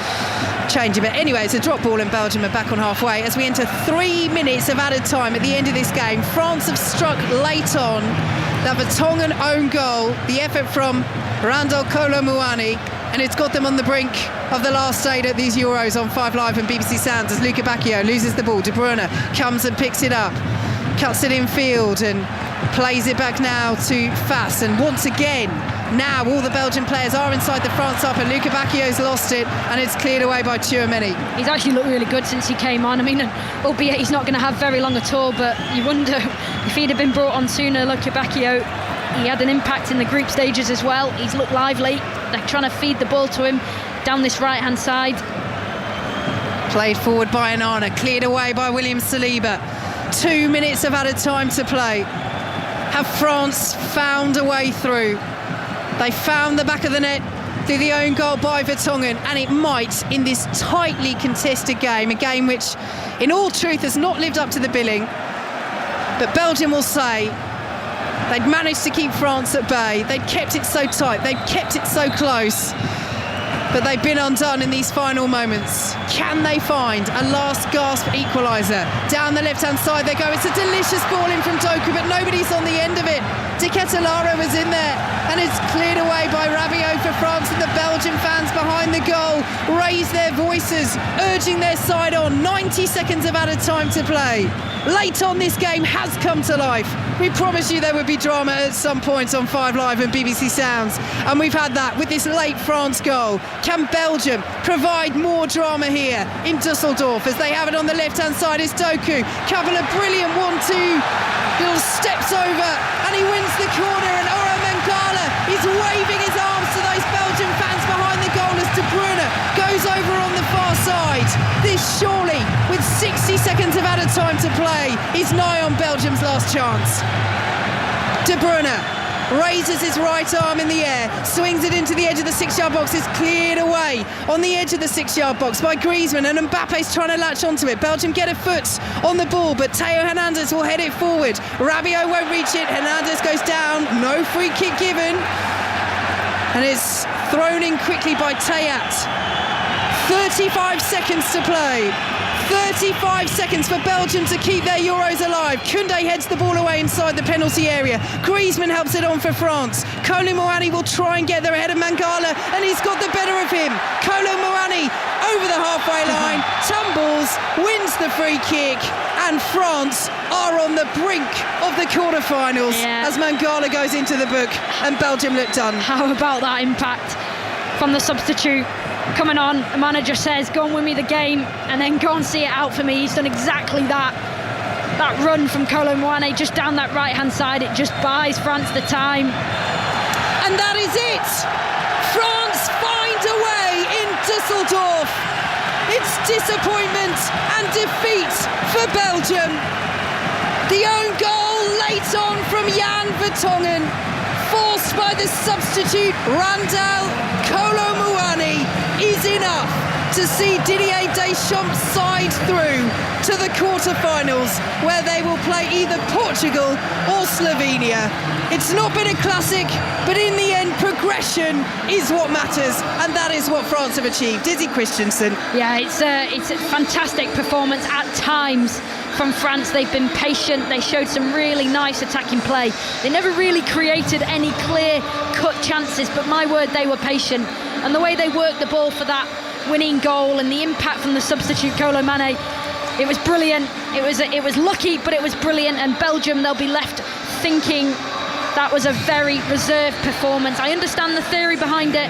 A: change it. But anyway, it's a drop ball, and Belgium are back on halfway as we enter 3 minutes of added time at the end of this game. France have struck late on that Vertonghen own goal, the effort from Randall Kolo Muani, and it's got them on the brink of the last 8 at these Euros on 5 Live and BBC Sounds as Luca Bacchio loses the ball. De Bruyne comes and picks it up, cuts it in field and plays it back now to Fass, and once again now all the Belgian players are inside the France half, and Luca Bacchio's lost it and it's cleared away by Tchouameni.
B: He's actually looked really good since he came on. I mean, albeit he's not going to have very long at all, but you wonder if he'd have been brought on sooner. Luca Bacchio, he had an impact in the group stages as well. He's looked lively. They're trying to feed the ball to him down this right hand side.
A: Played forward by Onana, cleared away by William Saliba. 2 minutes of added time to play. Have France found a way through? They found the back of the net through the own goal by Vertonghen, and it might, in this tightly contested game, a game which in all truth has not lived up to the billing, but Belgium will say They'd managed to keep France at bay. They'd kept it so tight. They'd kept it so close. But they've been undone in these final moments. Can they find a last gasp equaliser? Down the left-hand side they go. It's a delicious ball in from Doku, but nobody's on the end of it. De Ketelaere was in there, and it's cleared away by Rabiot for France, and the Belgian fans behind the goal raise their voices, urging their side on. 90 seconds of added time to play. Late on, this game has come to life. We promised you there would be drama at some point on 5 Live and BBC Sounds, and we've had that with this late France goal. Can Belgium provide more drama here in Dusseldorf? As they have it on the left-hand side is Doku. Couple of brilliant 1-2 little steps over, and he wins the corner, and Ora Mangala is waving his arms to those Belgian fans behind the goal as De Bruyne goes over on the far side. This surely, with 60 seconds of added time to play, is nigh on Belgium's last chance. De Bruyne raises his right arm in the air, swings it into the edge of the 6-yard box. It's cleared away on the edge of the 6-yard box by Griezmann, and Mbappe's trying to latch onto it. Belgium get a foot on the ball, but Theo Hernandez will head it forward. Rabiot won't reach it. Hernandez goes down. No free kick given, and it's thrown in quickly by Tayat. 35 seconds to play. 35 seconds for Belgium to keep their Euros alive. Koundé heads the ball away inside the penalty area. Griezmann helps it on for France. Kolo Muani will try and get there ahead of Mangala, and he's got the better of him. Kolo Muani over the halfway line, tumbles, wins the free kick, and France are on the brink of the quarterfinals as Mangala goes into the book and Belgium look done.
B: How about that impact from the substitute? Coming on, the manager says, go and win me the game, and then go and see it out for me. He's done exactly that. That run from Kolo Muani just down that right-hand side, it just buys France the time.
A: And that is it! France find a way in Dusseldorf. It's disappointment and defeat for Belgium. The own goal late on from Jan Vertonghen, forced by the substitute Randall Kolo Muani, is enough to see Didier Deschamps' side through to the quarterfinals, where they will play either Portugal or Slovenia. It's not been a classic, but in the end, progression is what matters, and that is what France have achieved. Izzy Christensen.
B: Yeah, it's a fantastic performance at times from France. They've been patient. They showed some really nice attacking play. They never really created any clear-cut chances, but my word, they were patient. And the way they worked the ball for that winning goal, and the impact from the substitute Kolo Muani, it was brilliant. It was lucky, but it was brilliant. And Belgium, they'll be left thinking that was a very reserved performance. I understand the theory behind it,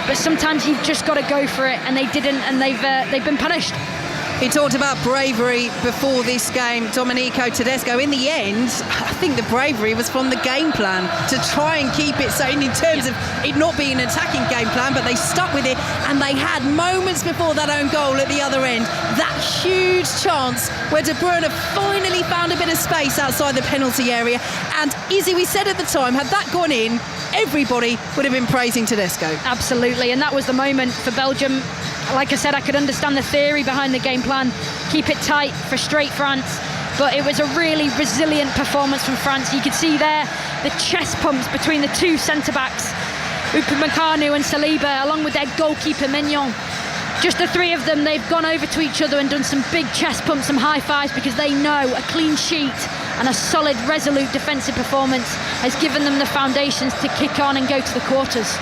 B: but sometimes you've just got to go for it, and they didn't, and they've been punished.
A: He talked about bravery before this game, Domenico Tedesco. In the end, I think the bravery was from the game plan to try and keep it so in terms of it not being an attacking game plan, but they stuck with it, and they had moments before that own goal at the other end. That huge chance where De Bruyne finally found a bit of space outside the penalty area. And Izzy, we said at the time, had that gone in, everybody would have been praising Tedesco.
B: Absolutely, and that was the moment for Belgium. Like I said, I could understand the theory behind the game plan, keep it tight, frustrate France, but it was a really resilient performance from France. You could see there the chest pumps between the two centre-backs, Upamecano and Saliba, along with their goalkeeper Mignon. Just the three of them, they've gone over to each other and done some big chest pumps, some high fives, because they know a clean sheet and a solid, resolute defensive performance has given them the foundations to kick on and go to the quarters.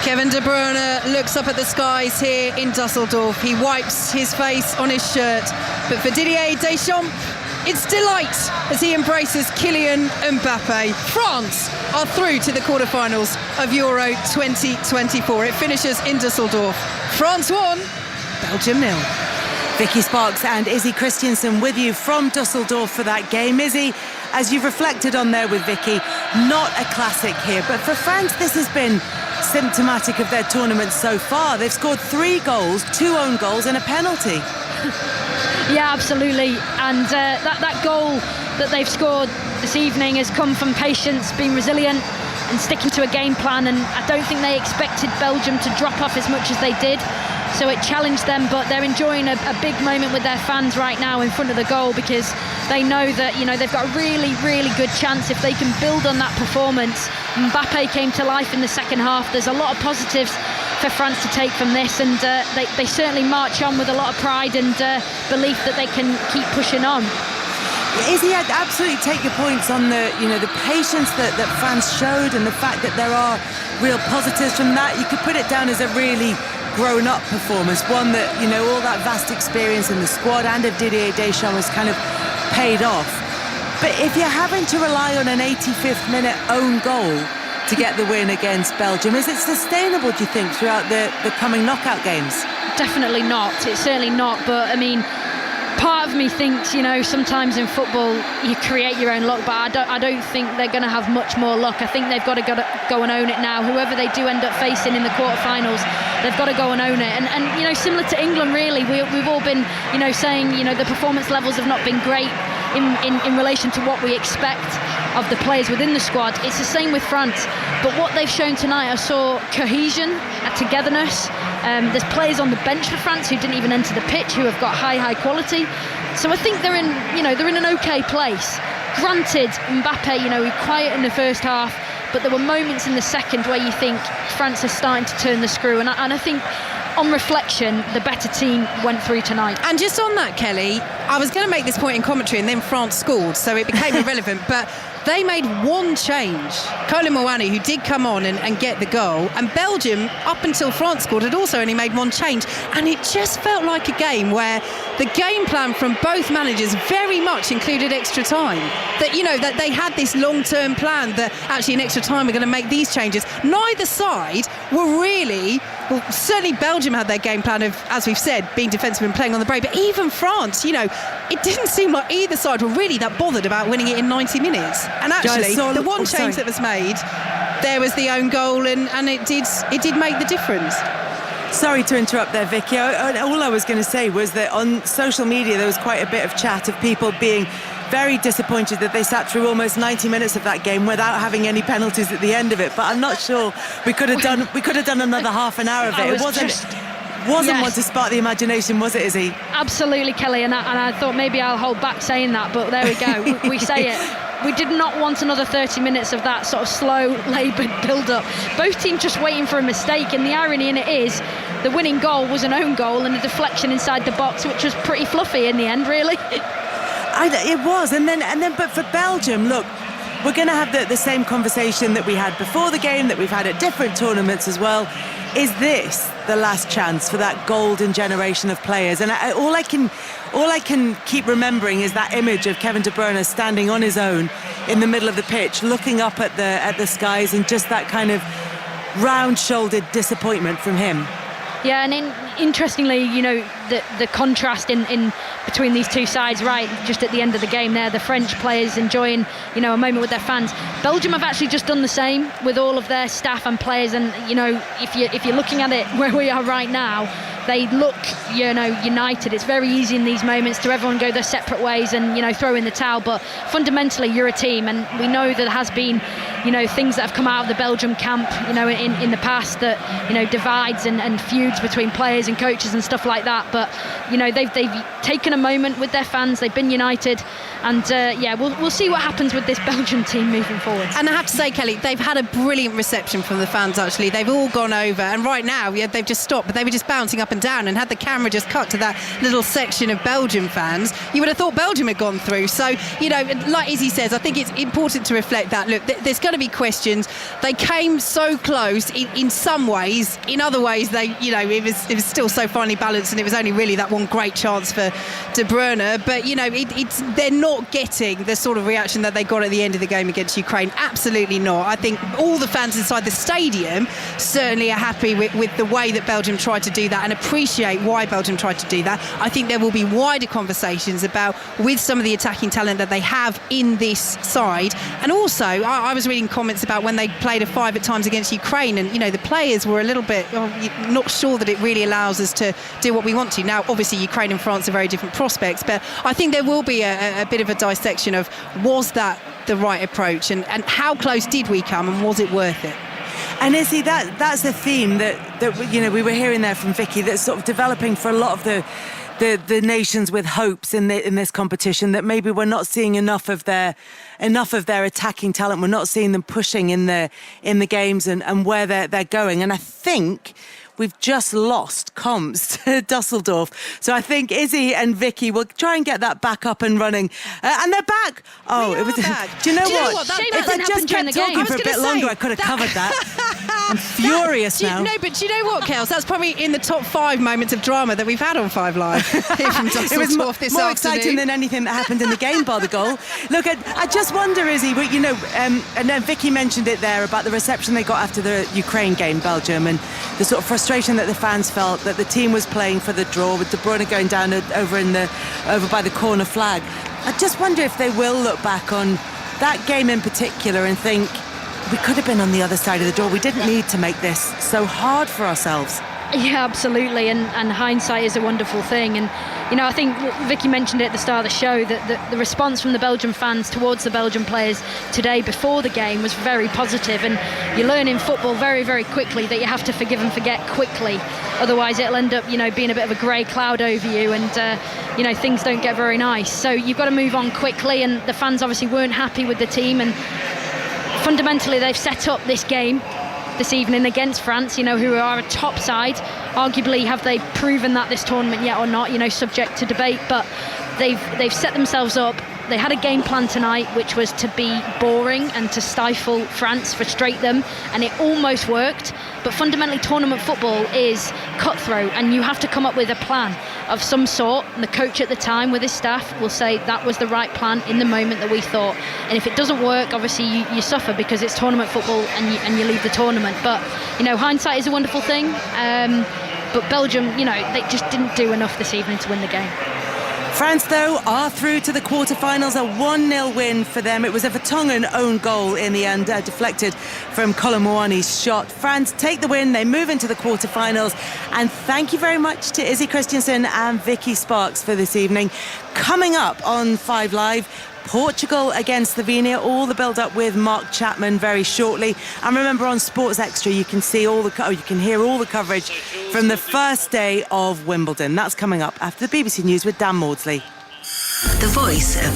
A: Kevin De Bruyne looks up at the skies here in Dusseldorf. He wipes his face on his shirt. But for Didier Deschamps, it's delight as he embraces Kylian Mbappe. France are through to the quarterfinals of Euro 2024. It finishes in Dusseldorf. France 1, Belgium 0.
D: Vicky Sparks and Izzy Christiansen with you from Dusseldorf for that game. Izzy, as you've reflected on there with Vicky, not a classic here, but for France this has been symptomatic of their tournament so far. They've scored 3 goals, 2 own goals and a penalty.
B: Yeah, absolutely. And that goal that they've scored this evening has come from patience, being resilient and sticking to a game plan. And I don't think they expected Belgium to drop off as much as they did. so it challenged them, but they're enjoying a big moment with their fans right now in front of the goal, because they know that they've got a really, really good chance if they can build on that performance. Mbappe came to life in the second half. There's a lot of positives for France to take from this, and they certainly march on with a lot of pride and belief that they can keep pushing on.
D: Izzy, I'd absolutely take your points on the patience that fans showed, and the fact that there are real positives from that. You could put it down as a really grown-up performance, one that all that vast experience in the squad and of Didier Deschamps has kind of paid off. But if you're having to rely on an 85th minute own goal to get the win against Belgium, is it sustainable, do you think, throughout the coming knockout games?
B: Definitely not. It's certainly not. But I mean, part of me thinks, sometimes in football you create your own luck, but I don't think they're going to have much more luck. I think they've got to go and own it now. Whoever they do end up facing in the quarterfinals, they've got to go and own it. And similar to England, really, we've all been, saying, the performance levels have not been great in relation to what we expect of the players within the squad. It's the same with France, but what they've shown tonight, I saw cohesion, a togetherness. There's players on the bench for France who didn't even enter the pitch, who have got high quality. So I think they're in an okay place. Granted, Mbappe, he was quiet in the first half, but there were moments in the second where you think France are starting to turn the screw, and I think on reflection, the better team went through tonight.
A: And just on that, Kelly, I was going to make this point in commentary, and then France scored, so it became irrelevant, but they made one change. Colin Mawani, who did come on and get the goal, and Belgium, up until France scored, had also only made one change, and it just felt like a game where the game plan from both managers very much included extra time. That they had this long-term plan that actually in extra time we're going to make these changes. Neither side were really, well, certainly Belgium had their game plan of, as we've said, being defensive and playing on the break, but even France, it didn't seem like either side were really that bothered about winning it in 90 minutes. And actually, the one change that was made, there was the own goal, and it did make the difference.
D: Sorry to interrupt there, Vicky. All I was going to say was that on social media there was quite a bit of chat of people being very disappointed that they sat through almost 90 minutes of that game without having any penalties at the end of it. But I'm not sure we could have done another half an hour of it. It wasn't one to spark the imagination, was it, Izzy?
B: Absolutely, Kelly, and I thought maybe I'll hold back saying that, but there we go. we say it. We did not want another 30 minutes of that sort of slow, laboured build-up. Both teams just waiting for a mistake, and the irony in it is the winning goal was an own goal and a deflection inside the box, which was pretty fluffy in the end, really.
D: It was, and then, but for Belgium, look, we're going to have the same conversation that we had before the game, that we've had at different tournaments as well. Is this the last chance for that golden generation of players? And all I can keep remembering is that image of Kevin De Bruyne standing on his own in the middle of the pitch, looking up at the skies, and just that kind of round-shouldered disappointment from him.
B: Yeah, and interestingly, the contrast in between these two sides, right, just at the end of the game there, the French players enjoying, a moment with their fans. Belgium have actually just done the same with all of their staff and players, and, if you're looking at it where we are right now, they look, united. It's very easy in these moments to everyone go their separate ways and, throw in the towel, but fundamentally you're a team, and we know that there has been, things that have come out of the Belgium camp, in the past that, divides and feuds between players and coaches and stuff like that, but, they've taken a moment with their fans, they've been united, and we'll see what happens with this Belgian team moving forward.
A: And I have to say, Kelly, they've had a brilliant reception from the fans, actually. They've all gone over, and right now they've just stopped, but they were just bouncing up and down, and had the camera just cut to that little section of Belgian fans, you would have thought Belgium had gone through. So, like Izzy says, I think it's important to reflect that, look, there's going to be questions. They came so close in some ways, in other ways it was still so finely balanced, and it was only really that one great chance for De Bruyne, but they're not getting the sort of reaction that they got at the end of the game against Ukraine. Absolutely not. I think all the fans inside the stadium certainly are happy with the way that Belgium tried to do that, and appreciate why Belgium tried to do that. I think there will be wider conversations about, with some of the attacking talent that they have in this side, and also I was reading comments about when they played a 5 at times against Ukraine, and the players were a little bit not sure that it really allows us to do what we want to. Now obviously Ukraine and France are very different prospects, but I think there will be a bit of a dissection of, was that the right approach, and how close did we come, and was it worth it?
D: And Izzy, that's a theme that we were hearing there from Vicky, that's sort of developing for a lot of the nations with hopes in this competition, that maybe we're not seeing enough of their attacking talent. We're not seeing them pushing in the games and where they're going. And I think we've just lost comms to Dusseldorf. So I think Izzy and Vicky will try and get that back up and running. And they're back. Oh, it was back. Do you know what? If I just kept talking for a bit longer, I could have covered that. I'm furious now.
A: No, but do you know what, Kels? That's probably in the top 5 moments of drama that we've had on 5 Live here from Dusseldorf
D: it was
A: this
D: more
A: afternoon.
D: exciting than anything that happened in the game, bar the goal. Look, I just wonder, Izzy, and then Vicky mentioned it there about the reception they got after the Ukraine game, Belgium, and the sort of frustration that the fans felt that the team was playing for the draw, with De Bruyne going down over by the corner flag. I just wonder if they will look back on that game in particular and think, we could have been on the other side of the door. We didn't need to make this so hard for ourselves.
B: Yeah, absolutely, and hindsight is a wonderful thing. And I think Vicky mentioned it at the start of the show that the response from the Belgian fans towards the Belgian players today before the game was very positive. And you learn in football very, very quickly that you have to forgive and forget quickly, otherwise it'll end up being a bit of a grey cloud over you, and things don't get very nice. So you've got to move on quickly, and the fans obviously weren't happy with the team, and fundamentally they've set up this game this evening against France, who are a top side. Arguably, have they proven that this tournament yet or not? Subject to debate, but they've set themselves up. They had a game plan tonight, which was to be boring and to stifle France, frustrate them, and it almost worked. But fundamentally, tournament football is cutthroat, and you have to come up with a plan of some sort. And the coach at the time with his staff will say that was the right plan in the moment that we thought. And if it doesn't work, obviously you suffer, because it's tournament football and you leave the tournament. But hindsight is a wonderful thing. But Belgium, they just didn't do enough this evening to win the game.
D: France, though, are through to the quarterfinals, a 1-0 win for them. It was a Vertonghen own goal in the end, deflected from Kolo Muani's shot. France take the win, they move into the quarterfinals, and thank you very much to Izzy Christiansen and Vicky Sparks for this evening. Coming up on 5 Live, Portugal against Slovenia, all the build-up with Mark Chapman very shortly. And remember, on Sports Extra, you can hear all the coverage from the first day of Wimbledon. That's coming up after the BBC News with Dan Maudsley.
E: The voice of